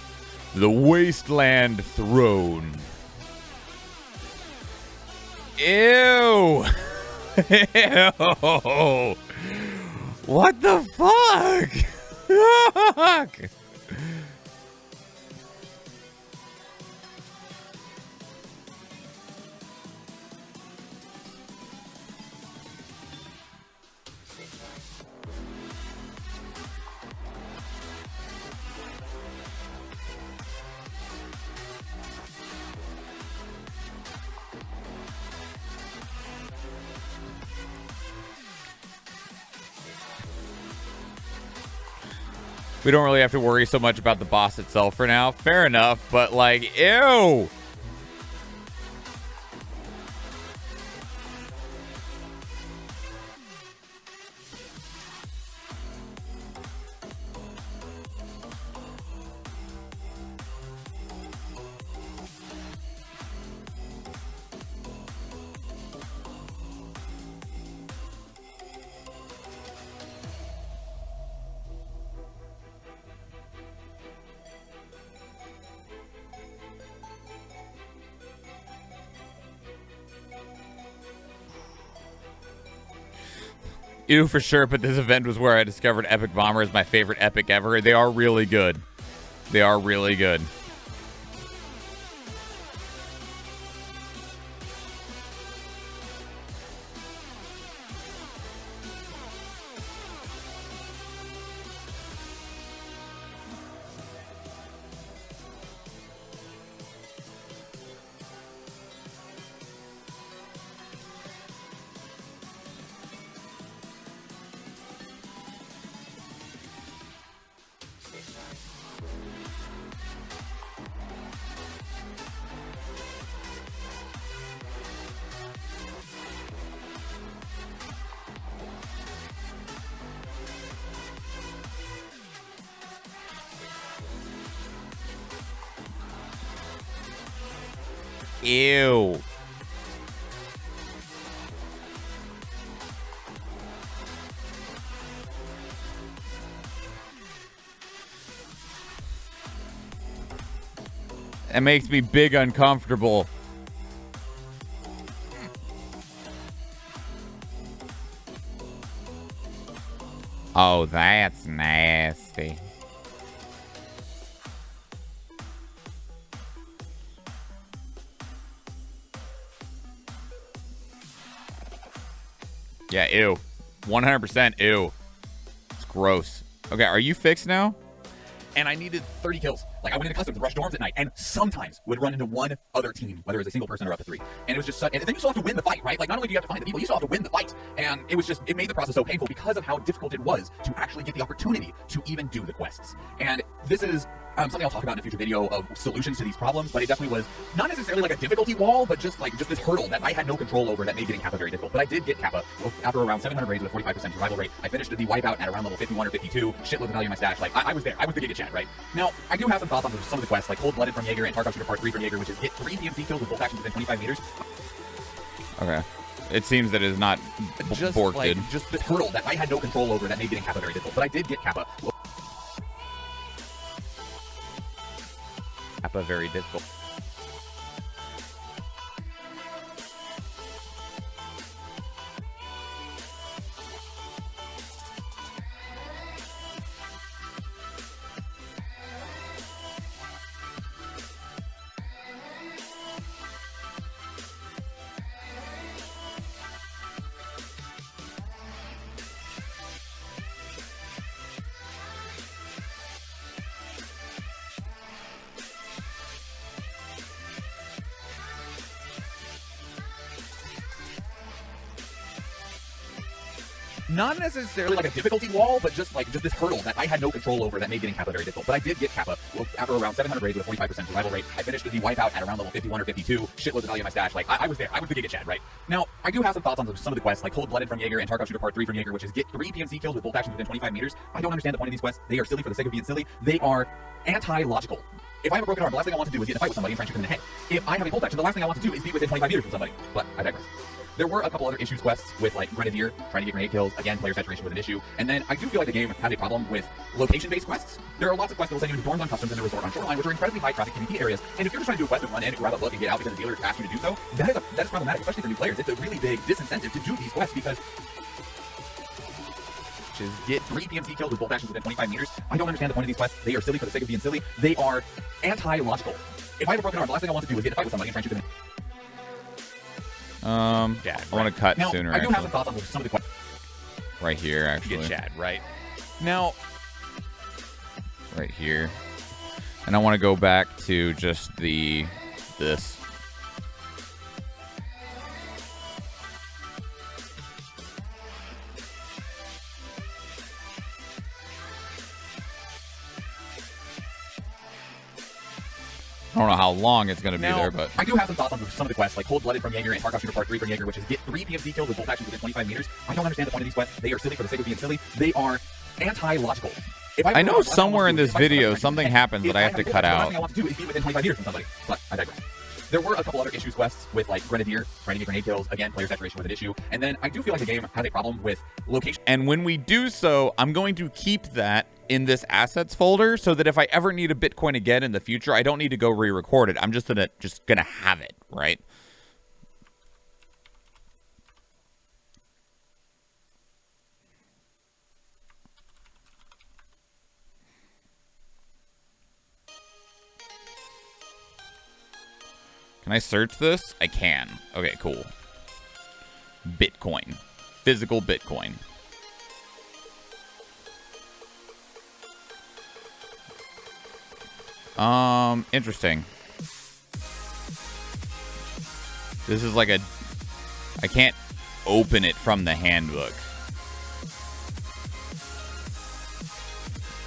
Speaker 3: The Wasteland Throne. Ew. Ew. What the fuck? Fuck. We don't really have to worry so much about the boss itself for now. Fair enough, but like, ew. Ew, for sure, but this event was where I discovered Epic Bomber is my favorite epic ever. They are really good. They are really good. Ew. That makes me big uncomfortable. Oh, that's nasty. Yeah, ew. 100% ew. It's gross. Okay, are you fixed now?
Speaker 4: And I needed 30 kills. Like, I went into customs and rushed dorms at night, and sometimes would run into one other team, whether it was a single person or up to 3. And it was just such, and then you still have to win the fight, right? Like, not only do you have to find the people, you still have to win the fight. And it was just, it made the process so painful because of how difficult it was to actually get the opportunity to even do the quests. And this is something I'll talk about in a future video of solutions to these problems, but it definitely was not necessarily like a difficulty wall, but just this hurdle that I had no control over that made getting Kappa very difficult. But I did get Kappa after around 700 raids with a 45% survival rate. I finished the wipeout at around level 51 or 52, shitloads of value in my stash. Like, I was there. I was the Giga Chat, right? Now, I do have some thoughts on some of the quests, like Cold-Blooded from Jaeger and Tarkov Shooter Part 3 from Jaeger, which is get 3 PMC kills with both actions within 25 meters.
Speaker 3: Okay. It seems that it is not
Speaker 4: Just
Speaker 3: borked.
Speaker 4: like, just this hurdle that I had no control over that made getting Kappa very difficult. But I did get Kappa.
Speaker 3: Kappa very difficult.
Speaker 4: not necessarily like a difficulty wall, but just this hurdle that I had no control over that made getting Kappa very difficult. But I did get Kappa after around 700 raids with a 45% survival rate. I finished the wipeout at around level 51 or 52. Shitloads of value in my stash. Like, I was there. I was the Giga Chad, right? Now, I do have some thoughts on some of the quests, like Cold-Blooded from Jaeger and Tarkov Shooter Part 3 from Jaeger, which is get 3 PMC kills with bolt actions within 25 meters. I don't understand the point of these quests. They are silly for the sake of being silly. They are anti-logical. If I have a broken arm, the last thing I want to do is get in a fight with somebody and try and shoot them in the head. If I have a bolt action, the last thing I want to do is be within 25 meters from somebody. But I digress. There were a couple other issues quests with like Grenadier, trying to get grenade kills. Again, player saturation was an issue. And then I do feel like the game has a problem with location-based quests. There are lots of quests that will send you to dorms on customs and a resort on shoreline, which are incredibly high-traffic PvP areas. And if you're just trying to do a quest with one end, grab a book, and get out because the dealer asked you to do so, that is problematic, especially for new players. It's a really big disincentive to do these quests because is get 3 PMC kills with bolt actions within 25 meters. I don't understand the point of these quests. They are silly for the sake of being silly. They are anti-logical. If I have a broken arm, the last thing I want to do is get in a fight with somebody and try and shoot them in.
Speaker 3: I want to cut
Speaker 4: now,
Speaker 3: sooner.
Speaker 4: I do have
Speaker 3: actually.
Speaker 4: some thoughts on some of the quests.
Speaker 3: Right here, actually.
Speaker 4: Get Chad, right?
Speaker 3: Now, right here, and I want to go back to just this. I don't know how long it's going to be
Speaker 4: Now,
Speaker 3: there, but
Speaker 4: I do have some thoughts on some of the quests, like Cold-Blooded from Jaeger and Tarkov Shooter Part 3 from Jaeger, which is get 3 PMC kills with bolt actions within 25 meters. I don't understand the point of these quests. They are silly for the sake of being silly. They are anti-logical. If
Speaker 3: I know somewhere in this video something happens that I have to cut
Speaker 4: The last
Speaker 3: out.
Speaker 4: thing I want to do is be within 25 meters from somebody. But I digress. There were a couple other issues quests with like Grenadier, trying to get grenade kills. Again, player saturation was an issue. And then I do feel like the game has a problem with location.
Speaker 3: And when we do so, I'm going to keep that in this assets folder so that if I ever need a Bitcoin again in the future, I don't need to go re-record it. I'm just gonna have it, right? Can I search this? I can. Okay, cool. Bitcoin. Physical Bitcoin. Interesting. This is like I can't open it from the handbook.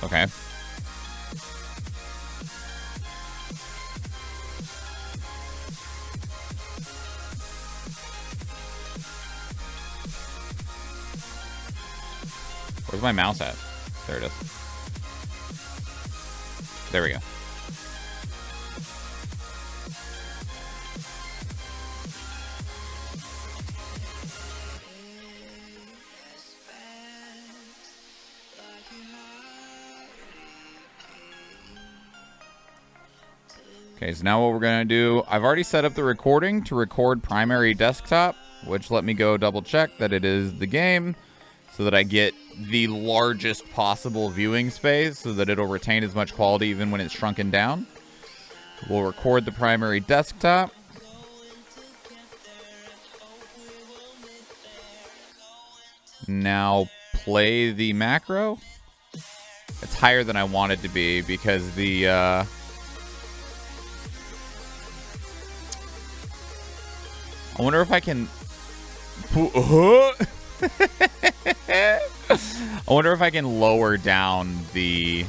Speaker 3: Okay. Where's my mouse at? There it is. There we go. Okay, so now what we're going to do, I've already set up the recording to record primary desktop, which let me go double check that it is the game so that I get the largest possible viewing space so that it'll retain as much quality even when it's shrunken down. We'll record the primary desktop. Now play the macro. It's higher than I want it to be because the I wonder if I can I wonder if I can lower down the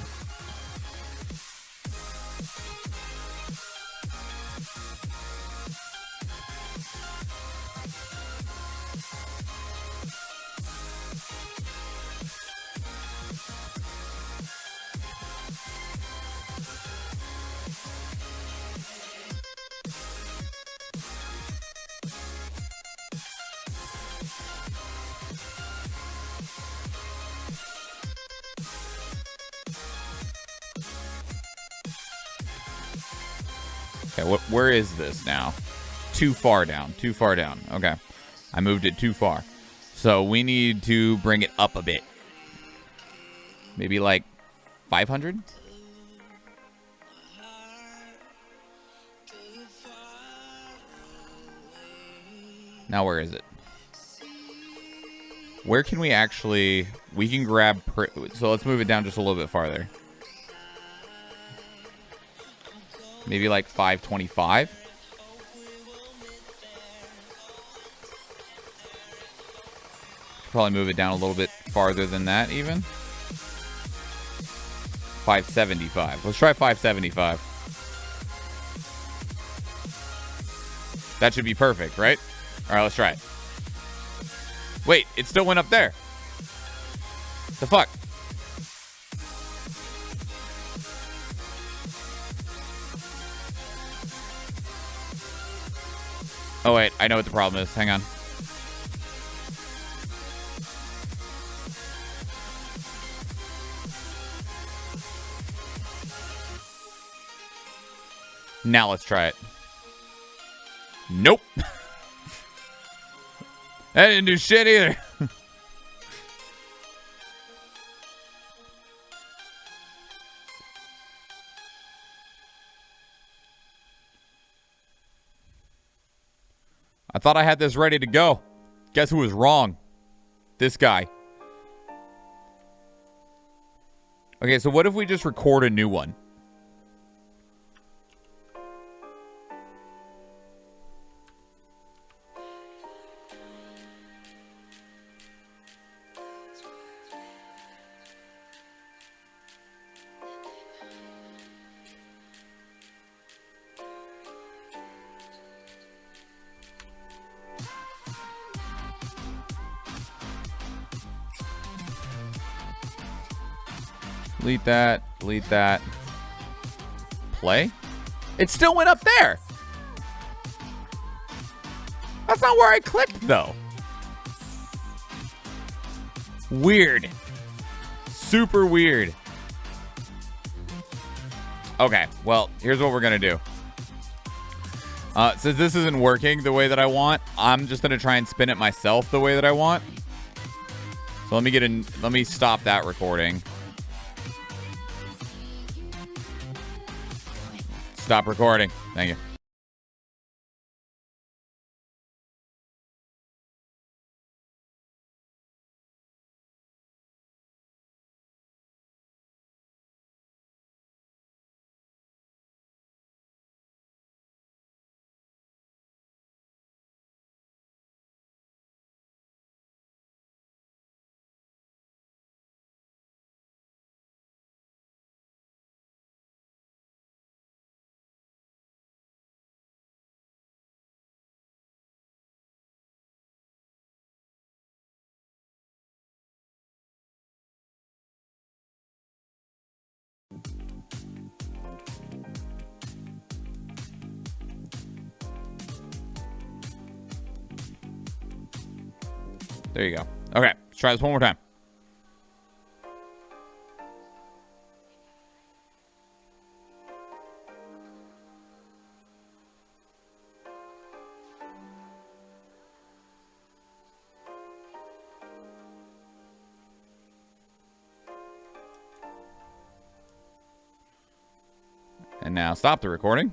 Speaker 3: Okay, where is this now? Too far down. Too far down. Okay. I moved it too far. So we need to bring it up a bit. Maybe like 500? Now where is it? Where can we actually... We can grab... So let's move it down just a little bit farther. Maybe like 525. Probably move it down a little bit farther than that even. 575. Let's try 575. That should be perfect, right? All right, let's try it. Wait, it still went up there. The fuck? Oh, wait, I know what the problem is. Hang on. Now let's try it. Nope. That didn't do shit either. I thought I had this ready to go. Guess who was wrong? This guy. Okay, so what if we just record a new one? Delete that. Delete that. Play? It still went up there. That's not where I clicked, though. Weird. Super weird. Okay, well, here's what we're going to do. Since this isn't working the way that I want, I'm just going to try and spin it myself the way that I want. So let me stop that recording. Stop recording. Thank you. There you go. Okay, let's try this one more time. And now stop the recording.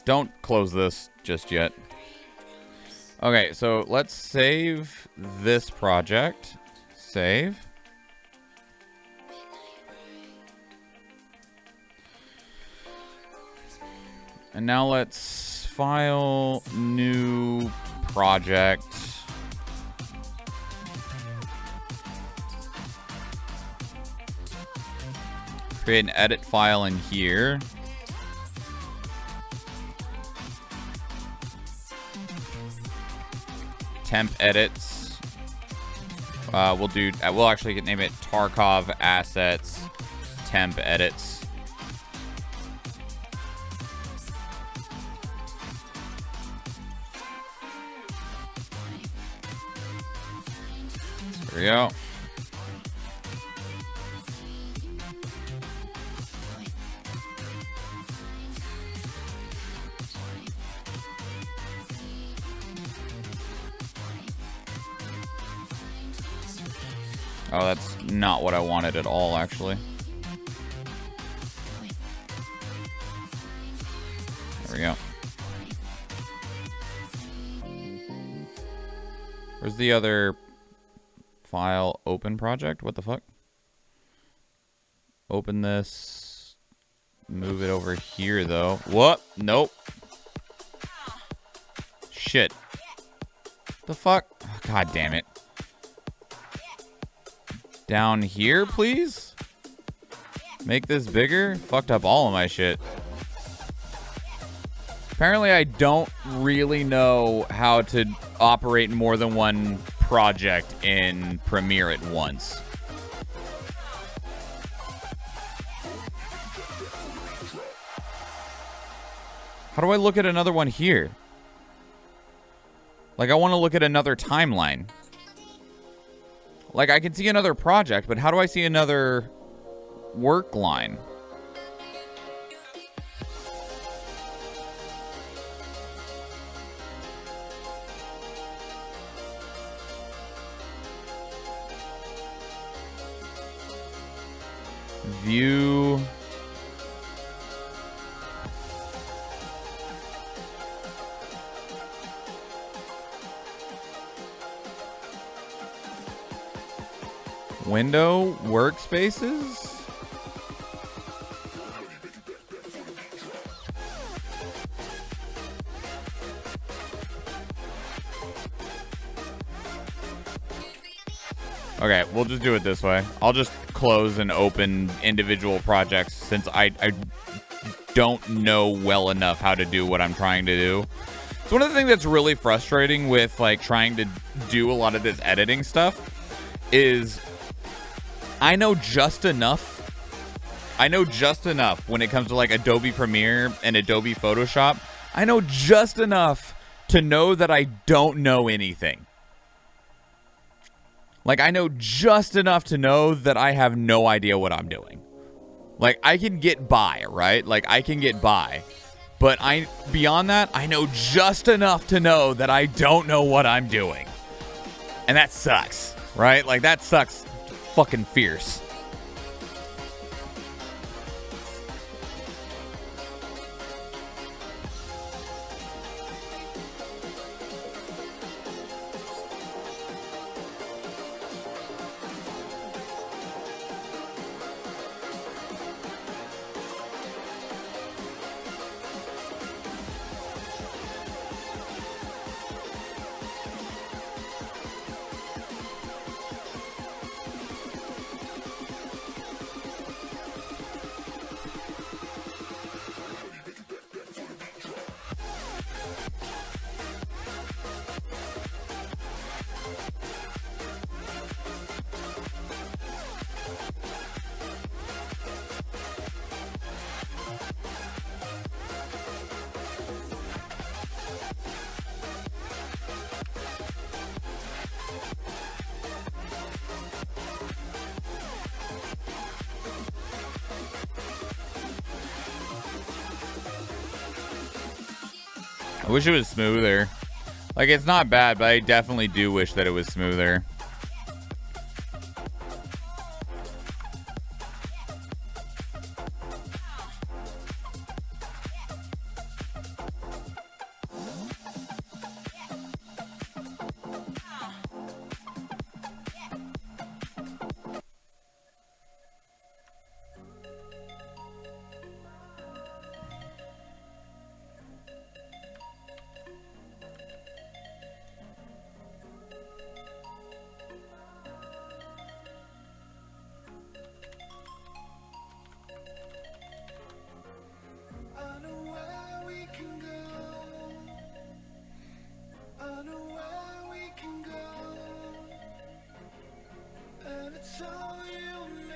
Speaker 3: Don't close this just yet. Okay, so let's save this project. Save. And now let's file new project. Create an edit file in here. Temp edits. We'll actually name it Tarkov assets temp edits. There we go. Oh, that's not what I wanted at all, actually. There we go. Where's the other file? Open project? What the fuck? Open this. Move it over here, though. What? Nope. Shit. The fuck? Oh, God damn it. Down here, please? Make this bigger? Fucked up all of my shit. Apparently, I don't really know how to operate more than one project in Premiere at once. How do I look at another one here? Like, I want to look at another timeline. Like, I can see another project, but how do I see another work line? View. Window workspaces. Okay, we'll just do it this way. I'll just close and open individual projects since I don't know well enough how to do what I'm trying to do. It's one of the things that's really frustrating with like trying to do a lot of this editing stuff is I know just enough when it comes to like Adobe Premiere and Adobe Photoshop. I know just enough to know that I don't know anything. Like, I know just enough to know that I have no idea what I'm doing. Like, I can get by, right? Like, I can get by. But beyond that, I know just enough to know that I don't know what I'm doing. And that sucks, right? Like, that sucks fucking fierce. I wish it was smoother. Like, it's not bad, but I definitely do wish that it was smoother.
Speaker 2: I know where we can go. I know where we can go. And it's all you and me.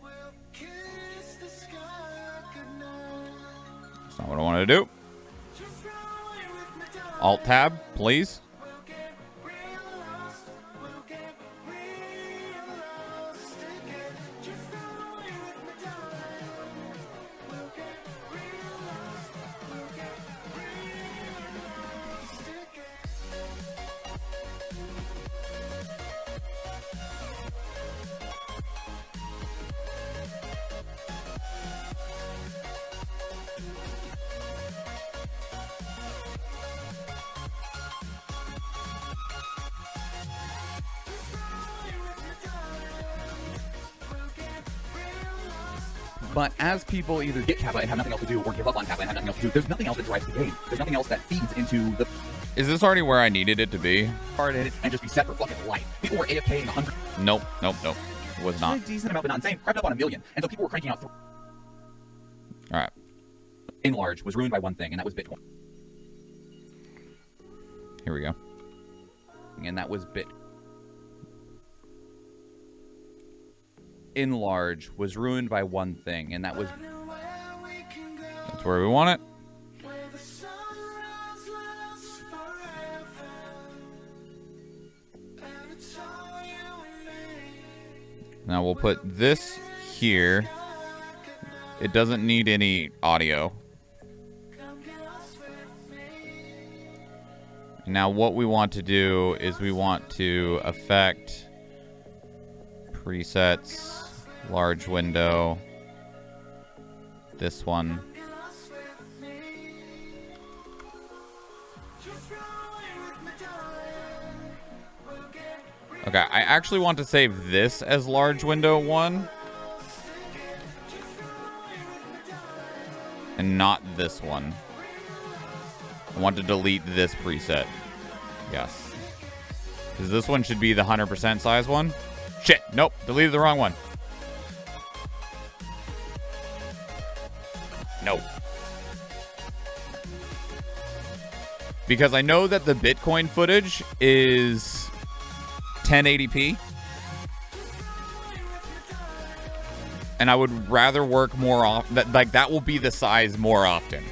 Speaker 2: We'll kiss the sky like a night.
Speaker 3: That's not what I wanted to do.
Speaker 2: Just run away with me, darling.
Speaker 3: Alt-tab, please.
Speaker 2: We'll get real lost. We'll get real lost again. Just run away with me, darling. We'll get real lost. We'll get real lost again.
Speaker 4: But as people either get Kappa and have nothing else to do, or give up on Kappa and have nothing else to do, there's nothing else that drives the game. There's nothing else that feeds into the
Speaker 3: Is this already where I needed it to be?
Speaker 4: part in it and just be set for fucking life. People were AFKing 100.
Speaker 3: Nope. It was not.
Speaker 4: A decent amount, but not insane. Crept up on 1 million. And so people were cranking out.
Speaker 3: All right.
Speaker 4: In large was ruined by one thing, and that was Bitcoin.
Speaker 3: Here we go.
Speaker 1: And that was in large was ruined by one thing, and that was
Speaker 3: That's where we want it. Now we'll put this here. It doesn't need any audio. Now what we want to do is we want to affect presets, large window, this one. Okay, I actually want to save this as large window 1. And not this one. I want to delete this preset. Yes. Because this one should be the 100% size one. Shit, nope, deleted the wrong one. Nope. Because I know that the Bitcoin footage is 1080p. And I would rather work more often. That will be the size more often.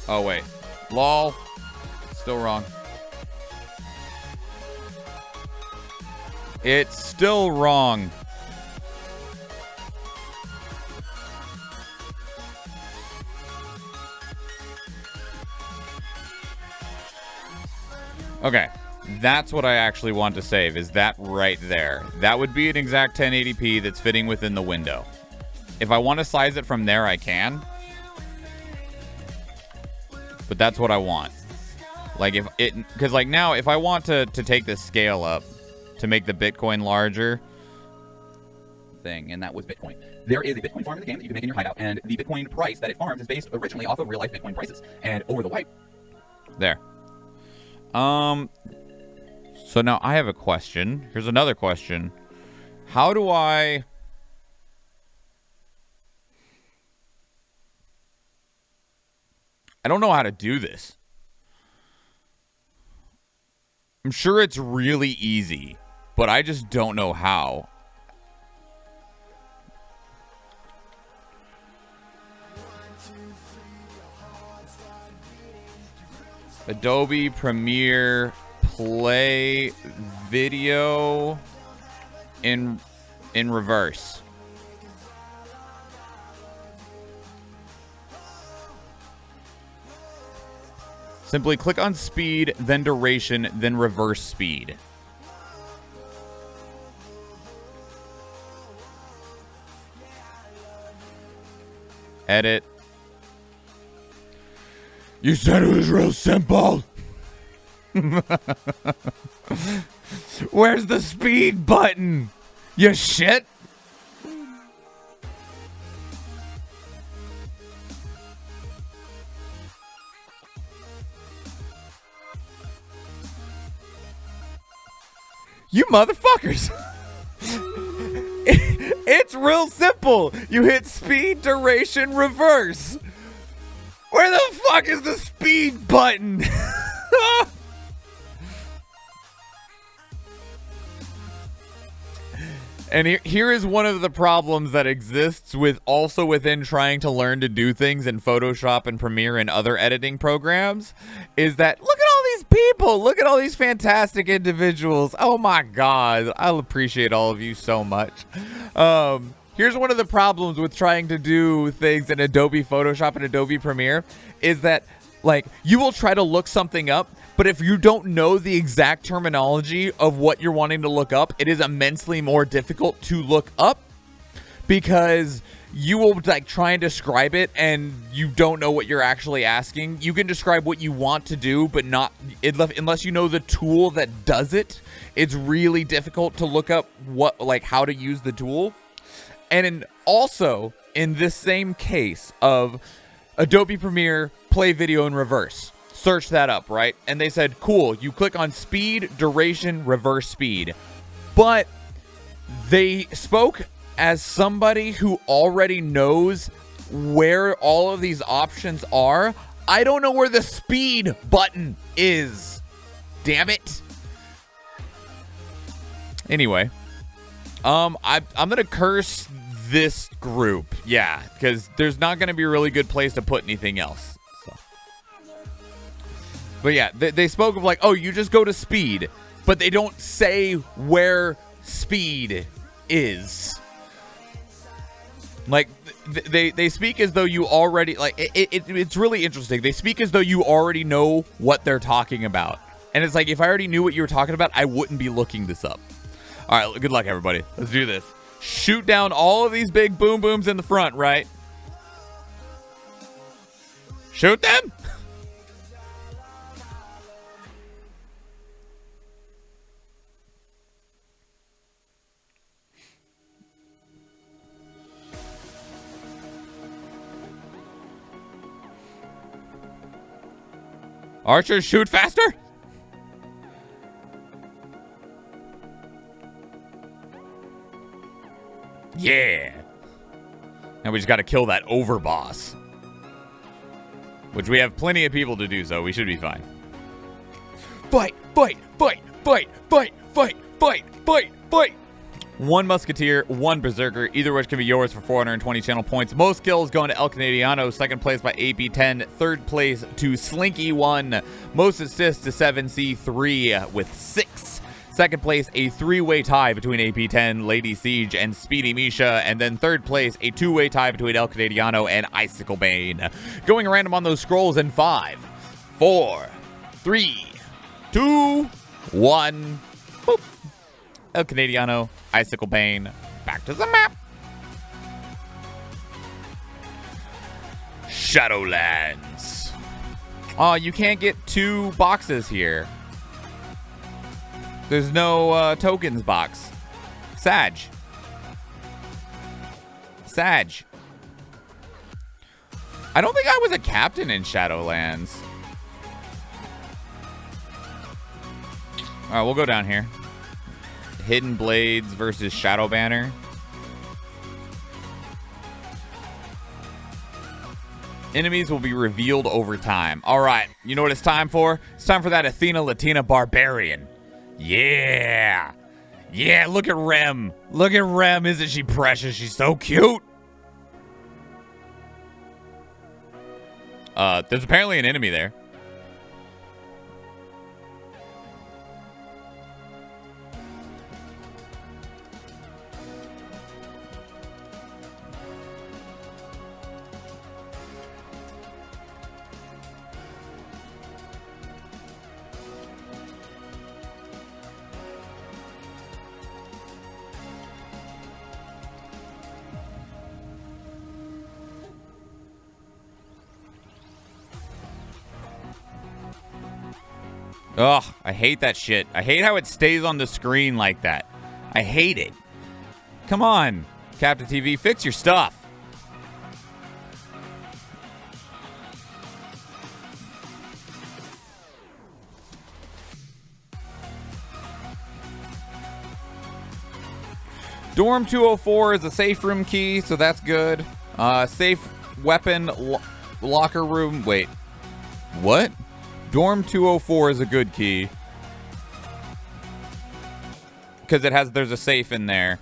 Speaker 3: Oh, wait. Lol. Still wrong. It's still wrong. Okay. That's what I actually want to save, is that right there. That would be an exact 1080p that's fitting within the window. If I want to size it from there, I can. But that's what I want. Like, if it, because like now, if I want to take the scale up to make the Bitcoin larger thing, and that was
Speaker 4: Bitcoin. There is a Bitcoin farm in the game that you can make in your hideout, and the Bitcoin price that it farms is based originally off of real life Bitcoin prices. And over the wipe,
Speaker 3: there. So now I have a question. Here's another question. How do I don't know how to do this. I'm sure it's really easy, but I just don't know how. Adobe Premiere play video in reverse. Simply click on speed, then duration, then reverse speed. Edit. You said it was real simple. Where's the speed button? You shit. You motherfuckers. It's real simple. You hit speed, duration, reverse. Where the fuck is the speed button? And here is one of the problems that exists with also within trying to learn to do things in Photoshop and Premiere and other editing programs, is that look at all these people, look at all these fantastic individuals. Oh my God, I'll appreciate all of you so much. Here's one of the problems with trying to do things in Adobe Photoshop and Adobe Premiere is that, like, you will try to look something up, but if you don't know the exact terminology of what you're wanting to look up, it is immensely more difficult to look up because you will like try and describe it and you don't know what you're actually asking. You can describe what you want to do, but not unless you know the tool that does it. It's really difficult to look up how to use the tool. And also in this same case of Adobe Premiere play video in reverse, search that up, right? And they said, cool, you click on speed, duration, reverse speed. But they spoke as somebody who already knows where all of these options are. I don't know where the speed button is. Damn it. Anyway, I'm gonna curse this group. Yeah, because there's not gonna be a really good place to put anything else. So. But yeah, they spoke of like, oh, you just go to speed, but they don't say where speed is. Like they speak as though you already like it's really interesting. They speak as though you already know what they're talking about. And it's like, if I already knew what you were talking about, I wouldn't be looking this up. All right, good luck, everybody. Let's do this. Shoot down all of these big boom booms in the front, right? Shoot them. Archers, shoot faster. Yeah. Now we just got to kill that overboss. Which we have plenty of people to do, so we should be fine. Fight, fight, fight, fight, fight, fight, fight, fight, fight. One Musketeer, one Berserker, either which can be yours for 420 channel points. Most kills going to El Canadiano, second place by AP10, third place to Slinky1, most assists to 7C3 with 6. Second place, a three-way tie between AP10, Lady Siege, and Speedy Misha. And then third place, a two-way tie between El Canadiano and Icicle Bane. Going random on those scrolls in 5, 4, 3, 2, 1. Boop. El Canadiano, Icicle Bane, back to the map. Shadowlands. Oh, you can't get 2 boxes here. There's no tokens box. Sag. I don't think I was a captain in Shadowlands. All right, we'll go down here. Hidden Blades versus Shadow Banner. Enemies will be revealed over time. All right, you know what it's time for? It's time for that Athena Latina Barbarian. Yeah. Yeah, look at Rem. Look at Rem. Isn't she precious? She's so cute. There's apparently an enemy there. Ugh, I hate that shit. I hate how it stays on the screen like that. I hate it. Come on, Captain TV, fix your stuff. Dorm 204 is a safe room key, so that's good. Safe weapon locker room. Wait, what? Dorm 204 is a good key because there's a safe in there.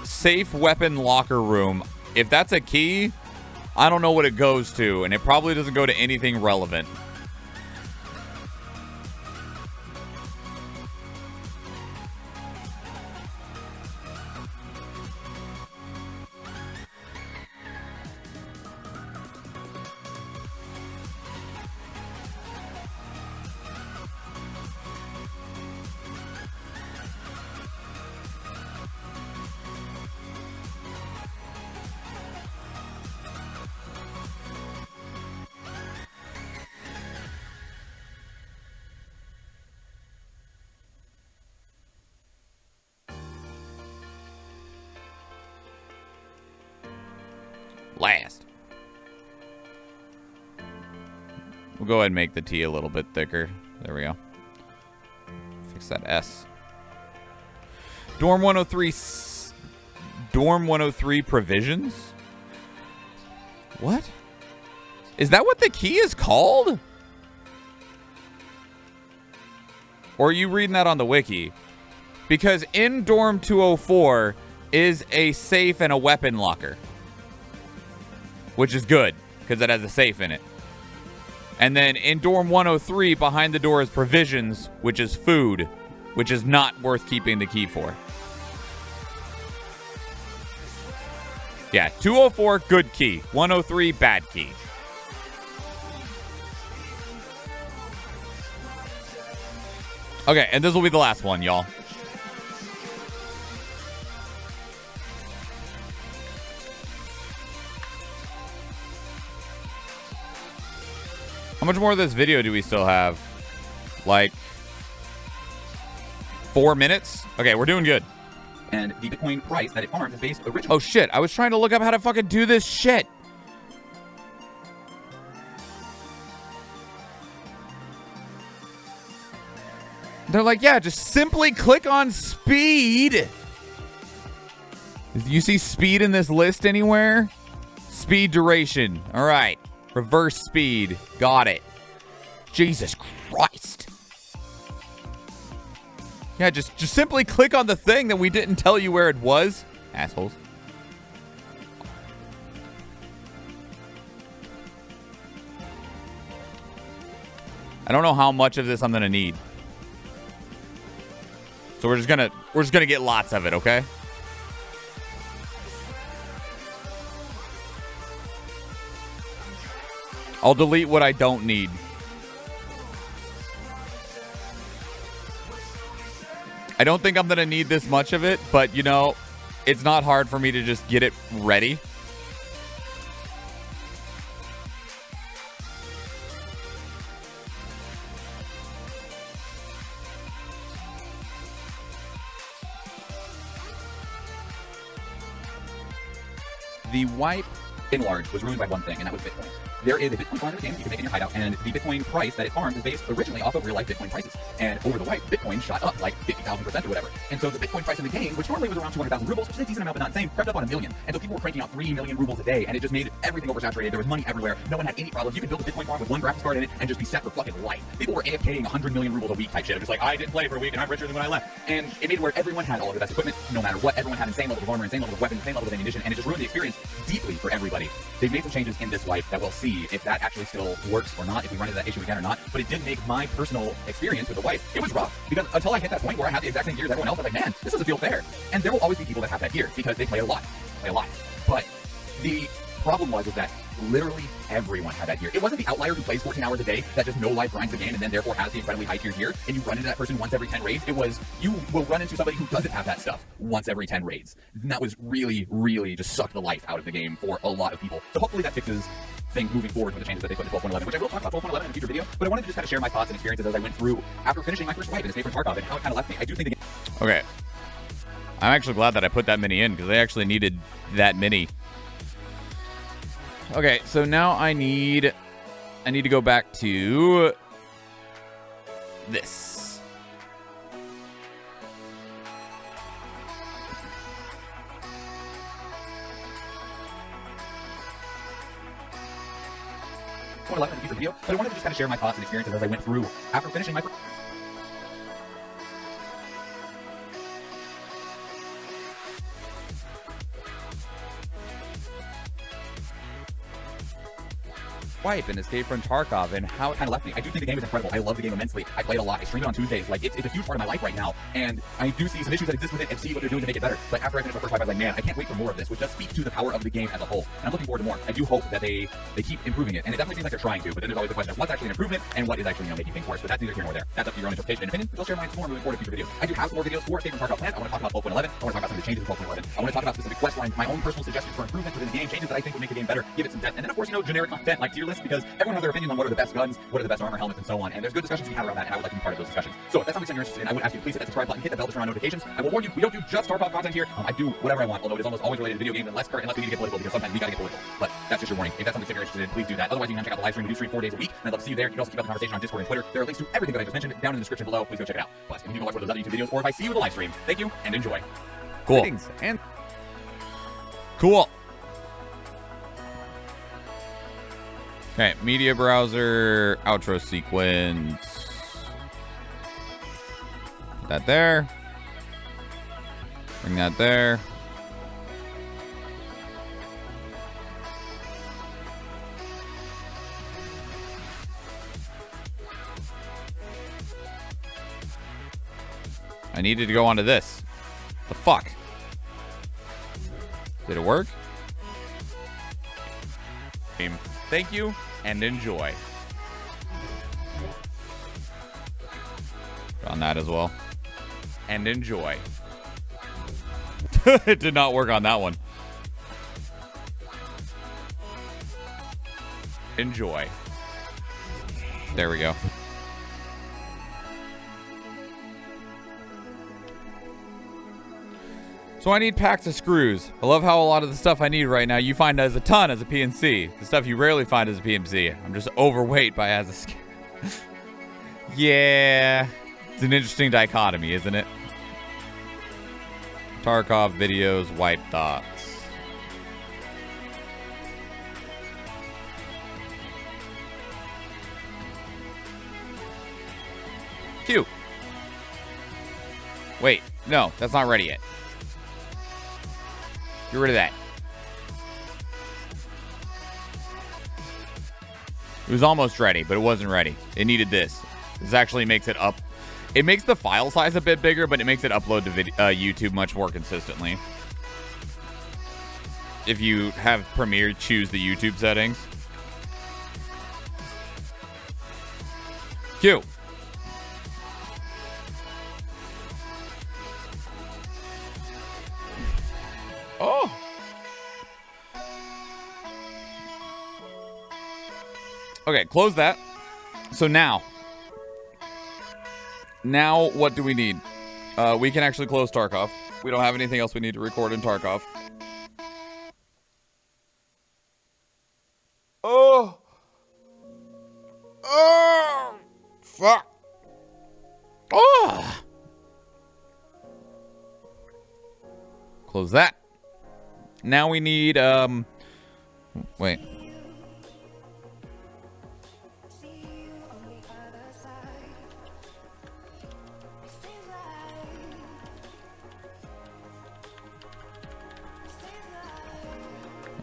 Speaker 3: Safe weapon locker room. If that's a key, I don't know what it goes to, and it probably doesn't go to anything relevant. We'll go ahead and make the T a little bit thicker. There we go. Fix that S. Dorm 103. Dorm 103 provisions? What? Is that what the key is called? Or are you reading that on the wiki? Because in Dorm 204 is a safe and a weapon locker. Which is good, because it has a safe in it. And then in Dorm 103, behind the door is provisions, which is food, which is not worth keeping the key for. Yeah, 204, good key. 103, bad key. Okay, and this will be the last one, y'all. How much more of this video do we still have? Like 4 minutes? Okay, we're doing good.
Speaker 4: And the Bitcoin price that it farms is based originally.
Speaker 3: Oh shit, I was trying to look up how to fucking do this shit. They're like, yeah, just simply click on speed. You see speed in this list anywhere? Speed duration. All right. Reverse speed. Got it. Jesus Christ. Yeah, just simply click on the thing that we didn't tell you where it was. Assholes. I don't know how much of this I'm gonna need. So we're just gonna get lots of it, okay? I'll delete what I don't need. I don't think I'm gonna need this much of it, but you know, it's not hard for me to just get it ready. The wipe
Speaker 4: in large was ruined by one thing, and that was Bitcoin. There is a Bitcoin farm in the game you can make in your hideout, and the Bitcoin price that it farms is based originally off of real-life Bitcoin prices. And over the wipe, Bitcoin shot up like 50,000% or whatever. And so the Bitcoin price in the game, which normally was around 200,000 rubles, which is a decent amount but not the same, crept up on 1 million. And so people were cranking out 3 million rubles a day, and it just made everything oversaturated. There was money everywhere. No one had any problems. You could build a Bitcoin farm with one graphics card in it and just be set for fucking life. People were AFKing 100 million rubles a week type shit. It was like, I didn't play for a week and I'm richer than when I left. And it made it where everyone had all of the best equipment, no matter what. Everyone had insane levels of armor, insane levels of weapons, insane levels of ammunition, and it just ruined the experience deeply for everybody. They've made some changes in this wipe that we'll see if that actually still works or not, if we run into that issue again or not. But it did make my personal experience with the wipe, it was rough. Because until I hit that point where I had the exact same gear as everyone else, I was like, man, this doesn't feel fair. And there will always be people that have that gear because they play a lot. But the problem was that literally everyone had that gear. It wasn't the outlier who plays 14 hours a day that just no life grinds the game and then therefore has the incredibly high tier gear, and you run into that person once every 10 raids. It was, you will run into somebody who doesn't have that stuff once every 10 raids. And that was really, really just sucked the life out of the game for a lot of people. So hopefully that fixes things moving forward with the changes that they put in 12.11, which I will talk about 12.11 in a future video, but I wanted to just kind of share my thoughts and experiences as I went through after finishing my first wipe in Escape from Tarkov and how it kind of left me. I do think the game...
Speaker 3: Okay. I'm actually glad that I put that many in because they actually needed that many. Okay, so now I need to go back to this.
Speaker 4: in a future video, but I wanted to just kind of share my thoughts and experiences as I went through after finishing my first...
Speaker 3: Wipe and Escape from Tarkov and how it
Speaker 4: kind of left me. I do think the game is incredible. I love the game immensely. I play it a lot. I stream it on Tuesdays. Like, it's a huge part of my life right now. And I do see some issues that exist with it and see what they're doing to make it better. But after I finished my first wipe, I was like, man, I can't wait for more of this, which does speak to the power of the game as a whole. And I'm looking forward to more. I do hope that they keep improving it. And it definitely seems like they're trying to, but then there's always the question of what's actually an improvement and what is actually, making things worse. But that's neither here nor there. That's up to your own interpretation and opinion. But I'll share mine some more moving forward in future videos. I do have some more videos for Escape from Tarkov planned. I want to talk about 12.11. I want to talk about some of the changes in 12.11. I want to talk about specific quest lines, my own personal suggestions for improvements within the game, changes that I think would make the game better, give it some depth. And then, of course, generic content like tier lists lists because everyone has their opinion on what are the best guns, what are the best armor, helmets, and so on. And there's good discussions to be had around that, and I would like to be part of those discussions. So if that's something you're interested in, I would ask you to please hit that subscribe button, hit the bell to turn on notifications. I will warn you, we don't do just Tarkov content here. I do whatever I want, although it is almost always related to video games unless we need to get political, because sometimes we gotta get political. But that's just your warning. If that's something that you're interested in, please do that. Otherwise, you can check out the live stream. We do stream 4 days a week, and I'd love to see you there. You can also keep up the conversation on Discord and Twitter. There are links to everything that I just mentioned down in the description below. Please go check it out. But if you can watch one of those other YouTube videos, or if I see you in the live stream, thank you and enjoy.
Speaker 3: Cool.
Speaker 1: Greetings and
Speaker 3: Cool. Okay, media browser, outro sequence. Put that there. Bring that there. I needed to go onto this. The fuck? Did it work? Thank you and enjoy. On that as well. And enjoy. It did not work on that one. Enjoy. There we go. So I need packs of screws. I love how a lot of the stuff I need right now you find as a ton as a PNC. The stuff you rarely find as a PMC. I'm just overweight by as a scale. Yeah. It's an interesting dichotomy, isn't it? Tarkov videos, white thoughts. Q. Wait, no, that's not ready yet. Get rid of that. It was almost ready, but it wasn't ready. It needed this. This actually makes it up. It makes the file size a bit bigger, but it makes it upload to YouTube much more consistently. If you have Premiere choose the YouTube settings. Q. Oh. Okay, close that. So now what do we need? We can actually close Tarkov. We don't have anything else we need to record in Tarkov. Oh. Oh. Fuck. Oh. Close that. Now we need, wait.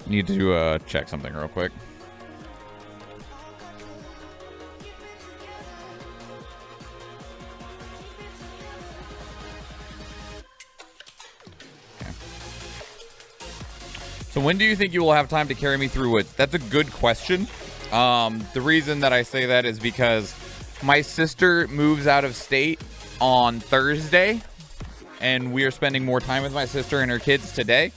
Speaker 3: Need to, check something real quick. So when do you think you will have time to carry me through it? That's a good question. The reason that I say that is because my sister moves out of state on Thursday, and we are spending more time with my sister and her kids today,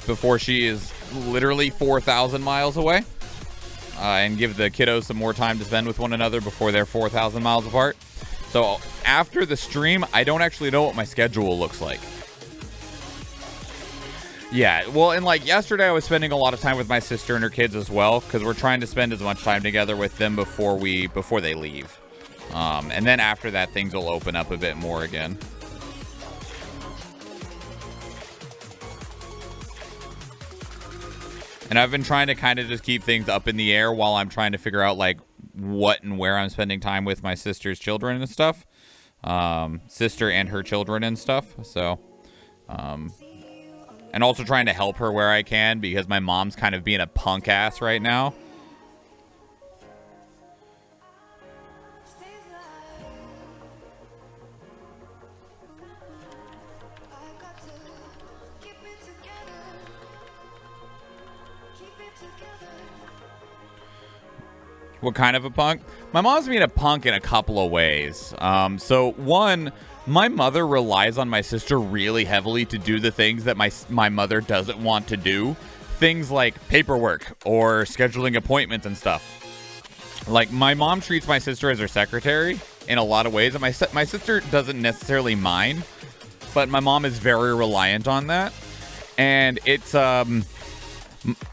Speaker 3: before she is literally 4,000 miles away, and give the kiddos some more time to spend with one another before they're 4,000 miles apart. So after the stream, I don't actually know what my schedule looks like. Yeah, well, and like yesterday I was spending a lot of time with my sister and her kids as well, because we're trying to spend as much time together with them before they leave. And then after that, things will open up a bit more again. And I've been trying to kind of just keep things up in the air while I'm trying to figure out like what and where I'm spending time with my sister's children and stuff. Sister and her children and stuff. So, and also trying to help her where I can, because my mom's kind of being a punk ass right now. What kind of a punk? My mom's being a punk in a couple of ways. So one, my mother relies on my sister really heavily to do the things that my mother doesn't want to do. things like paperwork or scheduling appointments and stuff. Like, my mom treats my sister as her secretary in a lot of ways, and my sister doesn't necessarily mind, but my mom is very reliant on that. And it's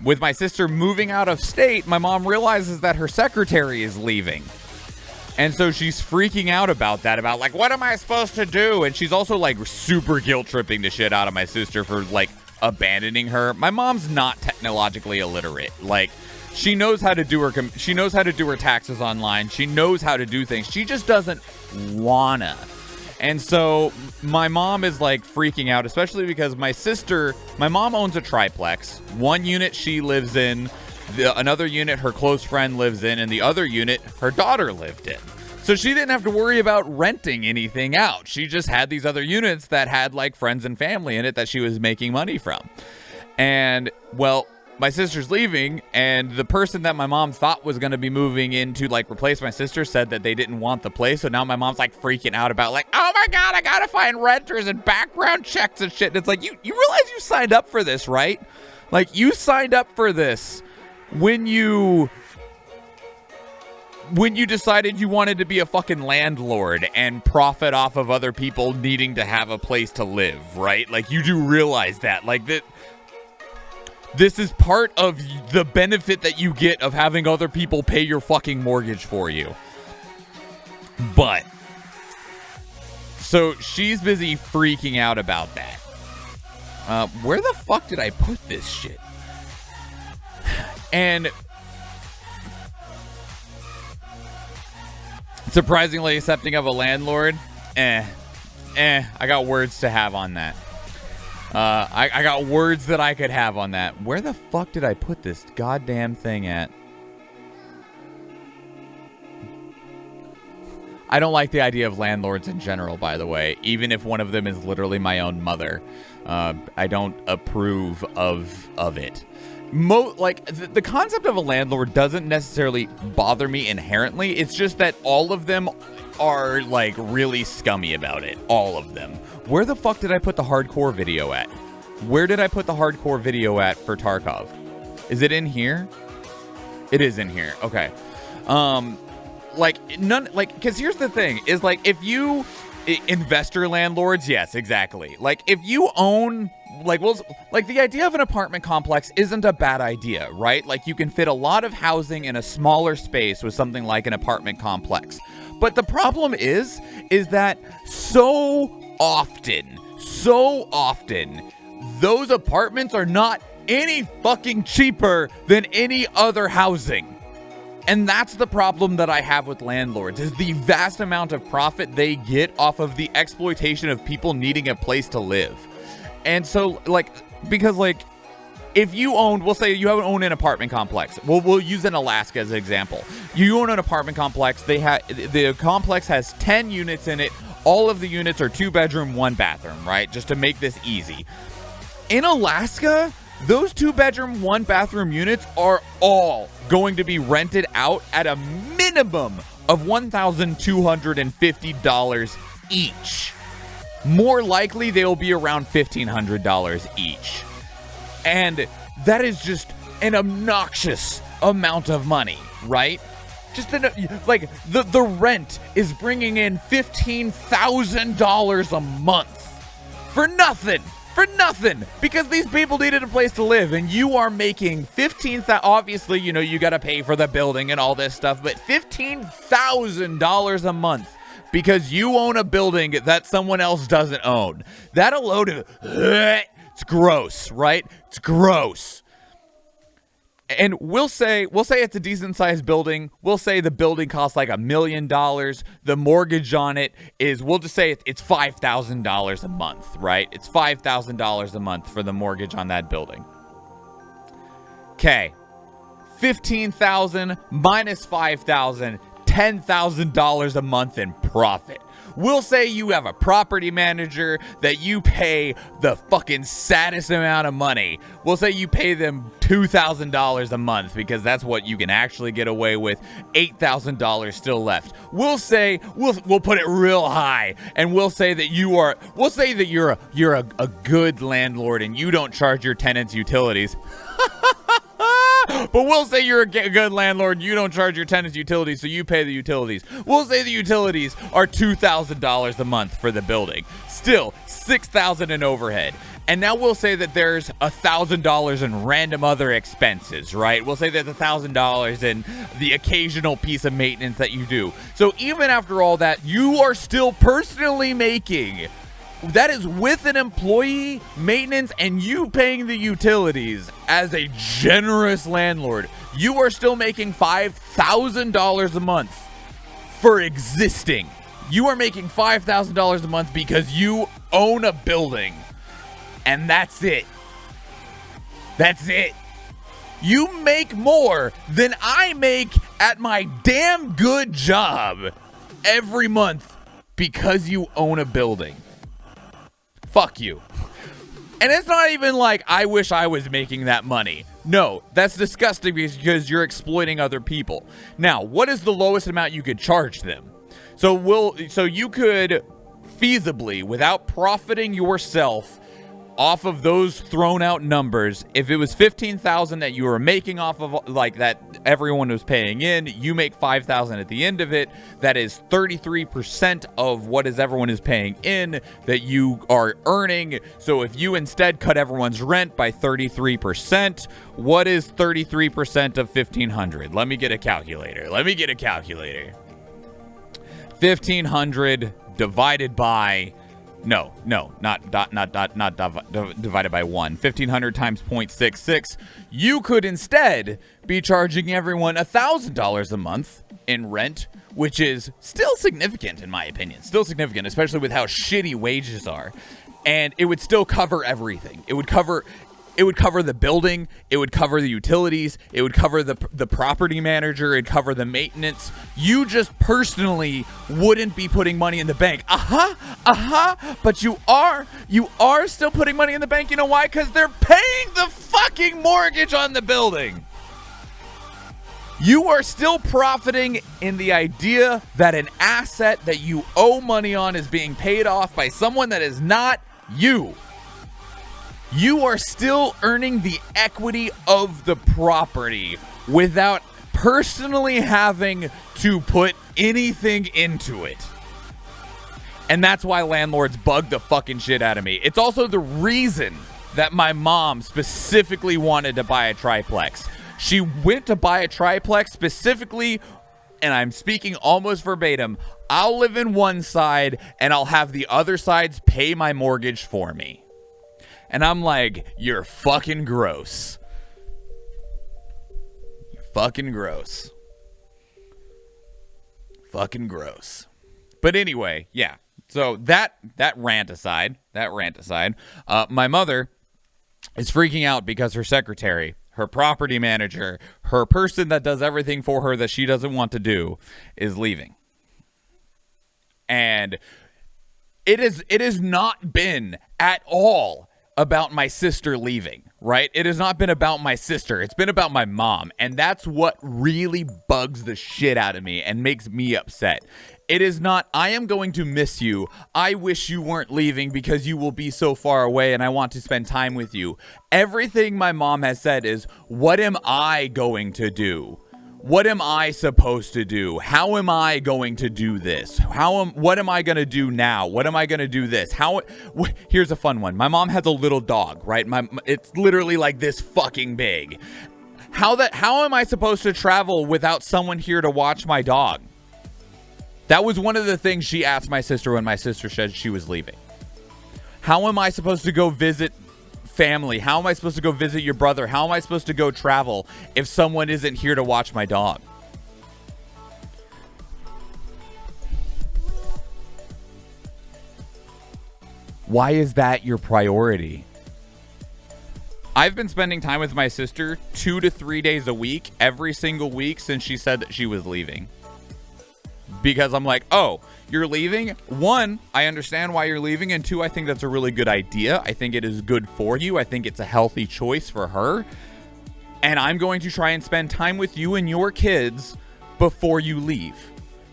Speaker 3: with my sister moving out of state, my mom realizes that her secretary is leaving. And so she's freaking out about that, about like, what am I supposed to do? And she's also like super guilt tripping the shit out of my sister for like abandoning her. My mom's not technologically illiterate. Like, she knows how to do her taxes online. She knows how to do things. She just doesn't wanna. And so my mom is like freaking out, especially because my mom owns a triplex. One unit she lives in, another unit her close friend lives in, and the other unit her daughter lived in. So she didn't have to worry about renting anything out. She just had these other units that had like friends and family in it that she was making money from. And well, my sister's leaving, and the person that my mom thought was going to be moving in to like replace my sister said that they didn't want the place. So now my mom's like freaking out about like, oh my God, I got to find renters and background checks and shit. And it's like, you realize you signed up for this, right? Like, you signed up for this when you decided you wanted to be a fucking landlord and profit off of other people needing to have a place to live, right? Like, you do realize that, like, that this is part of the benefit that you get of having other people pay your fucking mortgage for you. But so she's busy freaking out about that. Where the fuck did I put this shit? And surprisingly accepting of a landlord, I got words to have on that. I got words that I could have on that. Where the fuck did I put this goddamn thing at? I don't like the idea of landlords in general, by the way, even if one of them is literally my own mother. I don't approve of it. The concept of a landlord doesn't necessarily bother me inherently. It's just that all of them are like really scummy about it. All of them. Where the fuck did I put the hardcore video at? Where did I put the hardcore video at for Tarkov? Is it in here? It is in here. Okay. Because here's the thing is like, if you investor landlords, yes, exactly. Like, if you own, the idea of an apartment complex isn't a bad idea, right? Like, you can fit a lot of housing in a smaller space with something like an apartment complex. But the problem is that so often, those apartments are not any fucking cheaper than any other housing. And that's the problem that I have with landlords, is the vast amount of profit they get off of the exploitation of people needing a place to live. And so, if you own, we'll say you own an apartment complex. We'll use in Alaska as an example. You own an apartment complex. The complex has 10 units in it. All of the units are 2-bedroom, 1-bathroom, right? Just to make this easy. In Alaska, those 2-bedroom, 1-bathroom units are all going to be rented out at a minimum of $1,250 each. More likely, they'll be around $1,500 each. And that is just an obnoxious amount of money, right? Just the rent is bringing in $15,000 a month for nothing. Because these people needed a place to live, and you are making $15,000. Obviously, you got to pay for the building and all this stuff, but $15,000 a month because you own a building that someone else doesn't own. That alone is, it's gross, right? It's gross. And we'll say it's a decent sized building. We'll say the building costs like $1 million. The mortgage on it is, we'll just say it's $5,000 a month, right? It's $5,000 a month for the mortgage on that building. Okay. $15,000 minus $5,000, $10,000 a month in profit. We'll say you have a property manager that you pay the fucking saddest amount of money. We'll say you pay them $2,000 a month because that's what you can actually get away with. $8,000 still left. We'll say we'll put it real high, and we'll say that you're a good landlord and you don't charge your tenants utilities. But we'll say you're a good landlord, you don't charge your tenants utilities, so you pay the utilities. We'll say the utilities are $2,000 a month for the building. Still, $6,000 in overhead. And now we'll say that there's $1,000 in random other expenses, right? We'll say there's $1,000 in the occasional piece of maintenance that you do. So even after all that, you are still personally making, that is with an employee, maintenance, and you paying the utilities as a generous landlord. You are still making $5,000 a month for existing. You are making $5,000 a month because you own a building. And that's it. That's it. You make more than I make at my damn good job every month because you own a building. Fuck you. And it's not even like I wish I was making that money. No, that's disgusting because you're exploiting other people. Now, what is the lowest amount you could charge them? So you could feasibly, without profiting yourself off of those thrown out numbers, if it was $15,000 that you were making off of, like, that everyone was paying in, you make $5,000 at the end of it. That is 33% of what everyone is paying in that you are earning. So if you instead cut everyone's rent by 33%, what is 33% of 1,500? Let me get a calculator. 1,500 divided by not divided by 1. 1,500 times 0.66. You could instead be charging everyone $1,000 a month in rent, which is still significant in my opinion. Still significant, especially with how shitty wages are. And it would still cover everything. It would cover the building, it would cover the utilities, it would cover the property manager, it'd cover the maintenance. You just personally wouldn't be putting money in the bank. But you are still putting money in the bank. You know why? Because they're paying the fucking mortgage on the building. You are still profiting in the idea that an asset that you owe money on is being paid off by someone that is not you. You are still earning the equity of the property without personally having to put anything into it. And that's why landlords bug the fucking shit out of me. It's also the reason that my mom specifically wanted to buy a triplex. She went to buy a triplex specifically, and I'm speaking almost verbatim, I'll live in one side and I'll have the other sides pay my mortgage for me. And I'm like, you're fucking gross. You're fucking gross. Fucking gross. But anyway, yeah. So that rant aside, my mother is freaking out because her secretary, her property manager, her person that does everything for her that she doesn't want to do is leaving. And it has not been at all about my sister leaving, right? It has not been about my sister. It's been about my mom. And that's what really bugs the shit out of me and makes me upset. It is not, I am going to miss you. I wish you weren't leaving because you will be so far away and I want to spend time with you. Everything my mom has said is, what am I going to do? What am I supposed to do? How am I going to do this? What am I going to do now? What am I going to do this? Here's a fun one. My mom has a little dog, right? It's literally like this fucking big. How am I supposed to travel without someone here to watch my dog? That was one of the things she asked my sister when my sister said she was leaving. How am I supposed to go visit family? How am I supposed to go visit your brother? How am I supposed to go travel if someone isn't here to watch my dog? Why is that your priority? I've been spending time with my sister 2 to 3 days a week, every single week since she said that she was leaving. because I'm like, oh, you're leaving? One, I understand why you're leaving, and two, I think that's a really good idea. I think it is good for you. I think it's a healthy choice for her. And I'm going to try and spend time with you and your kids before you leave.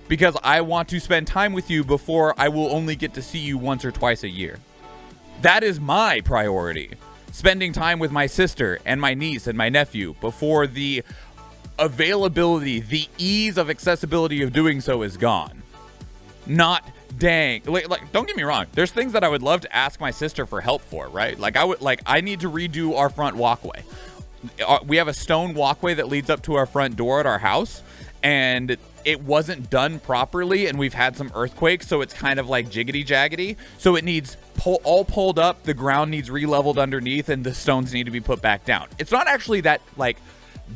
Speaker 3: Because I want to spend time with you before I will only get to see you once or twice a year. That is my priority. Spending time with my sister and my niece and my nephew before the availability, the ease of accessibility of doing so is gone. Not dang. Like, don't get me wrong. There's things that I would love to ask my sister for help for, right? I need to redo our front walkway. We have a stone walkway that leads up to our front door at our house, and it wasn't done properly, and we've had some earthquakes, so it's kind of like jiggity jaggedy. So it needs all pulled up, the ground needs re-leveled underneath, and the stones need to be put back down. It's not actually that like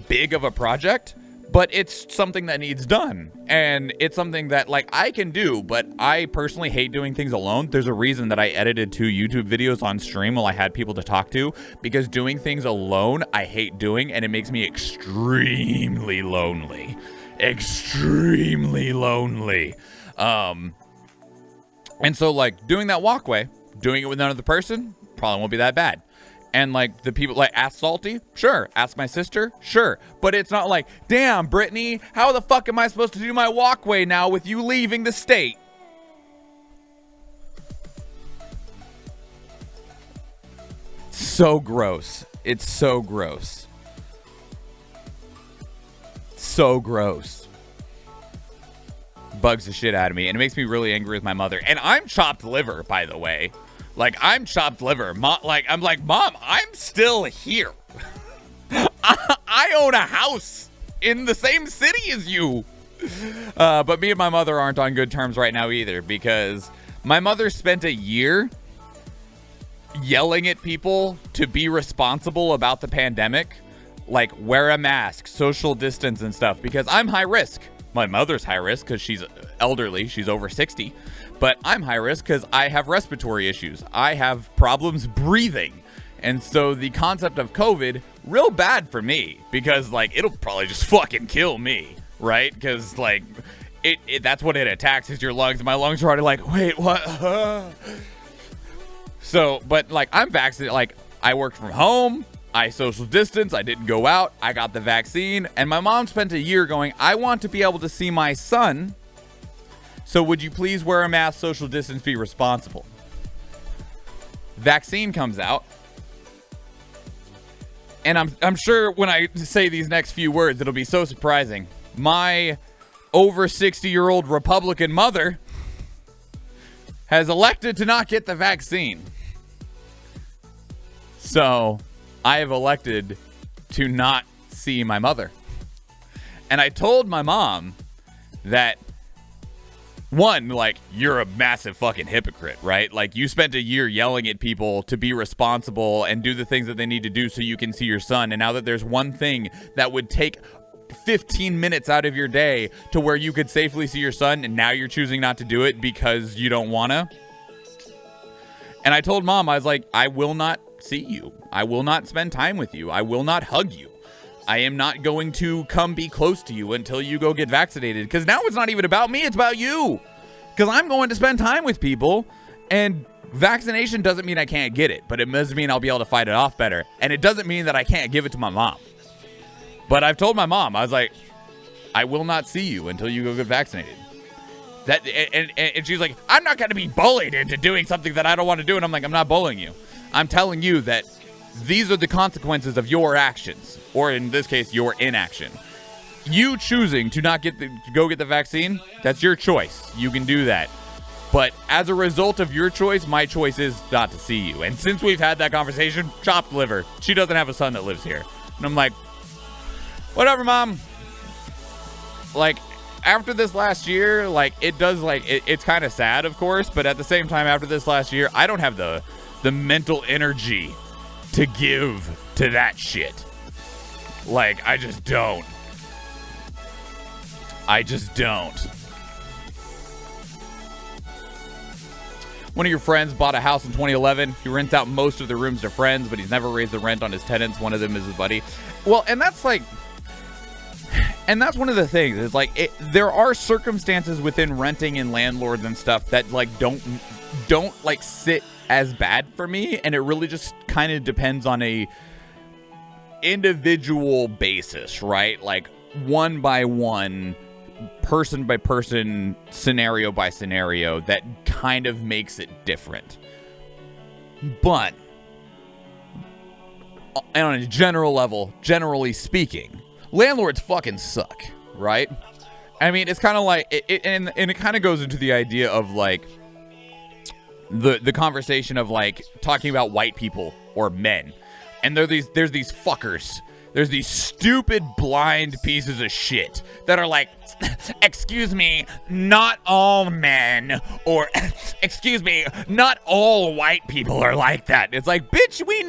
Speaker 3: big of a project, but it's something that needs done, and it's something that like I can do, but I personally hate doing things alone. There's a reason that I edited 2 YouTube videos on stream while I had people to talk to, because doing things alone I hate doing, and it makes me extremely lonely. Extremely lonely. And so like doing that walkway, doing it with another person, probably won't be that bad. And like the people like, ask Salty, sure. Ask my sister, sure. But it's not like, damn, Brittany, how the fuck am I supposed to do my walkway now with you leaving the state? So gross. It's so gross. So gross. Bugs the shit out of me, and it makes me really angry with my mother. And I'm chopped liver, by the way. Like, I'm chopped liver. I'm like, Mom, I'm still here. I own a house in the same city as you. But me and my mother aren't on good terms right now either, because my mother spent a year yelling at people to be responsible about the pandemic. Like, wear a mask, social distance and stuff, because I'm high risk. My mother's high risk because she's elderly. She's over 60. But I'm high risk because I have respiratory issues. I have problems breathing. And so the concept of COVID, real bad for me, because like it'll probably just fucking kill me, right? Because like that's what it attacks, is your lungs. My lungs are already like, wait, what? So, but like I'm vaccinated. Like I worked from home. I social distance. I didn't go out. I got the vaccine. And my mom spent a year going, I want to be able to see my son. So would you please wear a mask, social distance, be responsible? Vaccine comes out. And I'm sure when I say these next few words, it'll be so surprising. My over 60-year-old Republican mother has elected to not get the vaccine. So I have elected to not see my mother. And I told my mom that, one, like, you're a massive fucking hypocrite, right? Like, you spent a year yelling at people to be responsible and do the things that they need to do so you can see your son. And now that there's one thing that would take 15 minutes out of your day to where you could safely see your son, and now you're choosing not to do it because you don't want to. And I told Mom, I was like, I will not see you. I will not spend time with you. I will not hug you. I am not going to come be close to you until you go get vaccinated. Because now it's not even about me, it's about you. Because I'm going to spend time with people, and vaccination doesn't mean I can't get it, but it does mean I'll be able to fight it off better. And it doesn't mean that I can't give it to my mom. But I've told my mom, I was like, I will not see you until you go get vaccinated. That and she's like, I'm not going to be bullied into doing something that I don't want to do. And I'm like, I'm not bullying you. I'm telling you that these are the consequences of your actions, or in this case, your inaction. You choosing to not go get the vaccine, that's your choice. You can do that. But as a result of your choice, my choice is not to see you. And since we've had that conversation, chopped liver. She doesn't have a son that lives here. And I'm like, whatever, Mom. Like, after this last year, like, it does, like, it's kind of sad, of course, but at the same time, after this last year, I don't have the mental energy to give to that shit. Like, I just don't. I just don't. One of your friends bought a house in 2011. He rents out most of the rooms to friends, but he's never raised the rent on his tenants. One of them is his buddy. Well, and that's like, And that's one of the things is like there are circumstances within renting and landlords and stuff that like don't like sit as bad for me, and it really just kind of depends on a individual basis, right? Like one by one, person by person, scenario by scenario, that kind of makes it different. But on a general level, generally speaking, landlords fucking suck, right? I mean, it's kind of like and it kind of goes into the idea of like the conversation of like talking about white people or men, and there's these fuckers. There's these stupid blind pieces of shit that are like, excuse me, not all men, or excuse me, not all white people are like that. It's like, bitch, we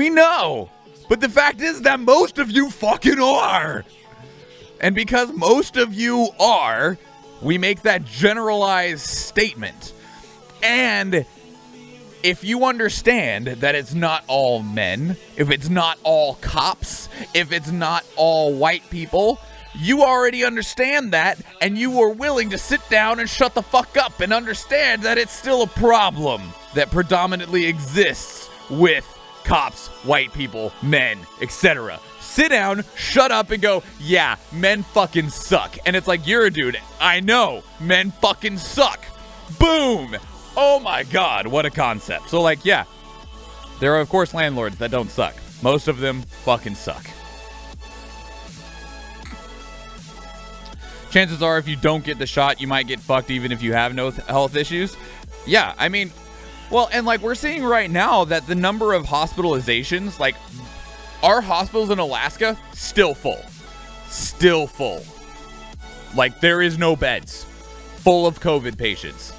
Speaker 3: know. But the fact is that most of you fucking are. And because most of you are, we make that generalized statement. And if you understand that it's not all men, if it's not all cops, if it's not all white people, you already understand that, and you are willing to sit down and shut the fuck up and understand that it's still a problem that predominantly exists with cops, white people, men, etc. Sit down, shut up, and go, yeah, men fucking suck. And it's like, you're a dude. I know, men fucking suck. Boom. Oh my God, what a concept. So like, yeah, there are of course landlords that don't suck. Most of them fucking suck. Chances are if you don't get the shot, you might get fucked even if you have no health issues. Yeah, I mean, well, and like we're seeing right now that the number of hospitalizations, like our hospitals in Alaska, still full. Still full. Like there is no beds. Full of COVID patients.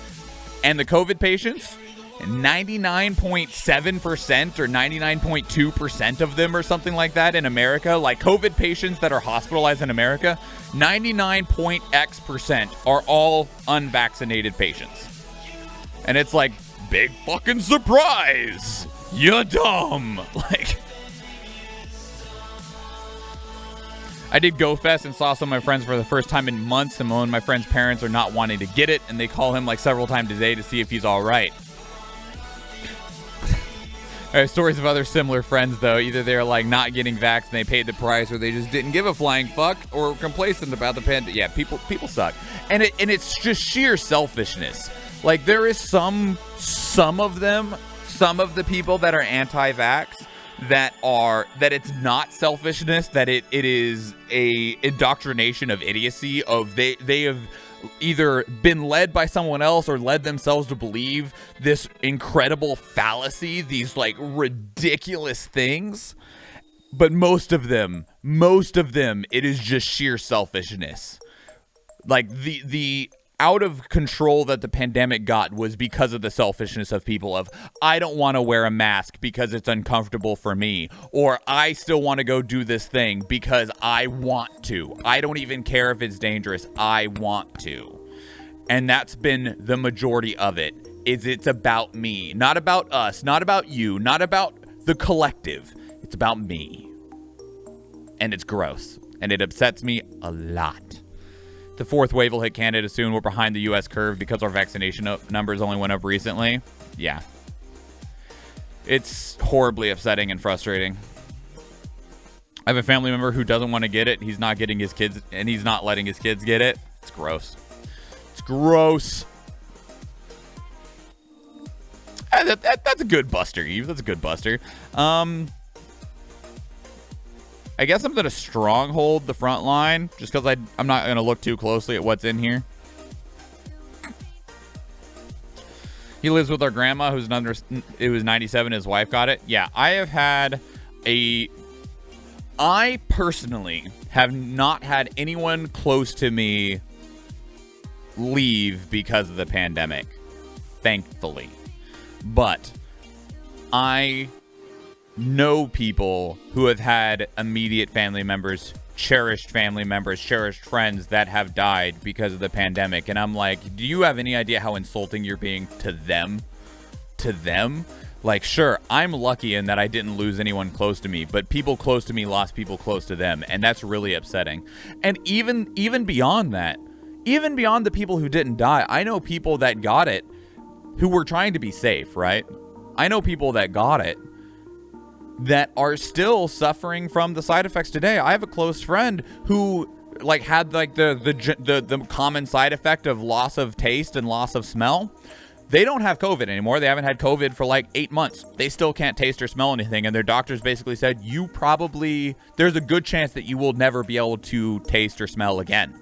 Speaker 3: And the COVID patients, 99.7% or 99.2% of them or something like that in America, like COVID patients that are hospitalized in America, 99.x% are all unvaccinated patients. And it's like, big fucking surprise. You're dumb. Like, I did GoFest and saw some of my friends for the first time in months, and one of my friend's parents are not wanting to get it, and they call him like several times a day to see if he's all right. I have stories of other similar friends, though. Either they're like not getting vaxxed and they paid the price, or they just didn't give a flying fuck, or complacent about the pandemic. Yeah, people suck, and it's just sheer selfishness. Like there is some of the people that are anti-vax that it's not selfishness, that it is a indoctrination of idiocy, of they have either been led by someone else or led themselves to believe this incredible fallacy, these like ridiculous things. But most of them, it is just sheer selfishness. Like the out of control that the pandemic got was because of the selfishness of people of, I don't want to wear a mask because it's uncomfortable for me, or I still want to go do this thing because I want to. I don't even care if it's dangerous. I want to. And that's been the majority of it. It's about me, not about us, not about you, not about the collective. It's about me. And it's gross. And it upsets me a lot. The fourth wave will hit Canada soon. We're behind the U.S. curve because our vaccination numbers only went up recently. Yeah. It's horribly upsetting and frustrating. I have a family member who doesn't want to get it. He's not getting his kids, and he's not letting his kids get it. It's gross. It's gross. That's a good buster, Eve. That's a good buster. I guess I'm going to stronghold the front line just because I'm not going to look too closely at what's in here. He lives with our grandma who's 97. His wife got it. Yeah, I personally have not had anyone close to me leave because of the pandemic, thankfully. But I know people who have had immediate family members, cherished friends that have died because of the pandemic. And I'm like, do you have any idea how insulting you're being to them? Like, sure, I'm lucky in that I didn't lose anyone close to me, but people close to me lost people close to them, and that's really upsetting. And even beyond that, even beyond the people who didn't die, I know people that got it who were trying to be safe, right? I know people that got it that are still suffering from the side effects today. I have a close friend who like had like the common side effect of loss of taste and loss of smell. They don't have COVID anymore. They haven't had COVID for like 8 months. They still can't taste or smell anything. And their doctors basically said, there's a good chance that you will never be able to taste or smell again.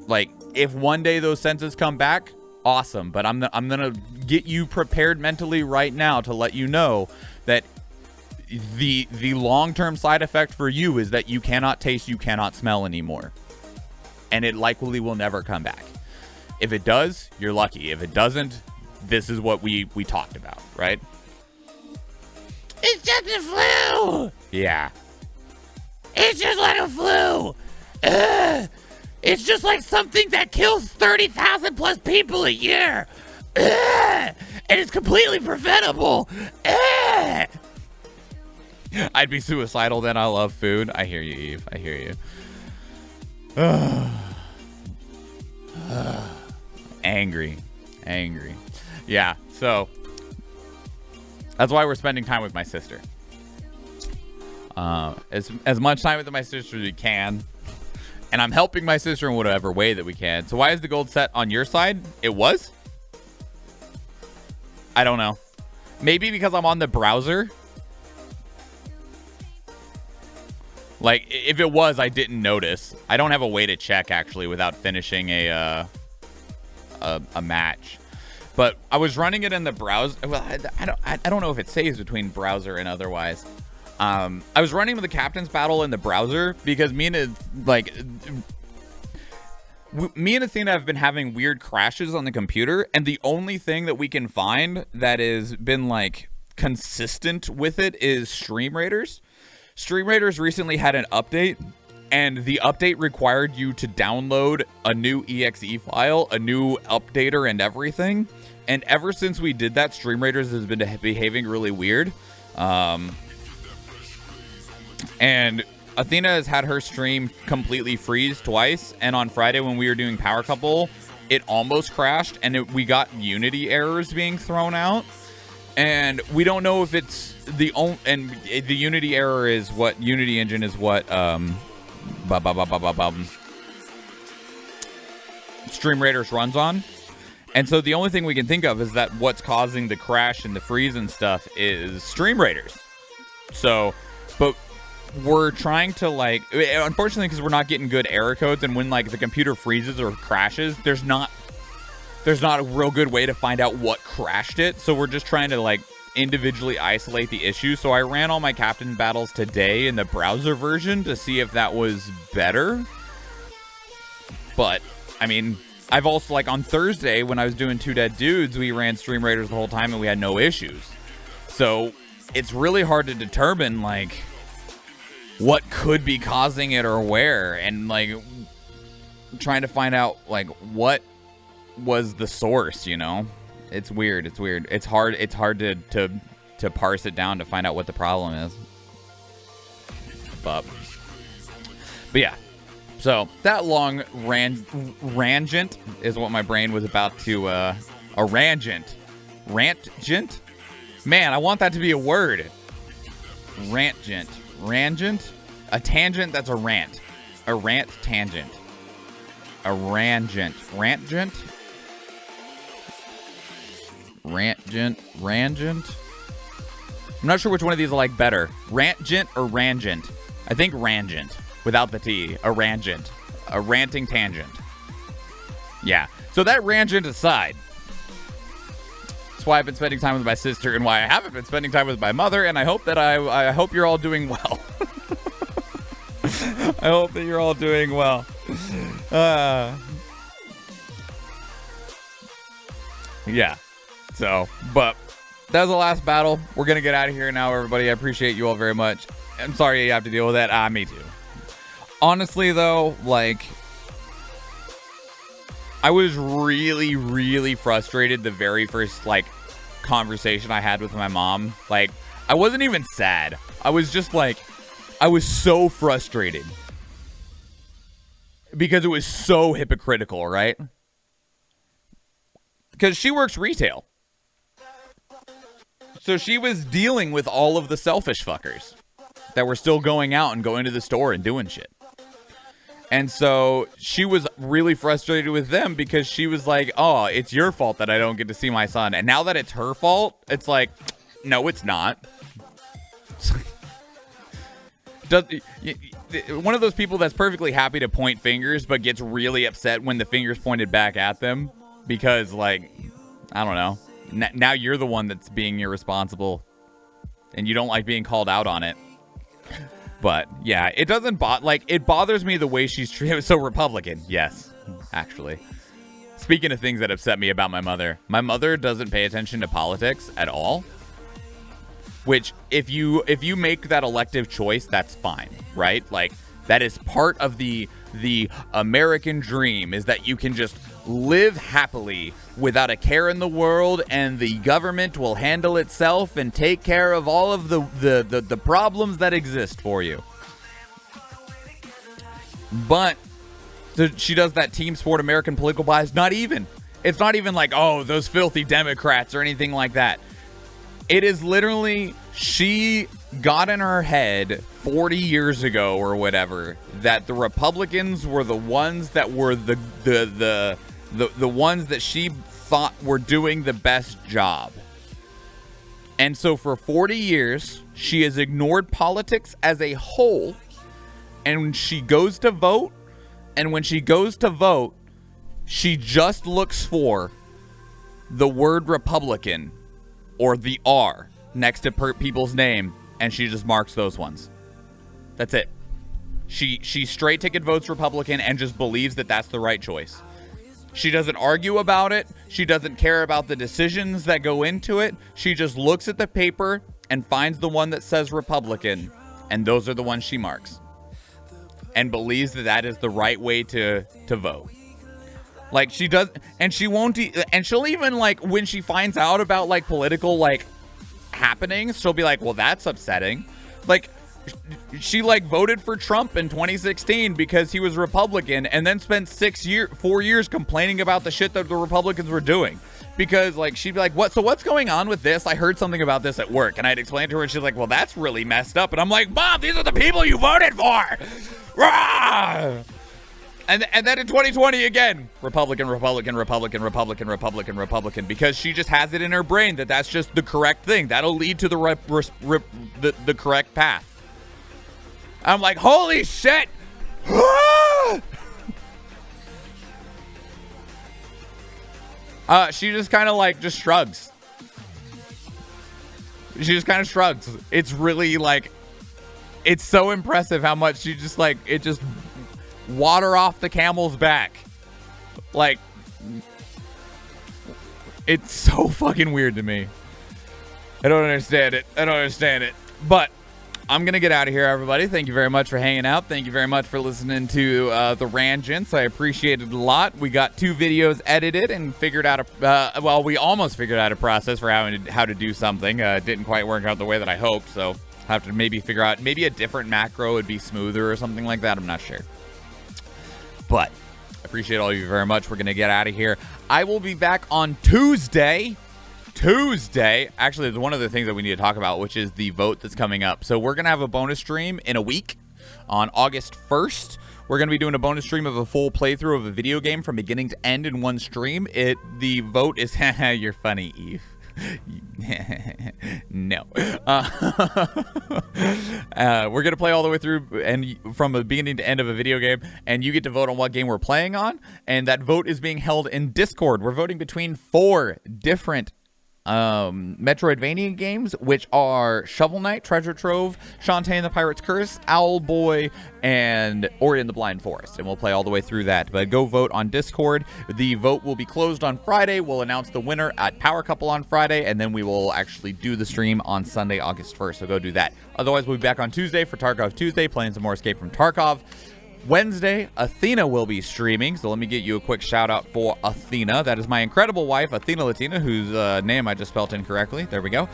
Speaker 3: Like, if one day those senses come back, awesome. But I'm going to get you prepared mentally right now to let you know that the long-term side effect for you is that you cannot taste, you cannot smell anymore. And it likely will never come back. If it does, you're lucky. If it doesn't, this is what we talked about, right? It's just the flu. Yeah. It's just like a flu. It's just like something that kills 30,000 plus people a year. And it's completely preventable. I'd be suicidal then. I love food. I hear you, Eve. I hear you. Angry. Yeah, so that's why we're spending time with my sister. As much time with my sister as we can. And I'm helping my sister in whatever way that we can. So why is the gold set on your side? It was? I don't know. Maybe because I'm on the browser. Like, if it was, I didn't notice. I don't have a way to check, actually, without finishing a match. But I was running it in the browser. Well, I don't know if it saves between browser and otherwise. I was running the captain's battle in the browser because me and Athena have been having weird crashes on the computer, and the only thing that we can find that has been like consistent with it is Stream Raiders. Stream Raiders recently had an update, and the update required you to download a new exe file, a new updater, and everything. And ever since we did that, Stream Raiders has been behaving really weird. And Athena has had her stream completely freeze twice. And on Friday when we were doing Power Couple, it almost crashed, and we got Unity errors being thrown out. And we don't know if it's the only, and the Unity error is what Unity engine is what Stream Raiders runs on. And so the only thing we can think of is that what's causing the crash and the freeze and stuff is Stream Raiders. So, but we're trying to like, unfortunately, because we're not getting good error codes, and when like the computer freezes or crashes, there's not a real good way to find out what crashed it. So we're just trying to like individually isolate the issue. So I ran all my captain battles today in the browser version to see if that was better. But I mean, I've also, like, on Thursday when I was doing Two Dead Dudes, we ran Stream Raiders the whole time and we had no issues. So it's really hard to determine like what could be causing it or where, and like trying to find out like what was the source, you know? It's weird. It's hard to parse it down to find out what the problem is. But yeah. So that long rangent is what my brain was about to a rangent. Rantgent? Man, I want that to be a word. Rantgent. Rangent? A tangent that's a rant. A rant tangent. A rangent. Rantgent? Rangent? I'm not sure which one of these I like better. Rantgent or rangent? I think rangent. Without the T. A rangent. A ranting tangent. Yeah. So that rangent aside, that's why I've been spending time with my sister and why I haven't been spending time with my mother, and I hope that I hope you're all doing well. I hope that you're all doing well. Yeah. So, but that was the last battle. We're going to get out of here now, everybody. I appreciate you all very much. I'm sorry you have to deal with that. Me too. Honestly, though, like, I was really, really frustrated the very first, like, conversation I had with my mom. Like, I wasn't even sad. I was just like, I was so frustrated because it was so hypocritical, right? Because she works retail. So she was dealing with all of the selfish fuckers that were still going out and going to the store and doing shit. And so she was really frustrated with them because she was like, oh, it's your fault that I don't get to see my son. And now that it's her fault, it's like, no, it's not. One of those people that's perfectly happy to point fingers but gets really upset when the finger's pointed back at them because, like, I don't know. Now you're the one that's being irresponsible and you don't like being called out on it. But yeah, it doesn't it bothers me the way she's treated. So Republican, yes, actually. Speaking of things that upset me about my mother doesn't pay attention to politics at all. Which, if you make that elective choice, that's fine, right? Like, that is part of the American dream, is that you can just live happily without a care in the world, and the government will handle itself and take care of all of the problems that exist for you. But she does that team sport American political bias. It's not even like, oh, those filthy Democrats or anything like that. It is literally, she got in her head 40 years ago or whatever that the Republicans were the ones that were the ones that she thought were doing the best job. And so for 40 years, she has ignored politics as a whole. And when she goes to vote, she just looks for the word Republican or the R next to people's name, and she just marks those ones. That's it. She straight ticket votes Republican and just believes that that's the right choice. She doesn't argue about it. She doesn't care about the decisions that go into it. She just looks at the paper and finds the one that says Republican, and those are the ones she marks. And believes that that is the right way to vote. Like, she does, and she won't, and she'll even, like, when she finds out about, like, political, like, happenings, she'll be like, well, that's upsetting. Like, she, like, voted for Trump in 2016 because he was Republican, and then spent 4 years complaining about the shit that the Republicans were doing. Because, like, she'd be like, what's going on with this? I heard something about this at work. And I'd explain to her, and she's like, well, that's really messed up. And I'm like, Mom, these are the people you voted for! Rah! And then in 2020 again, Republican, because she just has it in her brain that that's just the correct thing. That'll lead to the correct path. I'm like, holy shit! She just kind of like just shrugs. She just kind of shrugs. It's really like, it's so impressive how much she just like, it just water off the camel's back. Like, it's so fucking weird to me. I don't understand it. But I'm going to get out of here, everybody. Thank you very much for hanging out. Thank you very much for listening to the Rangents. I appreciate it a lot. We got 2 videos edited and figured out we almost figured out a process for how to do something. Didn't quite work out the way that I hoped, so have to maybe figure out, maybe a different macro would be smoother or something like that. I'm not sure. But I appreciate all of you very much. We're going to get out of here. I will be back on Tuesday. Actually, there's one of the things that we need to talk about, which is the vote that's coming up. So we're going to have a bonus stream in a week on August 1st. We're going to be doing a bonus stream of a full playthrough of a video game from beginning to end in one stream. The vote is... You're funny, Eve. No. We're going to play all the way through and from a beginning to end of a video game, and you get to vote on what game we're playing on, and that vote is being held in Discord. We're voting between 4 different Metroidvania games, which are Shovel Knight, Treasure Trove, Shantae and the Pirate's Curse, Owlboy, and Ori and the Blind Forest, and we'll play all the way through that. But go vote on Discord. The vote will be closed on Friday. We'll announce the winner at Power Couple on Friday, and then we will actually do the stream on Sunday, August 1st, so go do that. Otherwise, we'll be back on Tuesday for Tarkov Tuesday, playing some more Escape from Tarkov. Wednesday, Athena will be streaming, so let me get you a quick shout out for Athena. That is my incredible wife, Athena Latina, whose name I just spelled incorrectly. There we go.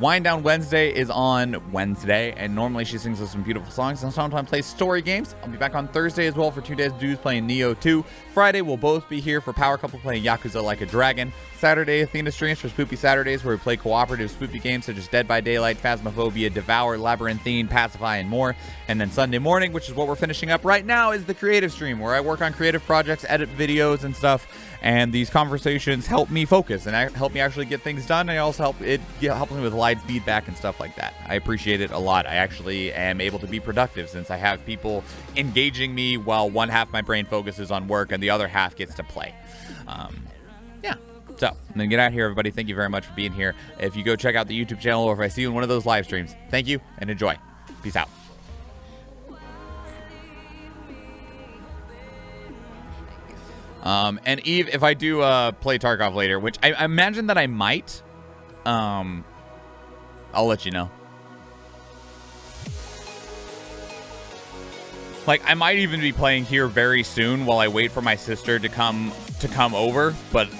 Speaker 3: Wind Down Wednesday is on Wednesday, and normally she sings us some beautiful songs and sometimes plays story games. I'll be back on Thursday as well for 2 days dudes playing Neo 2. Friday, we'll both be here for Power Couple playing Yakuza Like a Dragon. Saturday, Athena streams for Spoopy Saturdays, where we play cooperative spoopy games such as Dead by Daylight, Phasmophobia, Devour, Labyrinthine, Pacify, and more. And then Sunday morning, which is what we're finishing up right now, is the creative stream, where I work on creative projects, edit videos and stuff. And these conversations help me focus and help me actually get things done. And also helps me with live feedback and stuff like that. I appreciate it a lot. I actually am able to be productive since I have people engaging me while one half my brain focuses on work and the other half gets to play. Yeah. So, I'm going to get out of here, everybody. Thank you very much for being here. If you go check out the YouTube channel or if I see you in one of those live streams, thank you and enjoy. Peace out. And Eve, if I do play Tarkov later, which I imagine that I might, I'll let you know. Like, I might even be playing here very soon while I wait for my sister to come over. But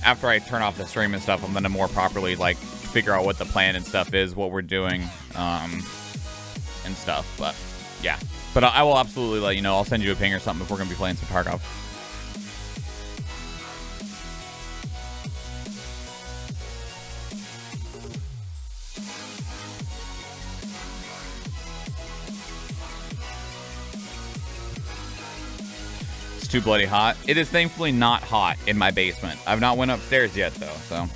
Speaker 3: after I turn off the stream and stuff, I'm gonna more properly like figure out what the plan and stuff is, what we're doing, and stuff. But yeah, but I will absolutely let you know. I'll send you a ping or something if we're gonna be playing some Tarkov. Too bloody hot. It is thankfully not hot in my basement. I've not went upstairs yet though, so.